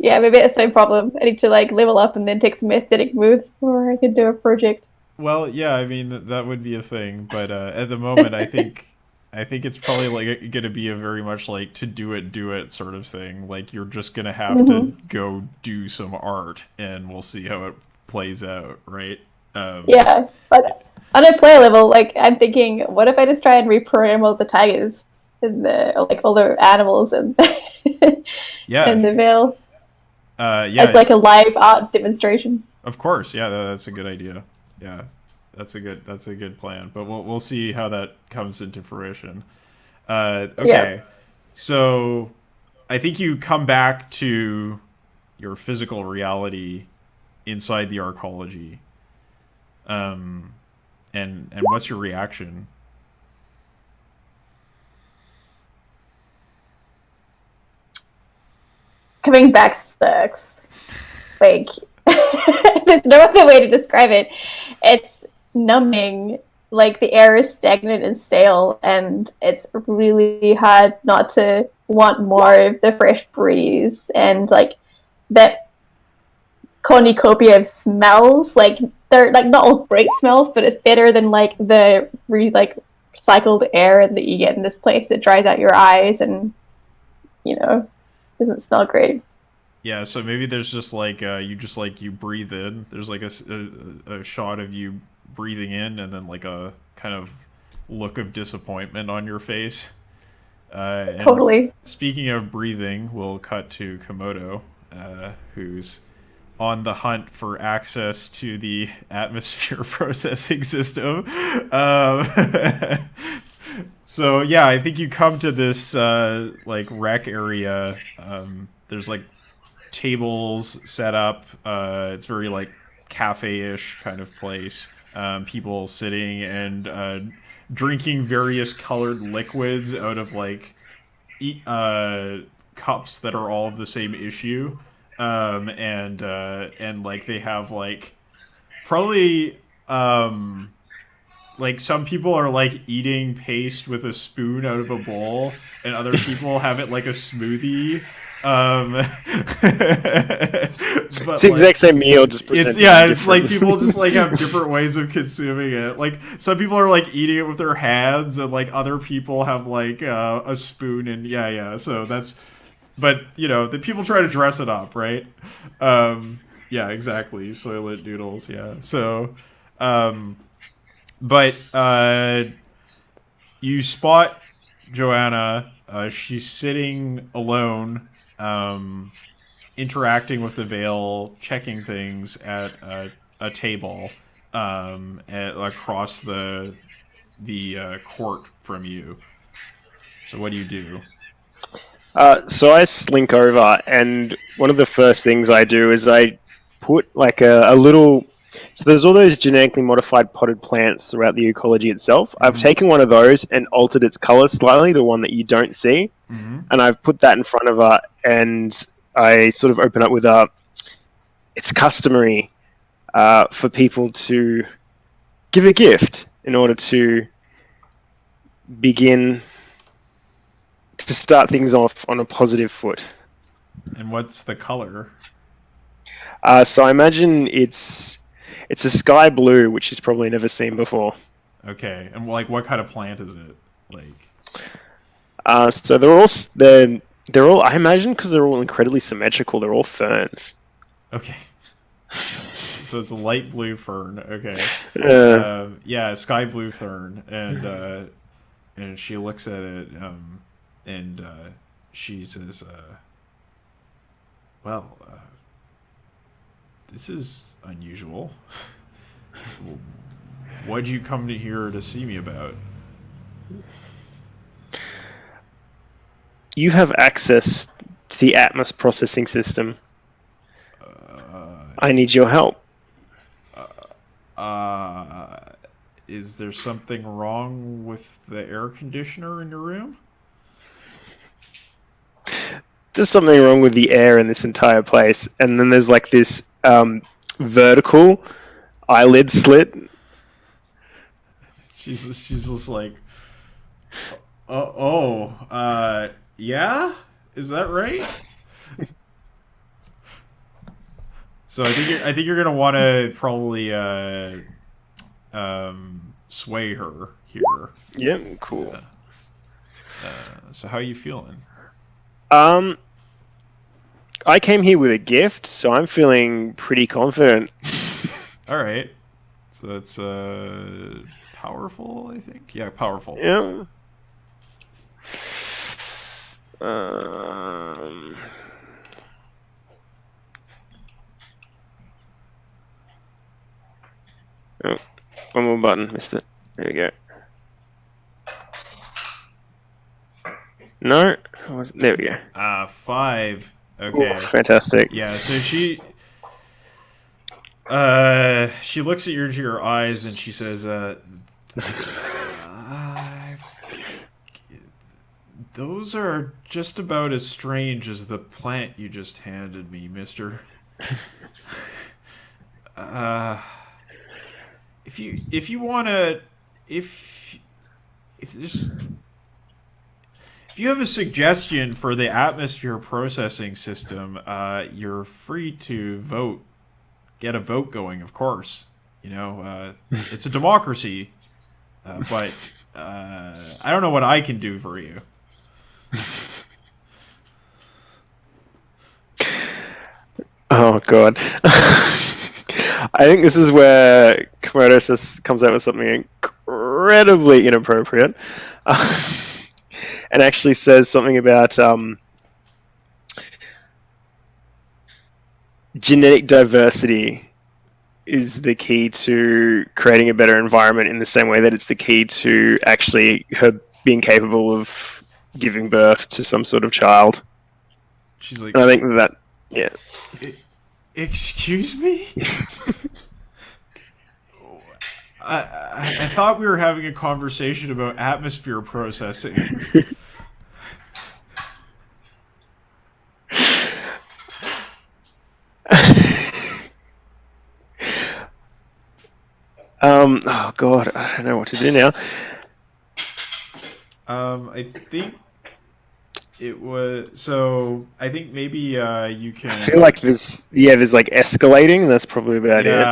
Yeah, maybe that's my problem. I need to like level up and then take some aesthetic moves before I can do a project. Well, yeah, I mean that would be a thing, but at the moment, I think it's probably like gonna be a very much like to do it sort of thing. Like you're just gonna have to Mm-hmm. go do some art, and we'll see how it plays out, right? Yeah, but on a player level, like I'm thinking, what if I just try and reprogram all the tigers and the like all the animals and Yeah, in the veil as yeah, like a live art demonstration? of course, yeah, that's a good idea. Yeah, that's a good plan. But we'll see how that comes into fruition. Yeah. Okay, so I think you come back to your physical reality inside the arcology. Um, and what's your reaction? Coming back sucks. Like, there's no other way to describe it. It's numbing. Like, the air is stagnant and stale, and it's really hard not to want more of the fresh breeze and like that cornucopia of smells. Like, they're like not all great smells, but it's better than like the recycled air that you get in this place that dries out your eyes and, you know, doesn't smell great. Yeah, so maybe there's just like you just like you breathe in. There's like a shot of you breathing in, and then like a kind of look of disappointment on your face. And Totally. speaking of breathing, we'll cut to Komodo, who's on the hunt for access to the atmosphere processing system. Um, so yeah, I think you come to this like rec area. There's like tables set up. It's very like cafe-ish kind of place. People sitting and drinking various colored liquids out of like cups that are all of the same issue. And like they have like probably like some people are like eating paste with a spoon out of a bowl, and other people have it like a smoothie. It's But the like exact same meal, just it's presented yeah, it's like different. people just like have different ways of consuming it. Like some people are like eating it with their hands, and like other people have like a spoon, and yeah. So that's, but you know, the people try to dress it up, right? Yeah, exactly. Soylent noodles, yeah. So, um, but you spot Joanna She's sitting alone, interacting with the Veil, checking things at a table across the court from you. So what do you do? So I slink over, and one of the first things I do is I put like a little. So there's all those genetically modified potted plants throughout the ecology itself. I've taken one of those and altered its color slightly to one that you don't see, and I've put that in front of her, and I sort of open up with a. It's customary for people to give a gift in order to begin to start things off on a positive foot. And what's the color? So I imagine it's a sky blue, which she's probably never seen before. Okay, and like what kind of plant is it? Like, so they're all I imagine because they're all incredibly symmetrical. They're all ferns. okay, so it's a light blue fern. Okay, yeah, sky blue fern, and she looks at it, and she says, "Well, this is unusual. What'd you come to here to see me about?" You have access to the Atmos processing system. I need your help. Is there something wrong with the air conditioner in your room? There's something wrong with the air in this entire place. And then there's like this vertical eyelid slit. She's just like, yeah? Is that right? So I think you're gonna want to probably sway her here. Yeah, cool. So how are you feeling? I came here with a gift, so I'm feeling pretty confident. All right. So that's powerful, I think. Yeah, powerful. Yeah. Oh, one more button, missed it. There we go. No, there we go. 5. Okay. Ooh, fantastic. Yeah. So she looks at your eyes and she says, "Those are just about as strange as the plant you just handed me, mister. If you wanna, if you have a suggestion for the atmosphere processing system, you're free to vote. Get a vote going, of course. You know, it's a democracy, but I don't know what I can do for you." Oh god. I think this is where Komodo comes out with something incredibly inappropriate. And actually says something about genetic diversity is the key to creating a better environment in the same way that it's the key to actually her being capable of giving birth to some sort of child. She's like, and I think that, yeah. Excuse me? I thought we were having a conversation about atmosphere processing. Oh god, I don't know what to do now. I think it was so. I think maybe you can. I feel like there's like escalating. That's probably about it.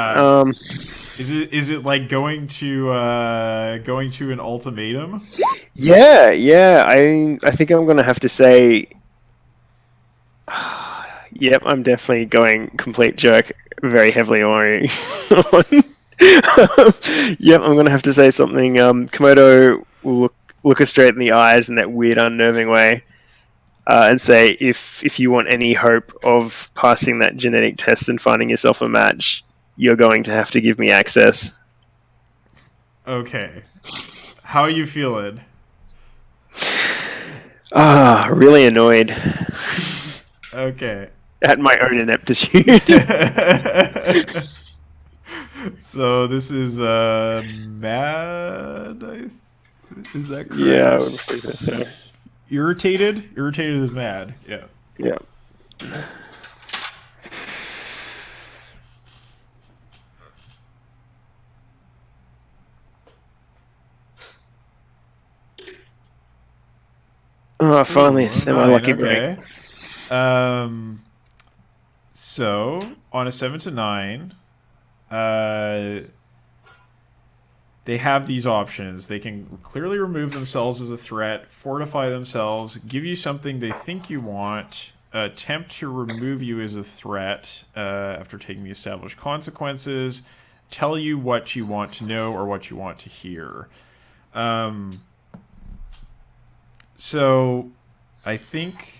Is it like going to an ultimatum? Yeah. I think I'm gonna have to say. Yep, I'm definitely going complete jerk very heavily on. Yep, I'm gonna have to say something. Komodo will look her straight in the eyes in that weird, unnerving way, and say, if you want any hope of passing that genetic test and finding yourself a match, you're going to have to give me access. Okay. How are you feeling? Really annoyed Okay. at my own ineptitude. So this is mad. Is that correct? Yeah, I would agree with that. Irritated. Irritated is mad. Yeah. Yeah. Oh, finally a semi-lucky break. So on a 7 to 9, they have these options. They can clearly remove themselves as a threat, fortify themselves, give you something they think you want, attempt to remove you as a threat after taking the established consequences, tell you what you want to know or what you want to hear. So I think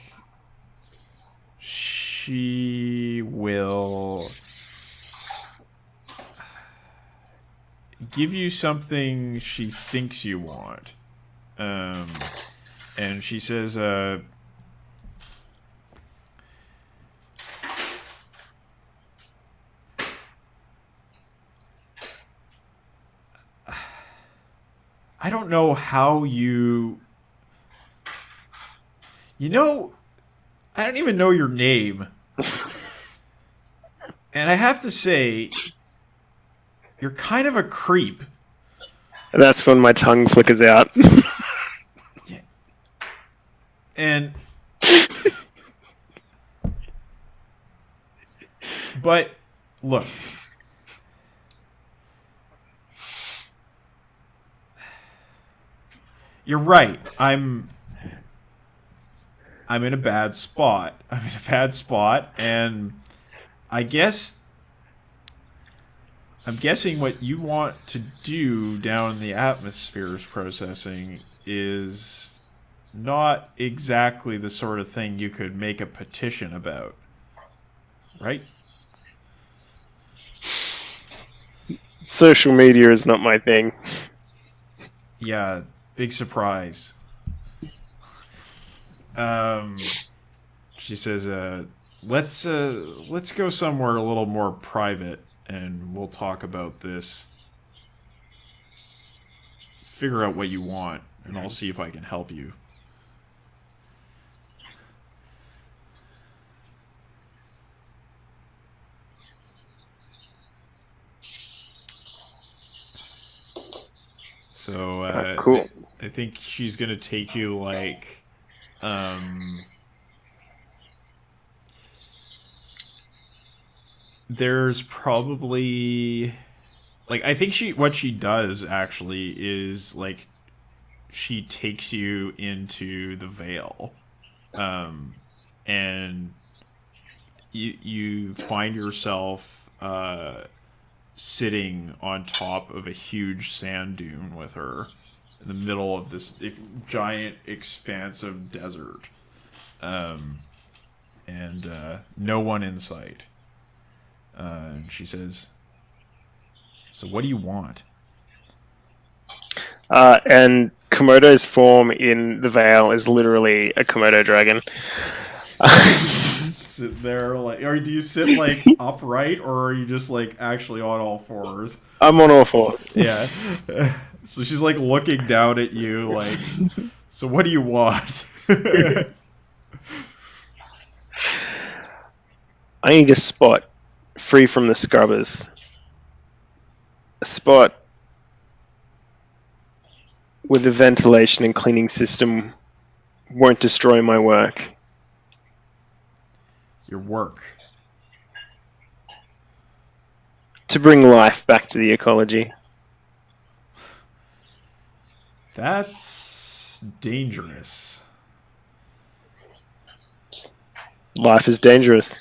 she will give you something she thinks you want. And she says, I don't know how you know, I don't even know your name. And I have to say, you're kind of a creep. That's when my tongue flickers out. And but look, you're right. I'm in a bad spot. I'm in a bad spot, and I'm guessing what you want to do down in the atmospheres processing is not exactly the sort of thing you could make a petition about, right? Social media is not my thing. Yeah, big surprise. She says, let's go somewhere a little more private, and we'll talk about this. Figure out what you want, and I'll see if I can help you. So, cool. I think she's gonna take you like, there's probably, like, I think what she does actually is like she takes you into the Veil, and you find yourself sitting on top of a huge sand dune with her in the middle of this giant expansive desert, and no one in sight. And she says, "So what do you want?" And Komodo's form in the Veil is literally a Komodo dragon. Sit there, like, or do you sit like upright, or are you just like actually on all fours? I'm on all fours. Yeah. So she's like looking down at you, like, "So what do you want?" I need a spot free from the scrubbers. A spot where the ventilation and cleaning system won't destroy my work. Your work. To bring life back to the ecology. That's dangerous. Life is dangerous.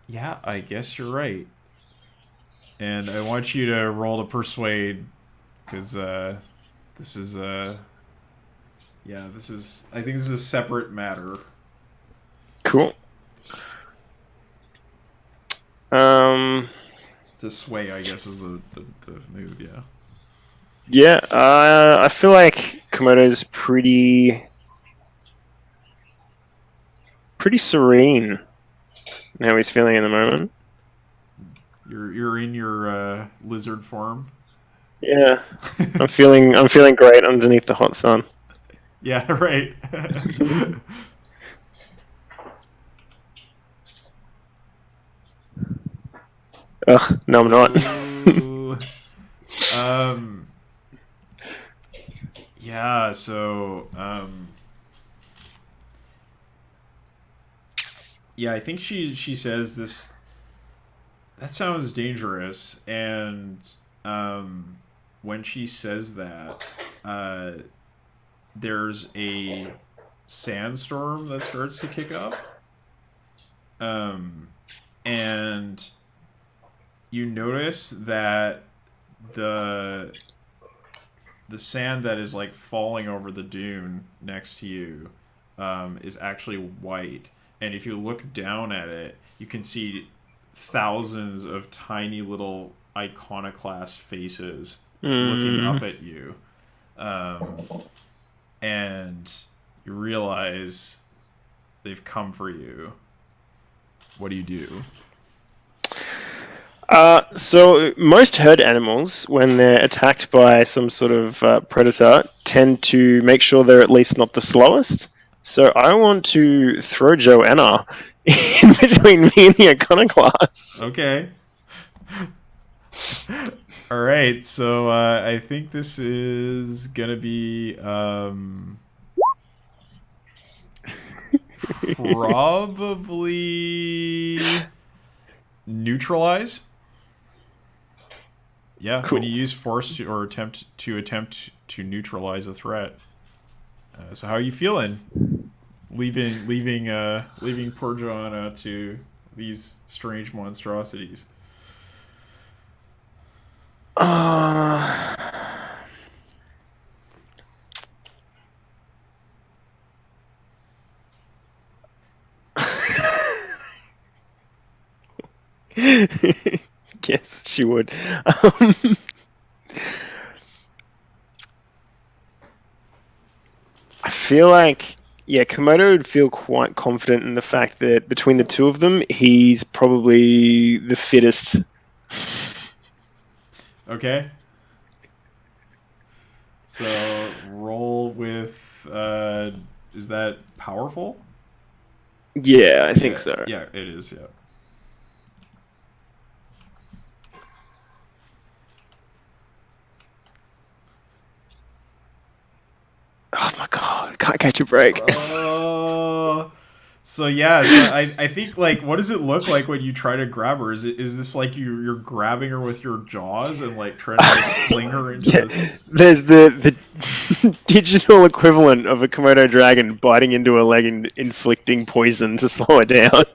Yeah, I guess you're right. And I want you to roll to persuade, because this is yeah, this is, I think this is a separate matter. Cool. To sway, I guess, is the move. Yeah. Yeah, I feel like Komodo's pretty serene in how he's feeling in the moment. You're in your lizard form. Yeah, I'm feeling great underneath the hot sun. Yeah, right. Ugh, no, I'm not. Ooh. Yeah. So. Yeah, I think she says this. That sounds dangerous, and when she says that, there's a sandstorm that starts to kick up, and you notice that the sand that is like falling over the dune next to you is actually white, and if you look down at it, you can see thousands of tiny little iconoclast faces looking up at you, and you realize they've come for you. What do you do? So most herd animals, when they're attacked by some sort of predator, tend to make sure they're at least not the slowest. So I want to throw Joanna in between me and the iconoclasts. Okay. All right. So I think this is gonna be probably neutralize. Yeah, Cool. when you use force or attempt to neutralize a threat. So how are you feeling? Leaving poor Joanna to these strange monstrosities. Yes, she would. I feel like, yeah, Komodo would feel quite confident in the fact that between the two of them, he's probably the fittest. Okay. So roll with is that powerful? Yeah, I think so. Yeah, it is, yeah. Oh my god, can't catch a break. So yeah, so I think, like, what does it look like when you try to grab her? Is this like you're grabbing her with your jaws and like trying to like, fling her into the... There's the digital equivalent of a Komodo dragon biting into a leg and inflicting poison to slow it down.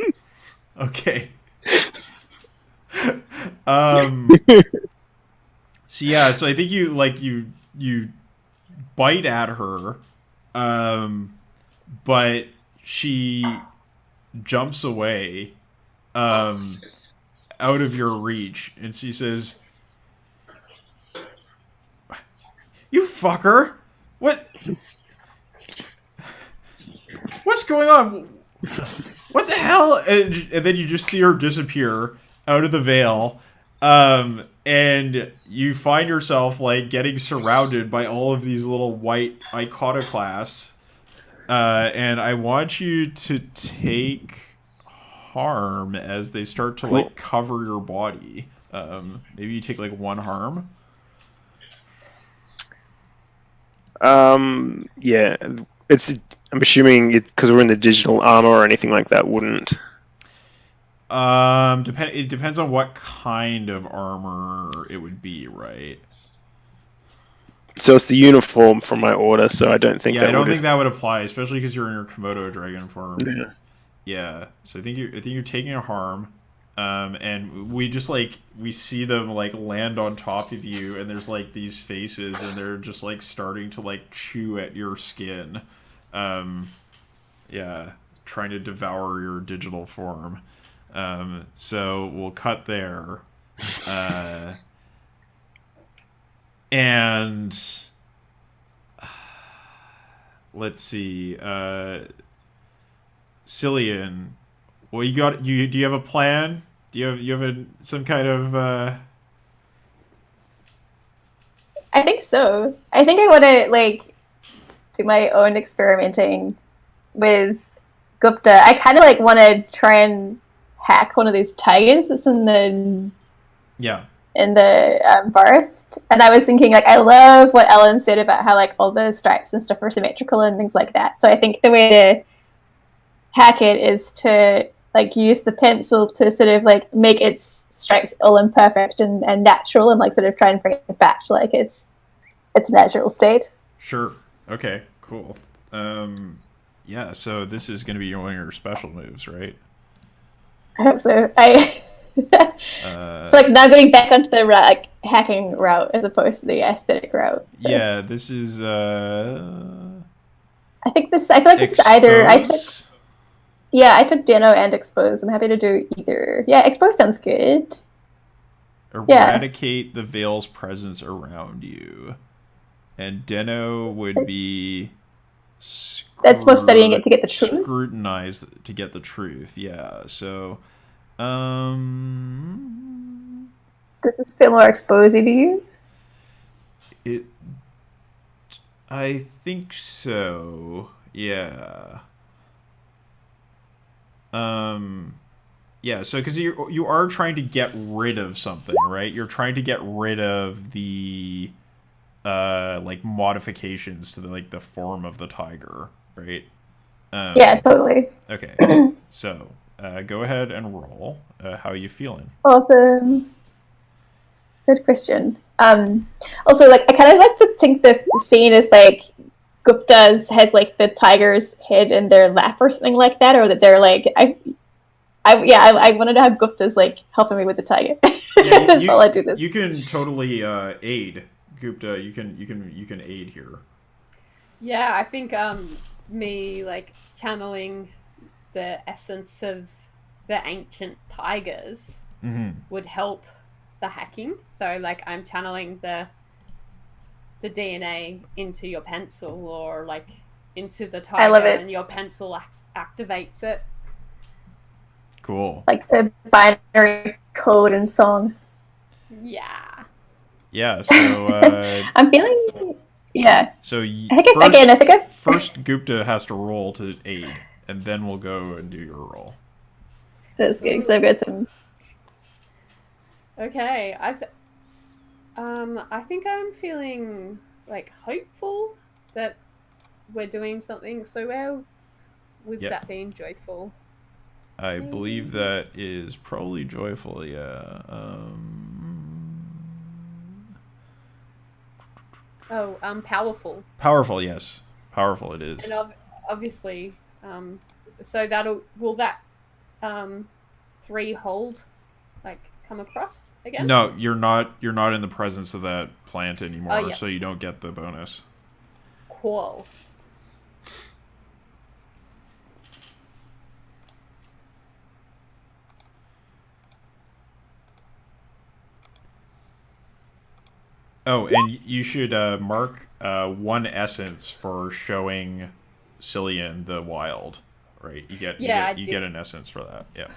Okay. So yeah, so I think you bite at her, but she jumps away, out of your reach, and she says, "You fucker! What's going on? What the hell?" And then you just see her disappear out of the veil, and you find yourself like getting surrounded by all of these little white iconoclasts, and I want you to take harm as they start to like cover your body. Maybe you take like 1 harm. Yeah, I'm assuming it because we're in the digital armor or anything like that wouldn't. It depends on what kind of armor it would be, right? So it's the uniform from my order, so I don't think. Yeah, I don't think that would apply, especially because you're in your Komodo dragon form. Yeah. Yeah. So I think you're taking a harm. And we just like we see them like land on top of you, and there's like these faces, and they're just like starting to like chew at your skin. Yeah, trying to devour your digital form. So we'll cut there. And let's see. Cillian, well, you got you. Do you have a plan? Do you have some kind of? I think so. I think I want to like do my own experimenting with Gupta. I kind of like want to try and hack one of these tigers that's Yeah. in the forest. And I was thinking, like, I love what Ellen said about how like all the stripes and stuff are symmetrical and things like that. So I think the way to hack it is to like use the pencil to sort of like make its stripes all imperfect and natural, and like sort of try and bring it back to like its natural state. Sure. Okay. Cool. Yeah. So this is going to be one of your special moves, right? I hope so. So like now getting back onto the like hacking route as opposed to the aesthetic route. So. Yeah. This is. I think this. I feel like this is either I took. Yeah, I took Deno and Expose. I'm happy to do either. Yeah, Expose sounds good. Eradicate the Veil's presence around you. And Deno would be... That's more studying it to get the truth? Scrutinize to get the truth, yeah. So, does this feel more exposy to you? I think so, yeah. Yeah, so because you are trying to get rid of something, right? You're trying to get rid of the like modifications to the form of the tiger, right? Yeah, totally. Okay. So go ahead and roll. How are you feeling? Awesome. Good question. Also, like, I kind of like to think the scene is like Gupta's has like the tiger's head in their lap or something like that, or that they're like I wanted to have Gupta's like helping me with the tiger. Yeah, That's all I do this. You can totally aid Gupta. You can aid here. Yeah, I think me like channeling the essence of the ancient tigers would help the hacking. So like I'm channeling the DNA into your pencil, or like into the tiger, I love it. and your pencil activates it. Cool. Like the binary code and song. Yeah. Yeah. So I'm feeling. Yeah. So first Gupta has to roll to aid, and then we'll go and do your roll. That's good. So I've got some. Okay, I think I'm feeling like hopeful that we're doing something so well with that being joyful. I believe that is probably joyful, yeah. Powerful. Powerful, yes. Powerful it is. And obviously, so will that 3 hold, like, come across again? No, you're not in the presence of that plant anymore, yeah. so you don't get the bonus. Cool. Oh, and you should mark 1 essence for showing Cillian the wild, right? You get an essence for that. Yeah.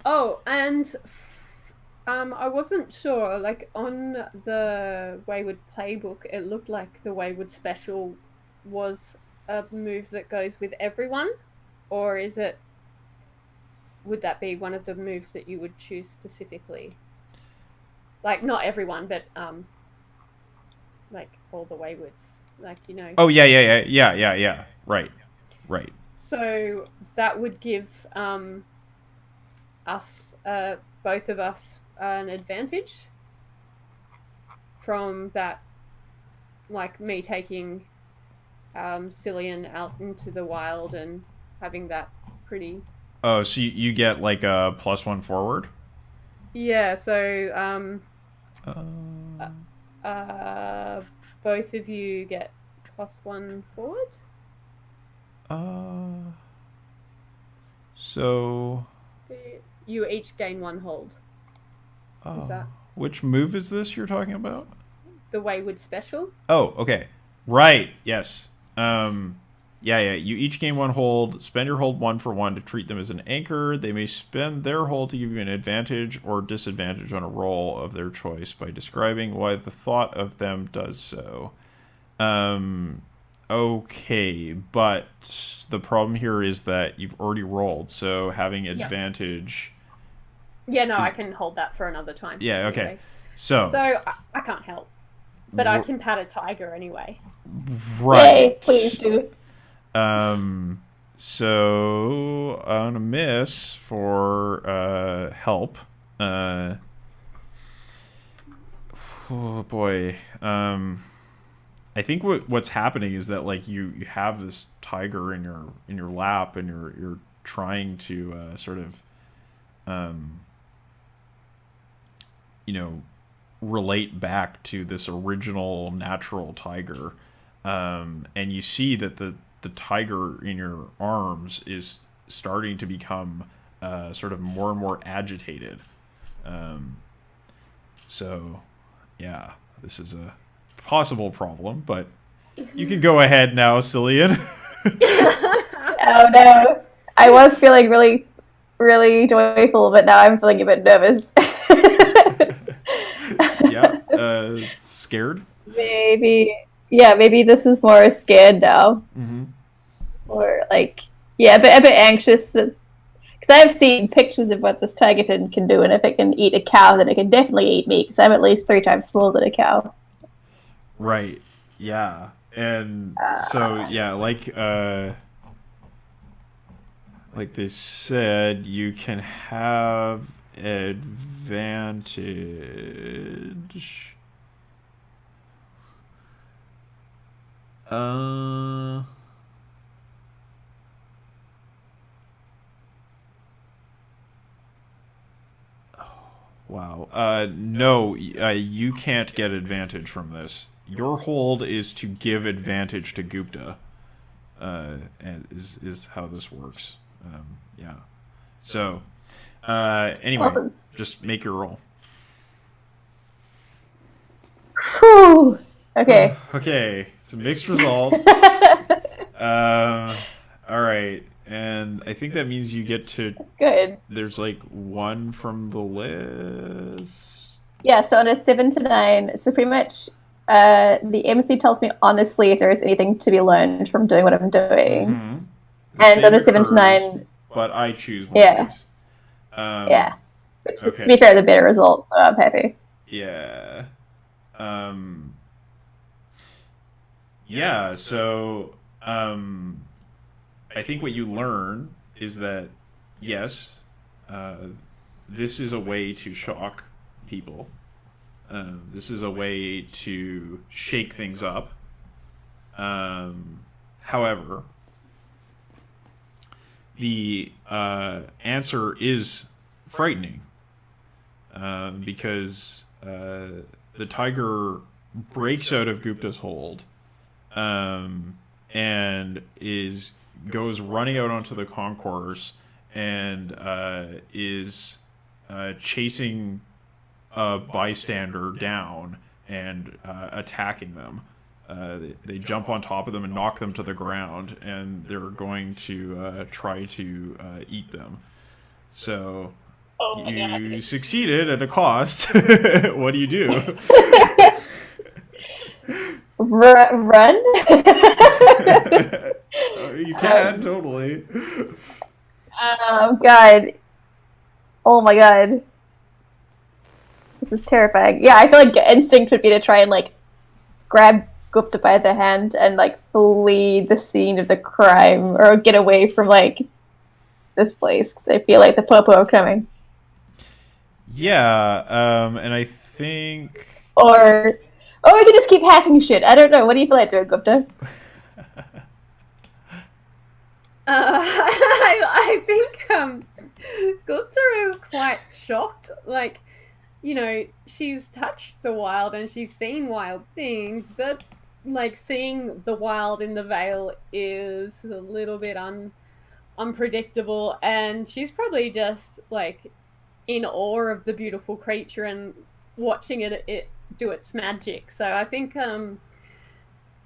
Oh, and I wasn't sure. Like on the Wayward playbook, it looked like the Wayward special was a move that goes with everyone, or would that be one of the moves that you would choose specifically? Like not everyone, but like all the Waywards, like, you know. Oh yeah. Right. So that would give us, both of us, an advantage from that, like me taking Cillian out into the wild and having that pretty. Oh, so you get like a +1 forward? Yeah, so both of you get +1 forward. So You each gain 1 hold. Is that which move is this you're talking about? the Wayward special? Oh, okay. Right. Yes. Yeah. You each gain 1 hold. Spend your hold 1 for 1 to treat them as an anchor. They may spend their hold to give you an advantage or disadvantage on a roll of their choice by describing why the thought of them does so. Okay, but the problem here is that you've already rolled, so having advantage. Yeah, no, I can hold that for another time. Yeah. Okay. Anyway. So I can't help, but I can pat a tiger anyway. Right. Yay, please do. So on a miss for help. Oh boy. I think what's happening is that like you have this tiger in your lap and you're trying to sort of relate back to this original natural tiger, and you see that the tiger in your arms is starting to become sort of more and more agitated. So yeah, this is a possible problem, but you can go ahead now, Cillian. Oh no. I was feeling really, really joyful, but now I'm feeling a bit nervous. Yeah, scared? Maybe this is more scared now. Mm-hmm. Or like, yeah, a bit anxious that because I've seen pictures of what this tiger can do, and if it can eat a cow, then it can definitely eat me because I'm at least 3 times smaller than a cow. Right. Yeah. And so yeah, like they said, you can have advantage. Wow. No, you can't get advantage from this. Your hold is to give advantage to Gupta. And is how this works. Yeah. So, anyway, Awesome. just make your roll. Whew. Okay. Okay, it's a mixed result. All right, and I think that means you get to. That's good. There's like 1 from the list. Yeah, so on a 7 to 9, so pretty much the MC tells me honestly if there is anything to be learned from doing what I'm doing. Mm-hmm. And on a 7 to 9... But I choose one Yeah. of these. Yeah. Which is, okay. to be fair, the better result, so I'm happy. Yeah. Yeah, so I think what you learn is that, yes, this is a way to shock people. This is a way to shake things up. However, the answer is frightening because the tiger breaks out of Gupta's hold and goes running out onto the concourse and is chasing a bystander down and attacking them. They jump on top of them and knock them to the ground, and they're going to try to eat them. So you succeeded at a cost. What do you do? Run? You can, totally. God. Oh my god. This is terrifying. Yeah, I feel like instinct would be to try and, like, grab Gupta by the hand and, like, flee the scene of the crime or get away from, like, this place because I feel like the Popo are coming. Yeah, and I think... Or we could just keep hacking shit. I don't know. What do you feel like doing, Gupta? I think Gupta is quite shocked. Like, she's touched the wild and she's seen wild things, but like seeing the wild in the Vale is a little bit unpredictable, and she's probably just like in awe of the beautiful creature and watching it do its magic. So I think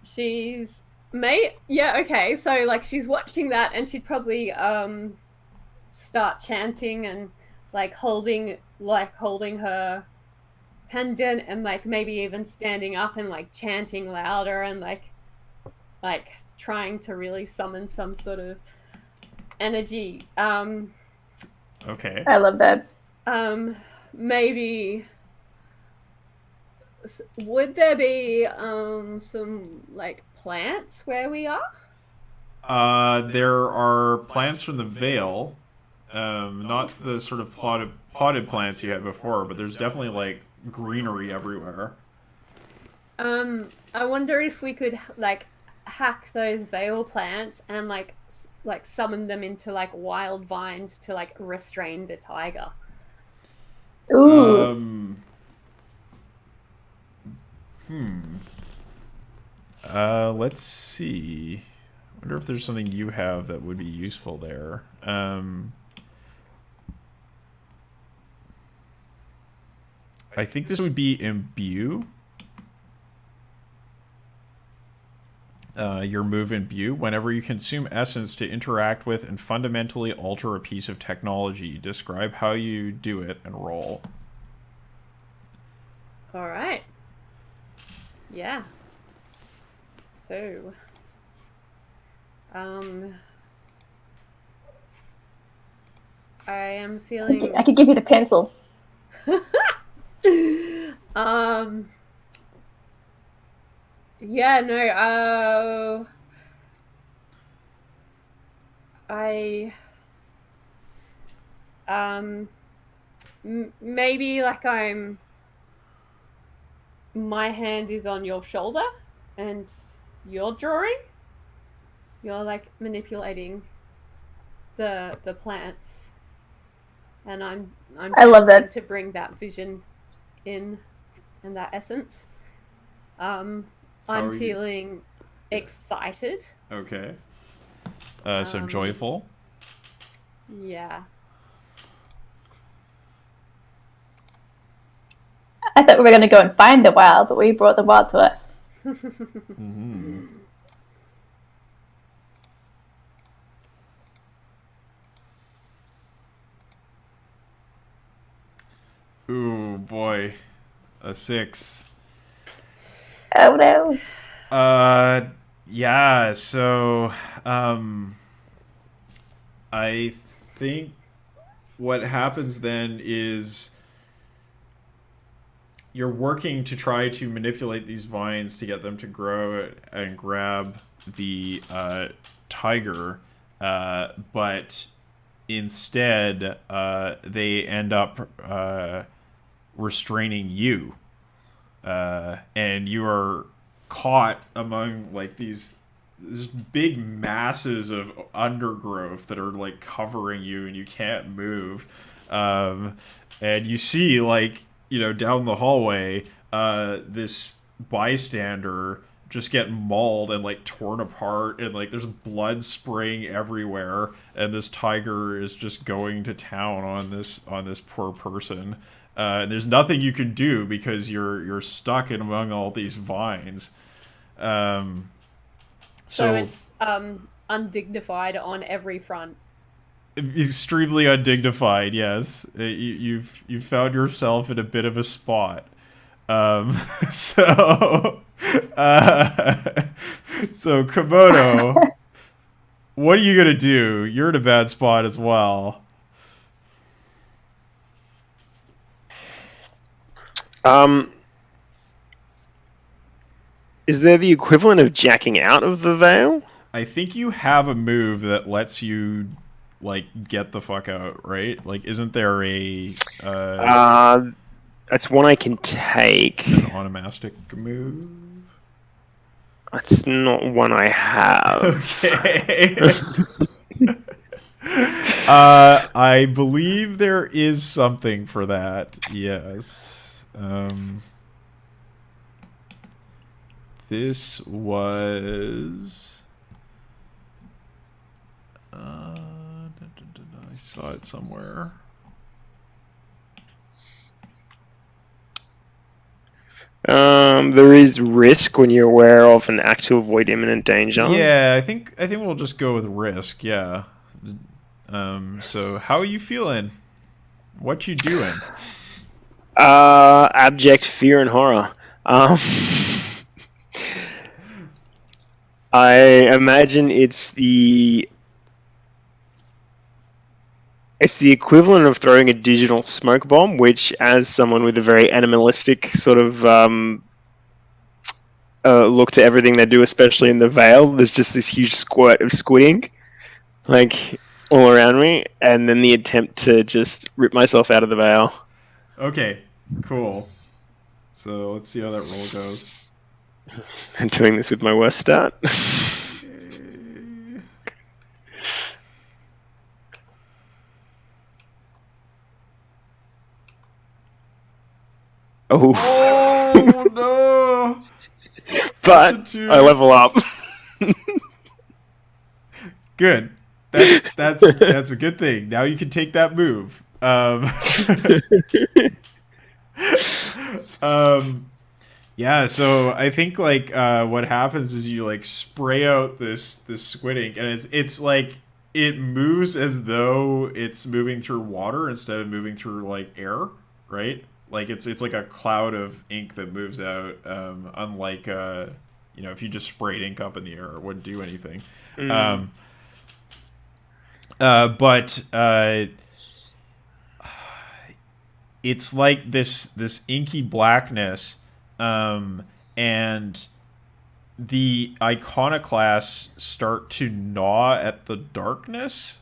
she's okay, so like she's watching that and she'd probably start chanting and like holding her pendant, and like maybe even standing up and like chanting louder and like trying to really summon some sort of energy. Okay. I love that. Maybe would there be some like plants where we are? There are plants from the Vale, not the sort of potted plants you had before, but there's definitely like greenery everywhere. I wonder if we could like hack those Vale plants and like summon them into like wild vines to like restrain the tiger. Ooh. Let's see. I wonder if there's something you have that would be useful there. I think this would be imbue. Your move imbue. Whenever you consume essence to interact with and fundamentally alter a piece of technology, describe how you do it and roll. All right. Yeah. So, I am feeling. I could give you the pencil. Yeah, no, maybe like my hand is on your shoulder and you're drawing. You're like manipulating the plants, and I'm I love that. to bring that vision in and that essence. I'm feeling excited. Okay. So joyful. Yeah. I thought we were going to go and find the wild, but we brought the wild to us. Mm-hmm. Ooh, boy. A 6. Oh no. Yeah, so, I think what happens then is you're working to try to manipulate these vines to get them to grow and grab the tiger, but instead they end up restraining you, and you are caught among like these big masses of undergrowth that are like covering you, and you can't move, and you see like, down the hallway, this bystander just get mauled and like torn apart, and like there's blood spraying everywhere, and this tiger is just going to town on this poor person. And there's nothing you can do because you're stuck in among all these vines. So it's undignified on every front. Extremely undignified, yes. You've found yourself in a bit of a spot. So Komodo, what are you gonna do? You're in a bad spot as well. Is there the equivalent of jacking out of the veil? I think you have a move that lets you like get the fuck out, right? Like, isn't there a that's one I can take. an onomastic move? That's not one I have. Okay. I believe there is something for that. Yes. This was. I saw it somewhere. There is risk when you're aware of an act to avoid imminent danger. Yeah, I think we'll just go with risk. Yeah. So how are you feeling? What you doing? Abject fear and horror. I imagine it's the equivalent of throwing a digital smoke bomb, which, as someone with a very animalistic sort of look to everything they do, especially in the Vale, there's just this huge squirt of squid ink, like, all around me, and then the attempt to just rip myself out of the Vale. Okay, cool. So let's see how that roll goes. I'm doing this with my worst start. Oh. Oh no! But I level up. Good. That's a good thing. Now you can take that move. Yeah. So I think like what happens is you like spray out this squid ink, and it's like it moves as though it's moving through water instead of moving through like air, right? Like it's like a cloud of ink that moves out. Unlike if you just sprayed ink up in the air, it wouldn't do anything. But it's like this inky blackness, and the iconoclasts start to gnaw at the darkness.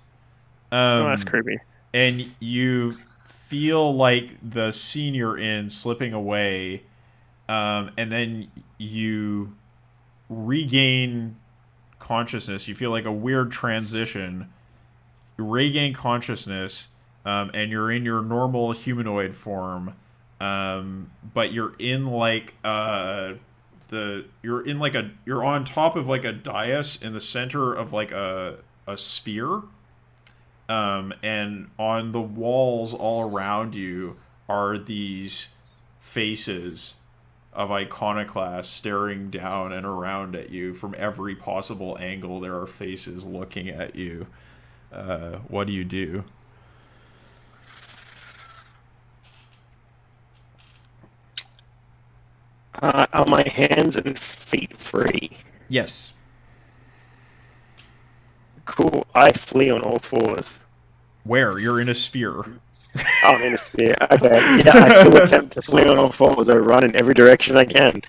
Oh, that's creepy. And you feel like the scene you're in slipping away, and then you regain consciousness. You feel like a weird transition. You regain consciousness, and you're in your normal humanoid form, but you're in like you're on top of like a dais in the center of like a sphere. And on the walls all around you are these faces of iconoclasts staring down and around at you from every possible angle. There are faces looking at you. What do you do? Are my hands and feet free? Yes. Cool. I flee on all fours. Where? You're in a sphere. I'm in a sphere. Okay. Yeah, I still attempt to flee on all fours. I run in every direction I can.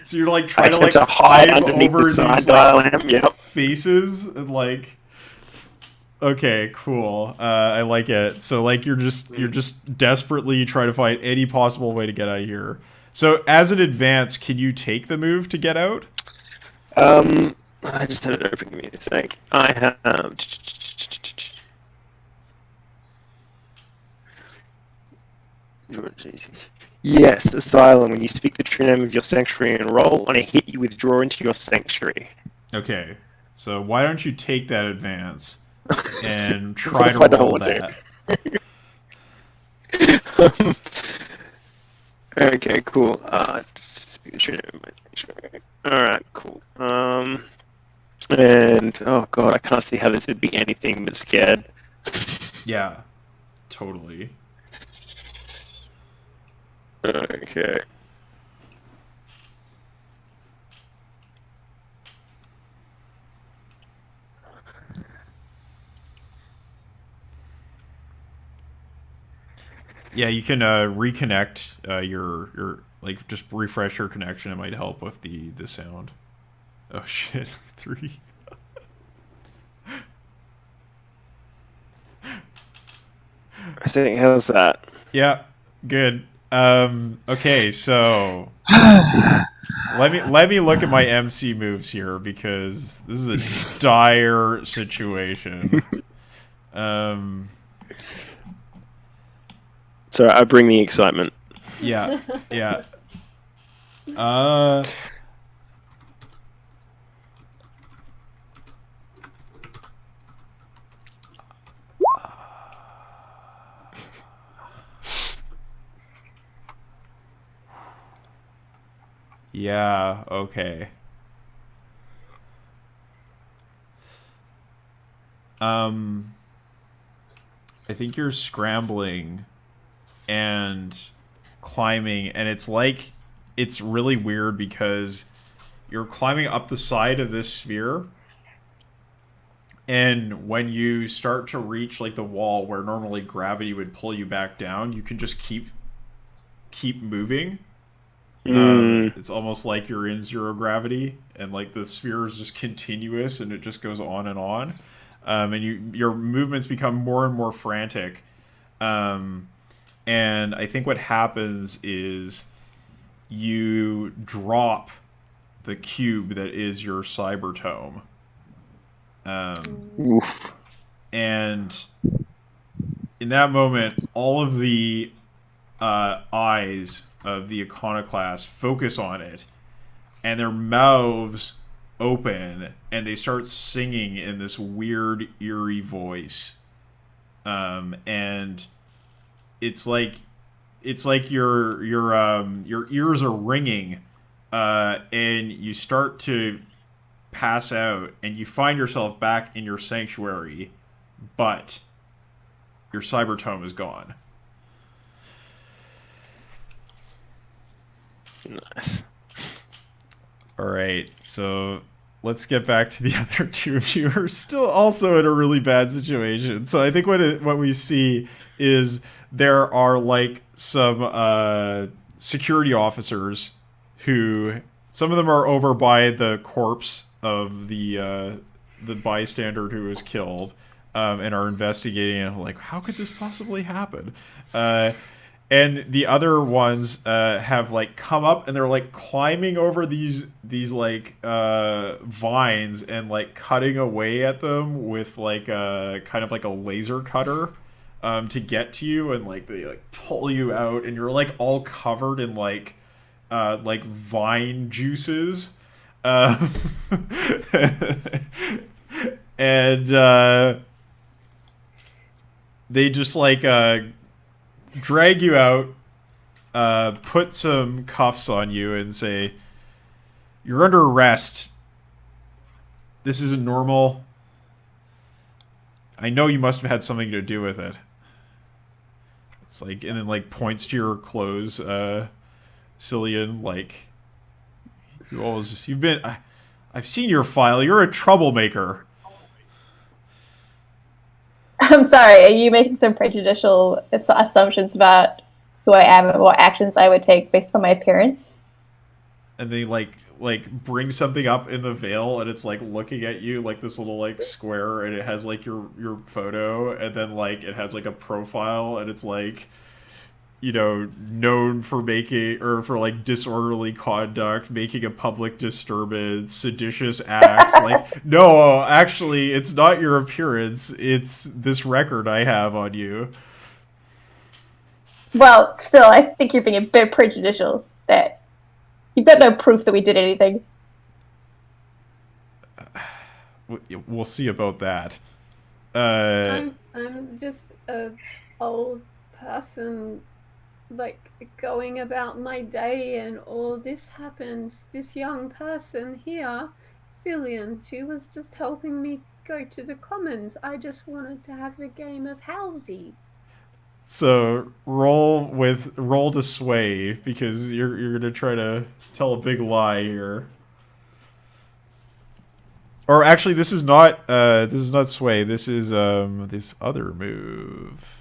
So you're like trying to like hide climb underneath over the side these dial. Yep. faces and like. Okay, cool. I like it. So like you're just desperately trying to find any possible way to get out of here. So as an advance, can you take the move to get out? I just had it open. Give me a sec. I have. Yes, Asylum. When you speak the true name of your sanctuary and roll, on a hit, you withdraw into your sanctuary. Okay, so why don't you take that advance and try to roll that? Okay, cool. Speak the true name of my sanctuary. All right, cool. And oh god, I can't see how this would be anything but scared. Yeah, totally. Okay. Yeah, you can reconnect your like just refresh your connection. It might help with the sound. Oh shit, 3. I think how's that? Yeah, good. Okay, so let me look at my MC moves here because this is a dire situation. Um, So I bring the excitement. yeah, yeah. Uh, yeah, okay. Um, I think you're scrambling and climbing, and it's really weird because you're climbing up the side of this sphere, and when you start to reach like the wall where normally gravity would pull you back down, you can just keep moving. It's almost like you're in zero gravity, and like the sphere is just continuous, and it just goes on and on. And your movements become more and more frantic. Um, and I think what happens is you drop the cube that is your cybertome. Oof. And in that moment, all of the eyes of the iconoclast focus on it, and their mouths open, and they start singing in this weird, eerie voice. And it's like your ears are ringing, and you start to pass out, and you find yourself back in your sanctuary, but your cybertome is gone. Nice. All right, so let's get back to the other two of you who are still also in a really bad situation. So I think what we see is there are like some security officers who, some of them are over by the corpse of the bystander who was killed, and are investigating it, like, how could this possibly happen? And the other ones have like come up, and they're like climbing over these like vines and like cutting away at them with like a kind of like a laser cutter to get to you, and like they like pull you out, and you're like all covered in like vine juices, and they just like drag you out, put some cuffs on you, and say, "You're under arrest. This isn't normal. I know you must have had something to do with it." It's like, and then like points to your clothes, Cillian, like, I've seen your file. You're a troublemaker. I'm sorry, are you making some prejudicial assumptions about who I am and what actions I would take based on my appearance? And they like bring something up in the veil, and it's like looking at you like this little like square, and it has like your photo, and then like it has like a profile, and it's like, you know, known for making, or for like disorderly conduct, making a public disturbance, seditious acts. Like, no, actually, it's not your appearance, it's this record I have on you. Well, still, I think you're being a bit prejudicial. That you've got no proof that we did anything. We'll see about that. I'm just a old person, like, going about my day, and all this happens. This young person here, Cillian, she was just helping me go to the commons. I just wanted to have a game of Halsey. So roll to sway, because you're gonna try to tell a big lie here. Or actually, this is not sway. This is this other move.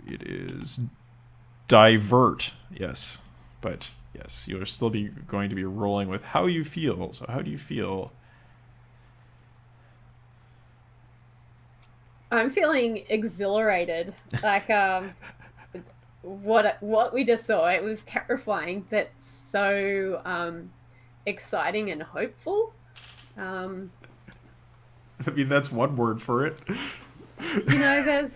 It is divert. Yes, but yes, you'll still be going to be rolling with how you feel. So how do you feel? I'm feeling exhilarated. Like, what we just saw, it was terrifying, but so exciting and hopeful. I mean, that's one word for it. You know,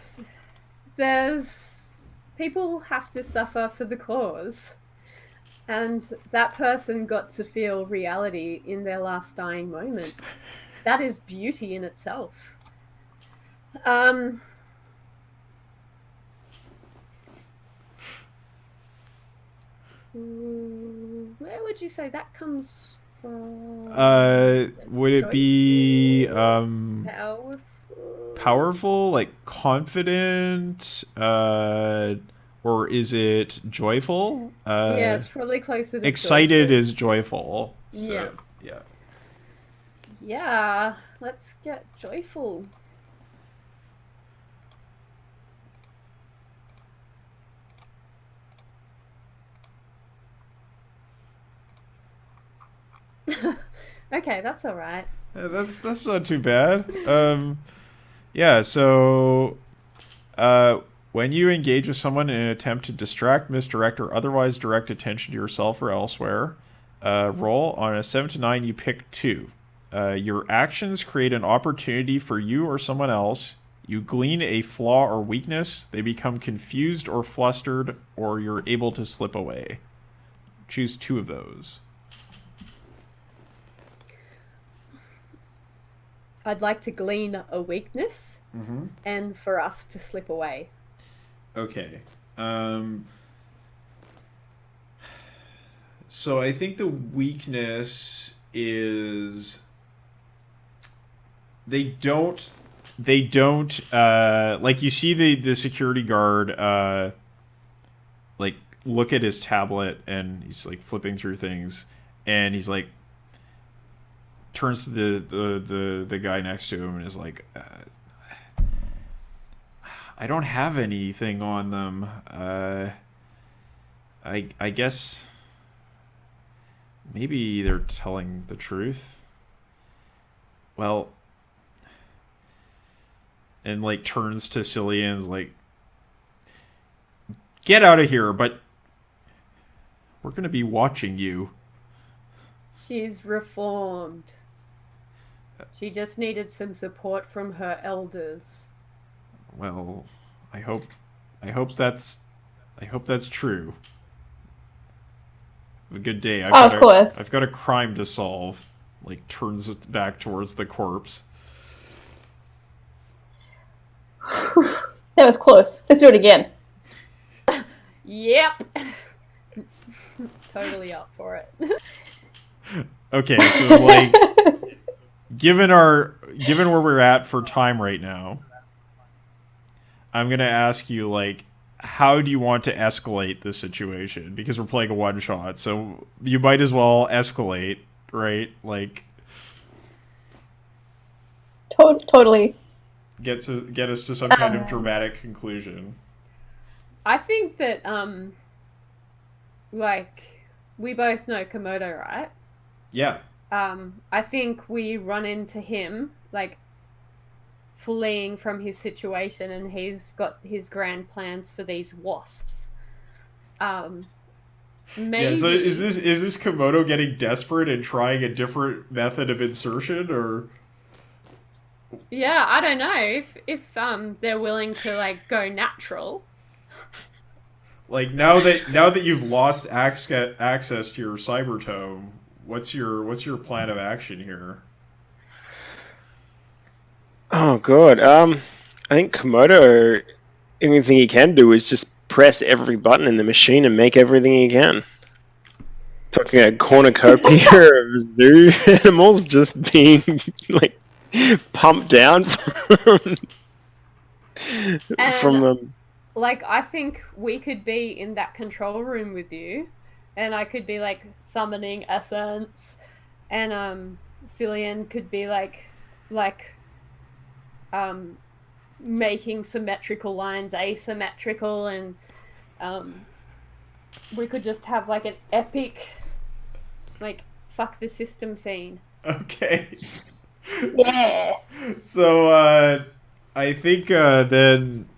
there's people have to suffer for the cause. And that person got to feel reality in their last dying moments. That is beauty in itself. Um, where would you say that comes from? Would it be Powerful? powerful, like confident, or is it joyful? Yeah, it's probably closer to Excited joyful. is joyful. So, Yeah. yeah. Yeah, let's get joyful. Okay, that's all right. That's not too bad. Yeah. So, when you engage with someone in an attempt to distract, misdirect, or otherwise direct attention to yourself or elsewhere, roll on a 7 to 9. You pick 2. Your actions create an opportunity for you or someone else. You glean a flaw or weakness. They become confused or flustered, or you're able to slip away. Choose 2 of those. I'd like to glean a weakness and for us to slip away. Okay. So I think the weakness is they don't like, you see the security guard like look at his tablet, and he's like flipping through things, and he's like turns to the guy next to him and is like, I don't have anything on them. I guess maybe they're telling the truth. Well, and like turns to Cillian's like, get out of here, but we're gonna be watching you. She's reformed. She just needed some support from her elders. Well, I hope that's true. Have a good day. Of course. I've got a crime to solve. Like, turns it back towards the corpse. That was close. Let's do it again. Yep. Totally up for it. Okay, so like, given where we're at for time right now, I'm gonna ask you, like, how do you want to escalate this situation? Because we're playing a one shot, so you might as well escalate, right? Like, Totally. get us to some kind of dramatic conclusion. I think that like, we both know Komodo, right? Yeah. I think we run into him, like, fleeing from his situation, and he's got his grand plans for these wasps. Maybe. Yeah, so is this Komodo getting desperate and trying a different method of insertion, or? Yeah, I don't know if they're willing to, like, go natural. Like, now that you've lost access to your cybertome, what's your plan of action here? Oh god. I think Komodo, anything he can do is just press every button in the machine and make everything he can. Talking a cornucopia of zoo animals just being like pumped down from them. Like, I think we could be in that control room with you, and I could be, like, summoning essence, and Cillian could be like making symmetrical lines asymmetrical, and we could just have, like, an epic, like, fuck the system scene. Okay. Yeah. So I think then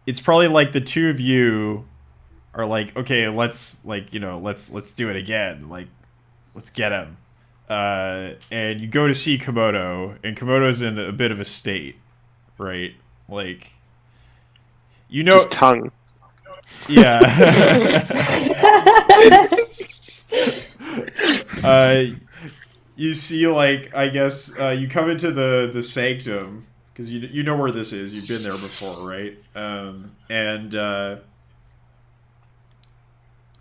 it's probably like the two of you are like, okay, let's, like, let's do it again. Like, let's get him. and you go to see Komodo, and Komodo's in a bit of a state, right? Like, you know, Just tongue. yeah. You see, like, I guess you come into the sanctum because you know where this is. You've been there before, right? And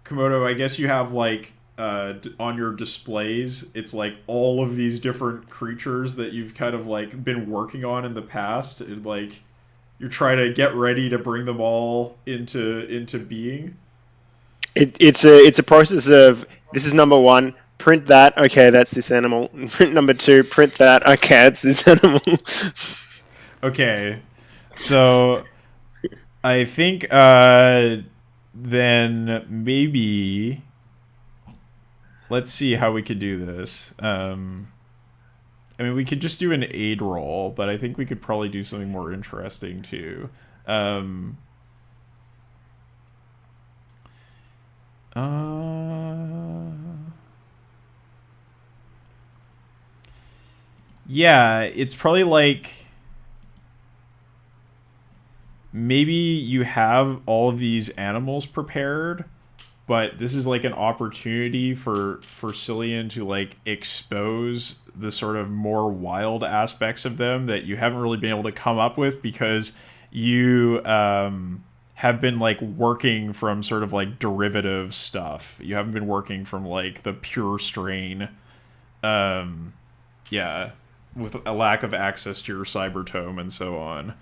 Komodo, I guess you have like on your displays, it's like all of these different creatures that you've kind of like been working on in the past, and like you're trying to get ready to bring them all into being. It's a process of, this is number one. Print that. Okay, that's this animal. Print number two. Print that. Okay, it's this animal. Okay, so I think then maybe let's see how we could do this. I mean, we could just do an aid roll, but I think we could probably do something more interesting too. Yeah, it's probably like maybe you have all of these animals prepared, but this is like an opportunity for Cillian to like expose the sort of more wild aspects of them that you haven't really been able to come up with because you have been like working from sort of like derivative stuff. You haven't been working from like the pure strain. Yeah, with a lack of access to your cybertome and so on.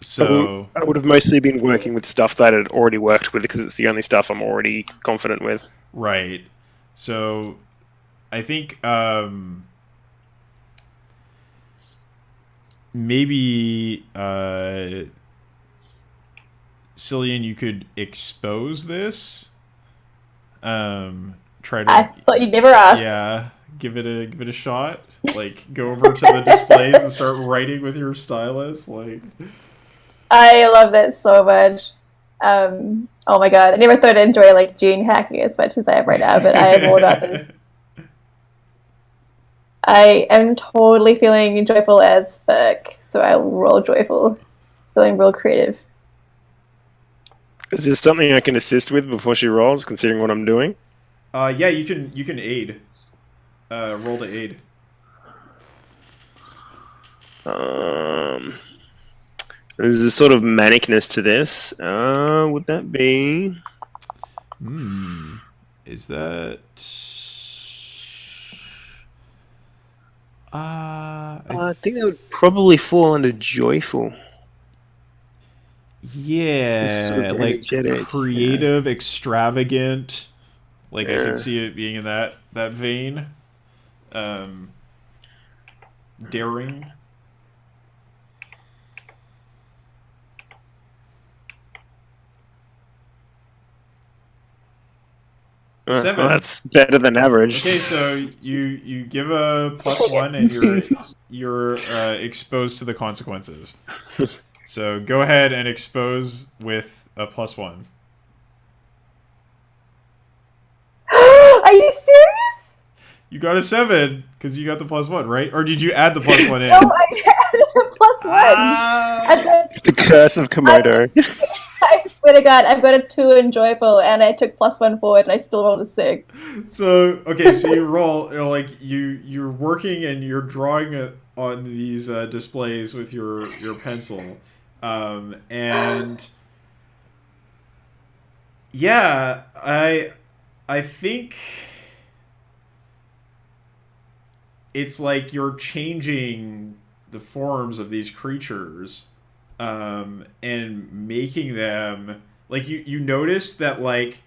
So I would have mostly been working with stuff that I had already worked with because it's the only stuff I'm already confident with. right. So I think maybe Cillian, you could expose this. Try to. I thought you'd never ask. Yeah, give it a shot. Like, go over to the displays and start writing with your stylus. Like, I love that so much. Oh my god, I never thought I'd enjoy like gene hacking as much as I am right now, but I am all about this. I am totally feeling joyful as fuck, so I will roll joyful. Feeling real creative. Is this something I can assist with before she rolls, considering what I'm doing? yeah, you can aid. Roll to aid. There's a sort of manicness to this. Would that be? Is that? I think that would probably fall under joyful. Yeah, Sort of like energetic, creative, extravagant. Like I can see it being in that vein. Daring. Seven. Well, that's better than average. Okay, so you give a +1 and you're exposed to the consequences. So go ahead and expose with a +1. Are you serious? You got a 7 because you got the +1, right? Or did you add the +1 in? No, I added a +1. It's the curse of Komodo. I swear to God, I've got a 2 in joyful, and I took +1 forward, and I still rolled a 6. So okay, so you roll like you're working and you're drawing it on these displays with your pencil, and yeah, I think it's like you're changing the forms of these creatures, and making them like you notice that like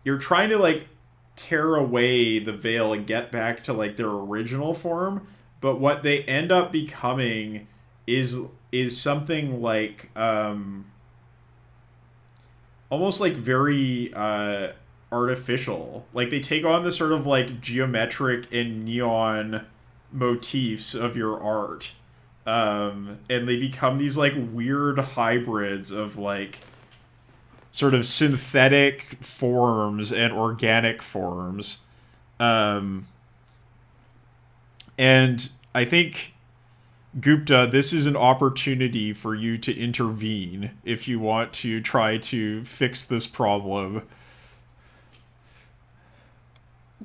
you're trying to like tear away the veil and get back to like their original form, but what they end up becoming is something like almost like very artificial. Like they take on the sort of like geometric and neon motifs of your art, and they become these like weird hybrids of like sort of synthetic forms and organic forms, And I think, Gupta, this is an opportunity for you to intervene if you want to try to fix this problem.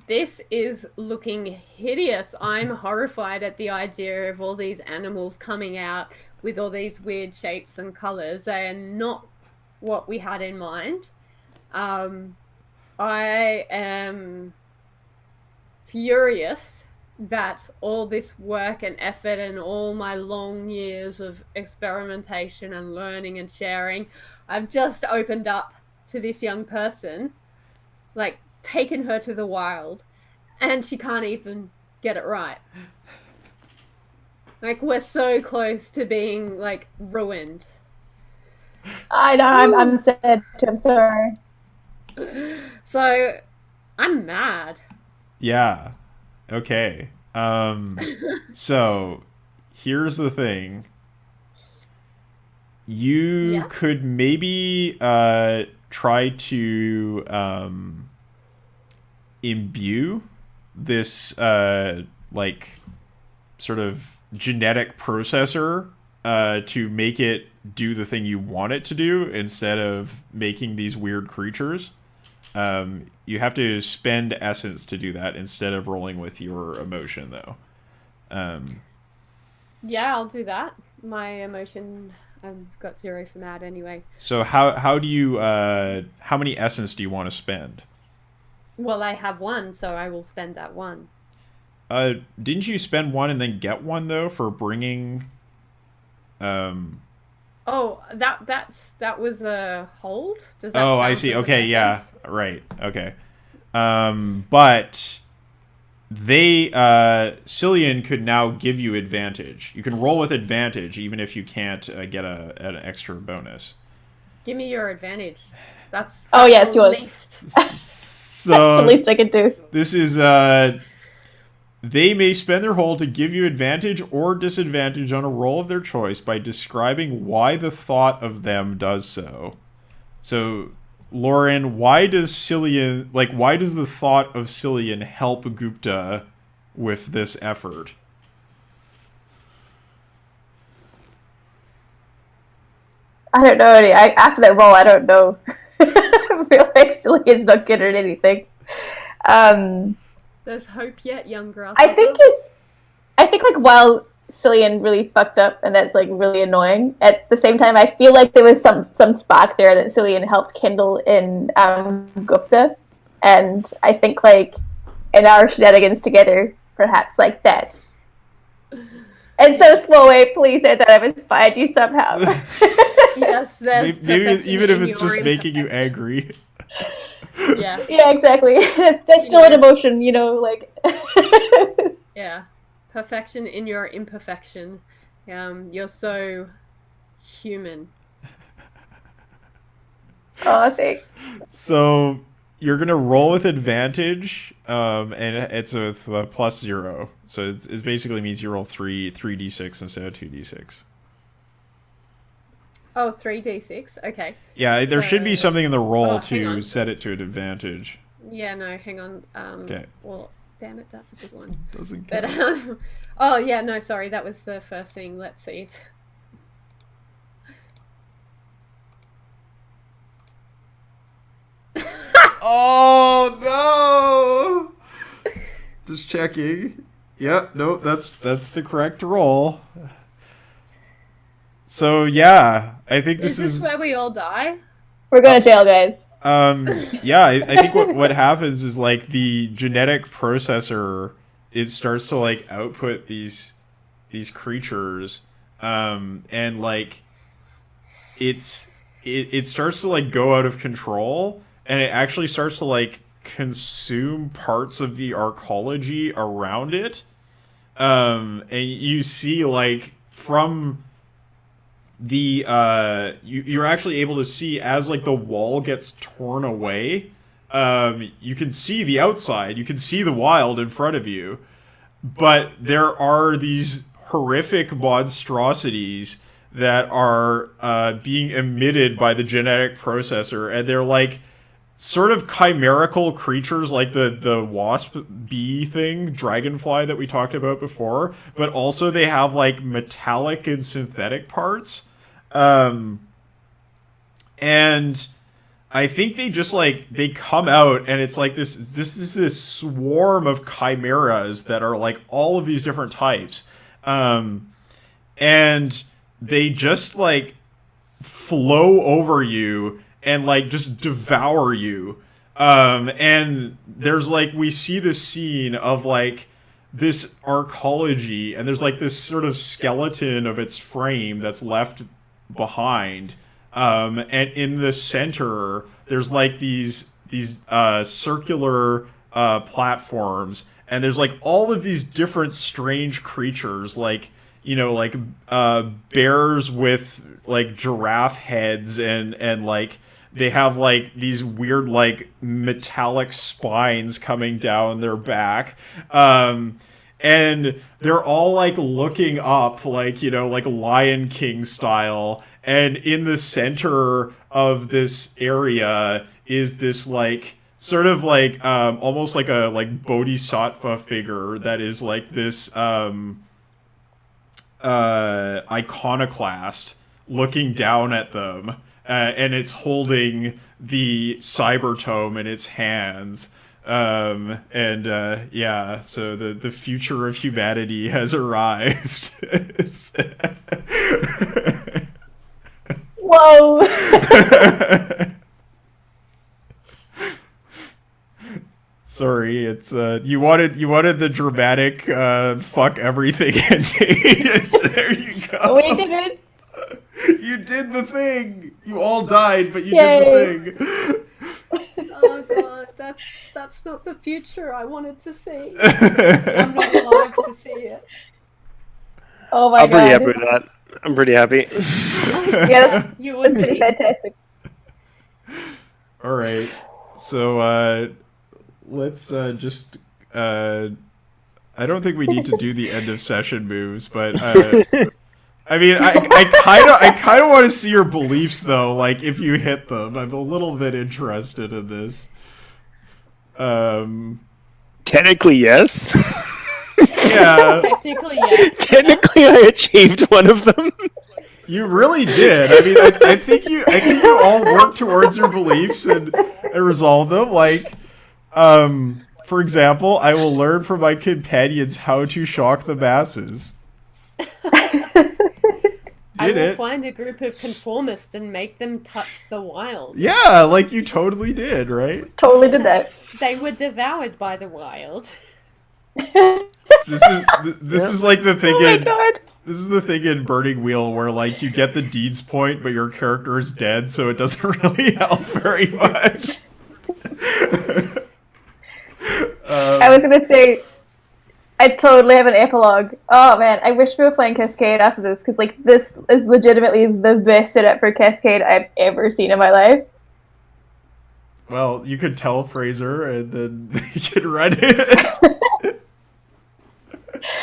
This is looking hideous. I'm horrified at the idea of all these animals coming out with all these weird shapes and colors. They are not what we had in mind. I am furious that all this work and effort and all my long years of experimentation and learning and sharing, I've just opened up to this young person, like taken her to the wild, and she can't even get it right. Like, we're so close to being like ruined. I know. I'm sad too. I'm sorry. So I'm mad. Yeah. Okay. So here's the thing. You could maybe try to imbue this like sort of genetic processor to make it do the thing you want it to do instead of making these weird creatures. You have to spend essence to do that instead of rolling with your emotion, though. Yeah, I'll do that. My emotion, I've got 0 for mad anyway. So how do you how many essence do you want to spend? Well, I have 1, so I will spend that 1. Didn't you spend 1 and then get 1 though for bringing? Oh, that was a hold. Does that Oh, I count see. as an Okay, yeah, essence? right. Okay. But they Cillian could now give you advantage. You can roll with advantage even if you can't get an extra bonus. Give me your advantage. That's Oh, yeah, it's the yours. least. So That's the least I could do. this is they may spend their hold to give you advantage or disadvantage on a roll of their choice by describing why the thought of them does so. So, Lauren, why does the thought of Cillian help Gupta with this effort? I don't know. After that roll, I don't know. I feel like Cillian's not good at anything. There's hope yet, young grasshopper. I think like while Cillian really fucked up and that's like really annoying, at the same time I feel like there was some spark there that Cillian helped kindle in Gupta, and I think like in our shenanigans together, perhaps like that's. And so, Swole, please say that I've inspired you somehow. Yes, there's Maybe even if in it's your just making you angry. Yeah. Yeah, exactly. That's still an emotion, like. Yeah. Perfection in your imperfection. You're so human. Oh, thanks. So you're gonna roll with advantage, and it's with +0. So it basically means you roll 3d6 instead of 2d6. Oh, 3d6? Okay. Yeah, there should be something in the roll hang to on. set it to an advantage. Yeah, no, hang on. Okay. Well, damn it, that's a big one. Doesn't But, count. oh, yeah, no, sorry, that was the first thing. Let's see. Oh no! Just checking. Yeah, no, that's the correct roll. So yeah, I think Is this where we all die? We're going to jail, guys. Yeah, I think what happens is like the genetic processor, it starts to like output these creatures, and like it starts to like go out of control, and it actually starts to like consume parts of the arcology around it, and you see like from the you're actually able to see as like the wall gets torn away. You can see the outside, you can see the wild in front of you, but there are these horrific monstrosities that are being emitted by the genetic processor, and they're like sort of chimerical creatures like the wasp bee thing, dragonfly that we talked about before, but also they have like metallic and synthetic parts. And I think they just like they come out and it's like this swarm of chimeras that are like all of these different types. And they just like flow over you and like just devour you. And there's like we see this scene of like this arcology, and there's like this sort of skeleton of its frame that's left behind. And in the center, there's like these circular platforms, and there's like all of these different strange creatures, like like bears with like giraffe heads, and like they have like these weird like metallic spines coming down their back. And they're all like looking up, like like Lion King style. And in the center of this area is this like sort of like almost like a like bodhisattva figure that is like this iconoclast looking down at them, and it's holding the cyber tome in its hands. Yeah, so the future of humanity has arrived. Whoa! Sorry, it's you wanted the dramatic fuck everything ending. There you go. We did it. You did the thing. You all died, but you Yay. did the thing. Oh god, that's not the future I wanted to see. I'm not alive to see it. Oh my I'm pretty god. happy with that. I'm pretty happy. Yeah, You that's would pretty be. fantastic. All right, so let's just. I don't think we need to do the end of session moves, but I mean, I kind of want to see your beliefs though. Like if you hit them, I'm a little bit interested in this. Technically, yes. Yeah, Technically, yes. Technically, I achieved one of them. you really did. I mean, I think you all worked towards your beliefs and resolved them. Like, for example, I will learn from my companions how to shock the masses. I will it. find a group of conformists and make them touch the wild. Yeah, like you totally did, right? Totally did that. They were devoured by the wild. This is like the thing Oh my in god. this is the thing in Burning Wheel where like you get the deeds point, but your character is dead, so it doesn't really help very much. I was gonna say, I totally have an epilogue. Oh man, I wish we were playing Cascade after this, because like this is legitimately the best setup for Cascade I've ever seen in my life. Well, you could tell Fraser, and then you could run it.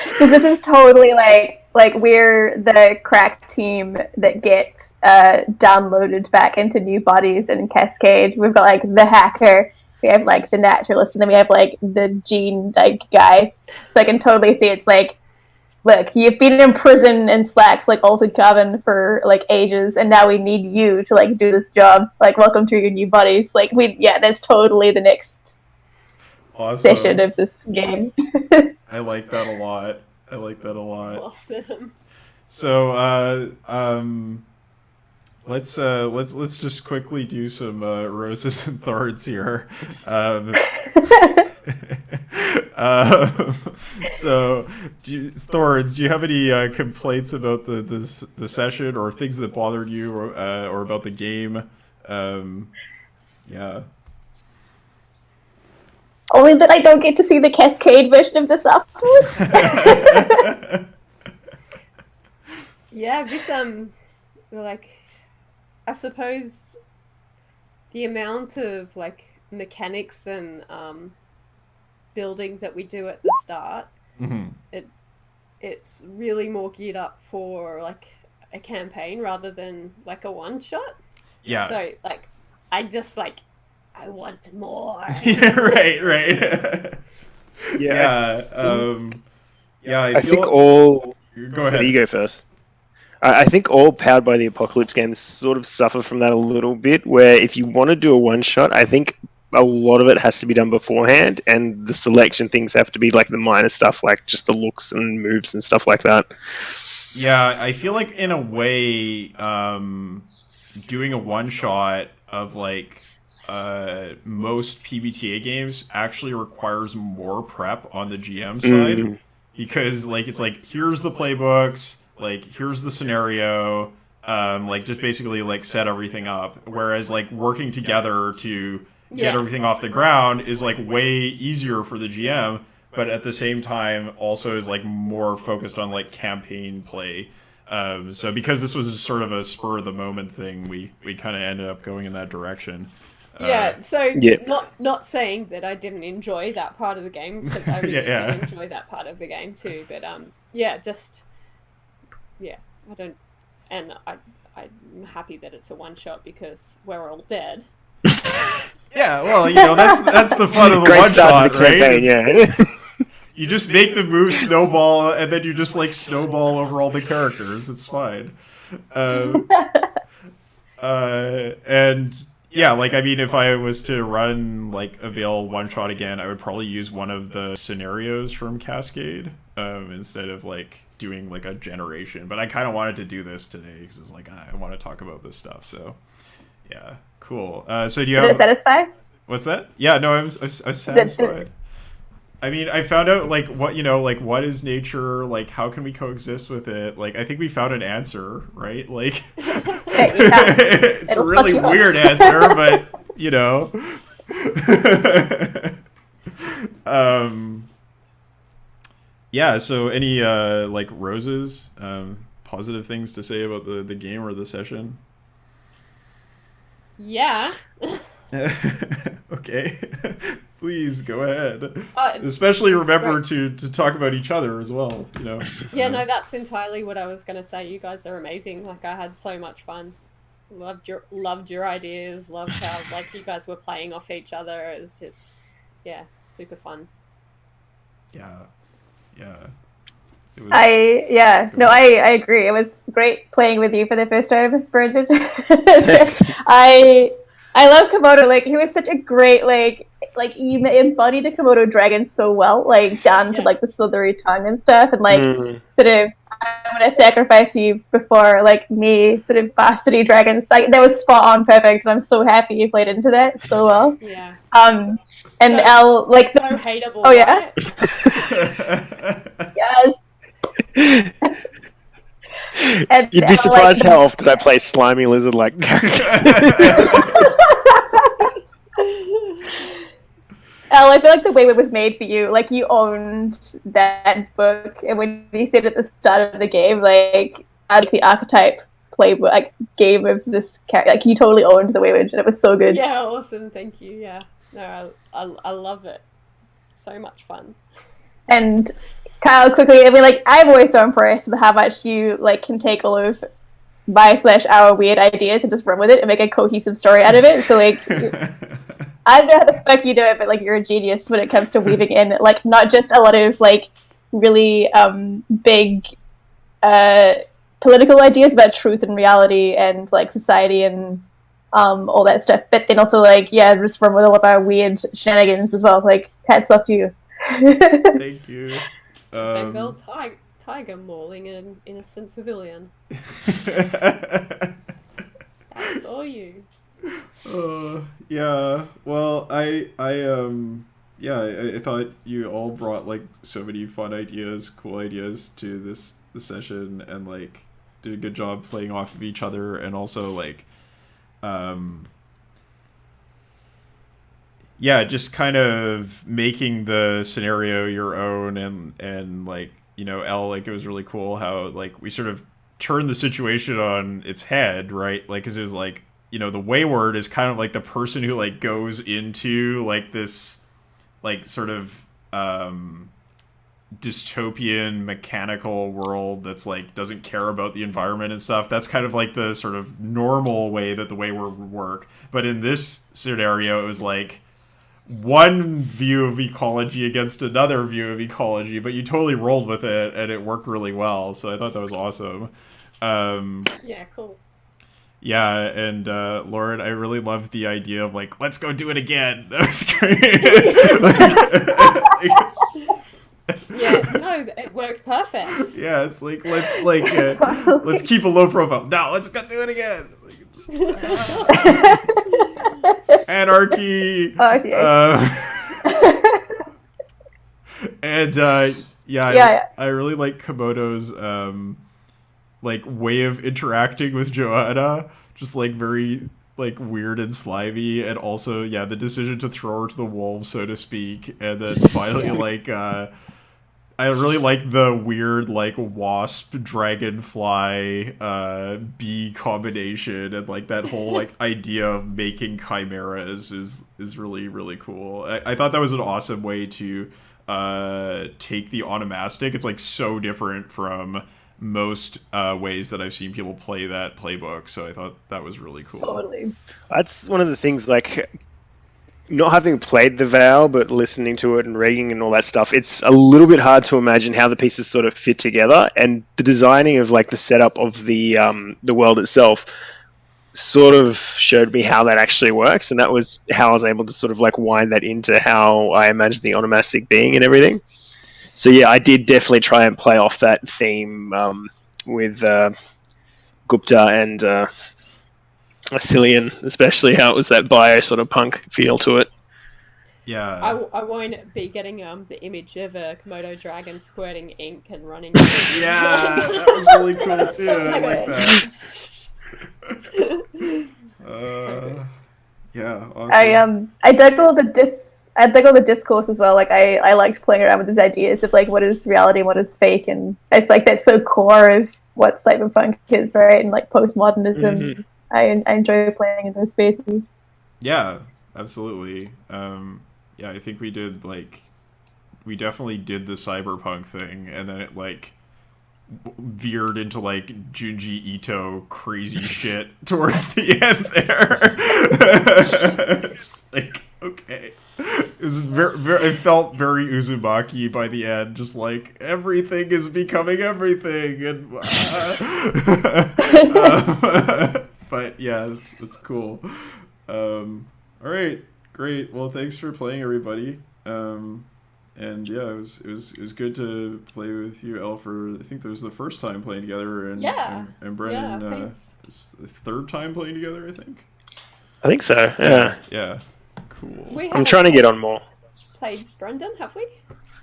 Because this is totally like we're the crack team that get downloaded back into new bodies in Cascade. We've got like the hacker, we have like the naturalist, and then we have like the gene like guy. So I can totally see it's like, look, you've been in prison in Slacks like Altered Carbon for like ages, and now we need you to like do this job. Like, welcome to your new bodies. Like that's totally the next Awesome. session of this game. I like that a lot. Awesome. So, let's just quickly do some roses and thorns here. So, Thorns, do you have any complaints about the session, or things that bothered you, or about the game? Yeah. Only that I don't get to see the Cascade version of this afterwards. Yeah, this like, I suppose the amount of like mechanics and buildings that we do at the start, Mm-hmm. it's really more geared up for like a campaign rather than like a one shot. Yeah. So like, I just like I want more. Yeah, right. Yeah. I think feel. all. Go ahead. You go first. I think all Powered by the Apocalypse games sort of suffer from that a little bit, where if you want to do a one-shot, I think a lot of it has to be done beforehand, and the selection things have to be like the minor stuff, like just the looks and moves and stuff like that. Yeah, I feel like in a way, doing a one-shot of like most PBTA games actually requires more prep on the GM side, because like it's like, here's the playbooks, like here's the scenario, like just basically like set everything up, whereas like working together to get everything off the ground is like way easier for the GM, but at the same time also is like more focused on like campaign play. So because this was sort of a spur of the moment thing, we kind of ended up going in that direction. Not saying that I didn't enjoy that part of the game, because I really did enjoy that part of the game too. But I'm happy that it's a one shot, because we're all dead. Yeah, well, that's the fun of the one shot, right? You just make the move snowball, and then you just like snowball over all the characters. It's fine. And yeah, like I mean, if I was to run like a Veil one shot again, I would probably use one of the scenarios from Cascade instead of like doing like a generation. But I kind of wanted to do this today because it's like I want to talk about this stuff. So yeah, cool. So do you have? Did it satisfy? What's that? Yeah, no, I'm satisfied. I mean, I found out like what is nature, like how can we coexist with it? Like I think we found an answer, right? Like it's a really weird answer, but yeah, so any like Rose's positive things to say about the game or the session? Yeah. Okay. Please go ahead. Especially remember to talk about each other as well, Yeah, no, that's entirely what I was going to say. You guys are amazing. Like, I had so much fun. Loved your ideas. Loved how like you guys were playing off each other. It was just, super fun. Yeah. I agree. It was great playing with you for the first time, Brendan. I love Komodo. Like, he was such a great like you embodied a Komodo dragon so well, like down to like the slithery tongue and stuff, and like sort of I'm gonna sacrifice you before like me sort of bastardy dragons. Like, that was spot on, perfect, and I'm so happy you played into that so well. Yeah. And Elle, like, so hateable. Oh yeah. Yes. And you'd be surprised how often I play slimy lizard-like character. Elle, I feel like the way it was made for you, like you owned that book, and when you said at the start of the game, like the archetype playbook, like game of this character, like you totally owned the Wayward, and it was so good. Yeah, awesome, thank you. Yeah, no, I love it. So much fun. And Kyle, quickly, I mean, like, I'm always so impressed with how much you like can take all of my/our weird ideas and just run with it and make a cohesive story out of it. So like, I don't know how the fuck you do it, but like, you're a genius when it comes to weaving in like not just a lot of like really big political ideas about truth and reality and like society and all that stuff, but then also like just run with all of our weird shenanigans as well. Like, hats off to you. Thank you. Bengal tiger mauling an innocent civilian. That's all you. Yeah. Well, I thought you all brought like so many fun ideas, cool ideas to this session, and like did a good job playing off of each other, and also like just kind of making the scenario your own, and like, Elle, like, it was really cool how like we sort of turned the situation on its head, right? Like, because it was like, the Wayward is kind of like the person who like goes into like this like sort of dystopian mechanical world that's like doesn't care about the environment and stuff. That's kind of like the sort of normal way that the way we work. But in this scenario, it was like one view of ecology against another view of ecology, but you totally rolled with it and it worked really well. So I thought that was awesome. Yeah, cool. Yeah, and Lauren, I really loved the idea of like, let's go do it again. That was great. Yeah, no, it worked perfect. Yeah, it's like let's keep a low profile. No, let's go do it again. Like, just, anarchy. Okay. And I really like Komodo's like way of interacting with Joanna, just like very like weird and slimy, and also the decision to throw her to the wolves, so to speak, and then finally like I really like the weird like wasp dragonfly bee combination, and like that whole like idea of making chimeras is really, really cool. I thought that was an awesome way to take the onomastic. It's like so different from most ways that I've seen people play that playbook, so I thought that was really cool. Totally. That's one of the things, like, not having played the Vow, but listening to it and reading and all that stuff, it's a little bit hard to imagine how the pieces sort of fit together, and the designing of like the setup of the world itself sort of showed me how that actually works, and that was how I was able to sort of like wind that into how I imagined the onomastic being and everything. So yeah, I did definitely try and play off that theme with Gupta and Cillian, especially how it was that bio sort of punk feel to it. Yeah. I won't be getting the image of a Komodo dragon squirting ink and running. Yeah, that was really cool too. I like that. Yeah, awesome. I dug all the discourse as well. Like I liked playing around with these ideas of like what is reality and what is fake, and it's like that's so core of what cyberpunk is, right? And like postmodernism. Mm-hmm. I enjoy playing in those spaces. Yeah, absolutely. I think we definitely did the cyberpunk thing, and then it like veered into like Junji Ito crazy shit towards the end there. Just like, okay. It was it felt very Uzumaki by the end, just like everything is becoming everything, and but yeah, it's cool. All right, great. Well, thanks for playing, everybody. And yeah, it was good to play with you, Elle. For I think that was the first time playing together, and Brendan, it's the third time playing together, I think. I think so. Yeah. Yeah. Cool. I'm trying to get on more. Played Brendan, have we?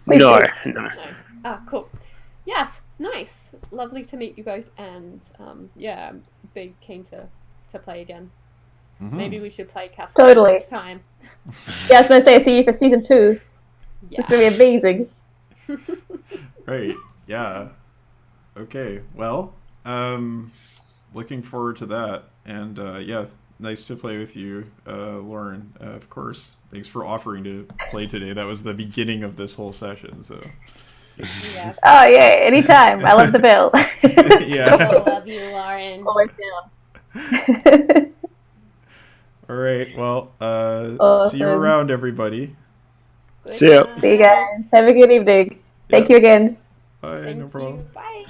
No. Ah, cool. Yes, nice. Lovely to meet you both, and yeah, I'm big keen to play again. Mm-hmm. Maybe we should play Cascade Totally. next time. Yeah, I was gonna say, see you for season 2. Yeah. It's gonna be amazing. Right. Yeah. Okay. Well, looking forward to that, and yeah, nice to play with you, Lauren. Of course, thanks for offering to play today. That was the beginning of this whole session, so. Yeah. Oh yeah, anytime. I love the bill. Yeah. I love you, Lauren. Always down. All right. Well, see you Awesome. around, everybody. Good See ya. night. See you guys. Have a good evening. Thank Yep. you again. Bye. Thank No problem. you. Bye.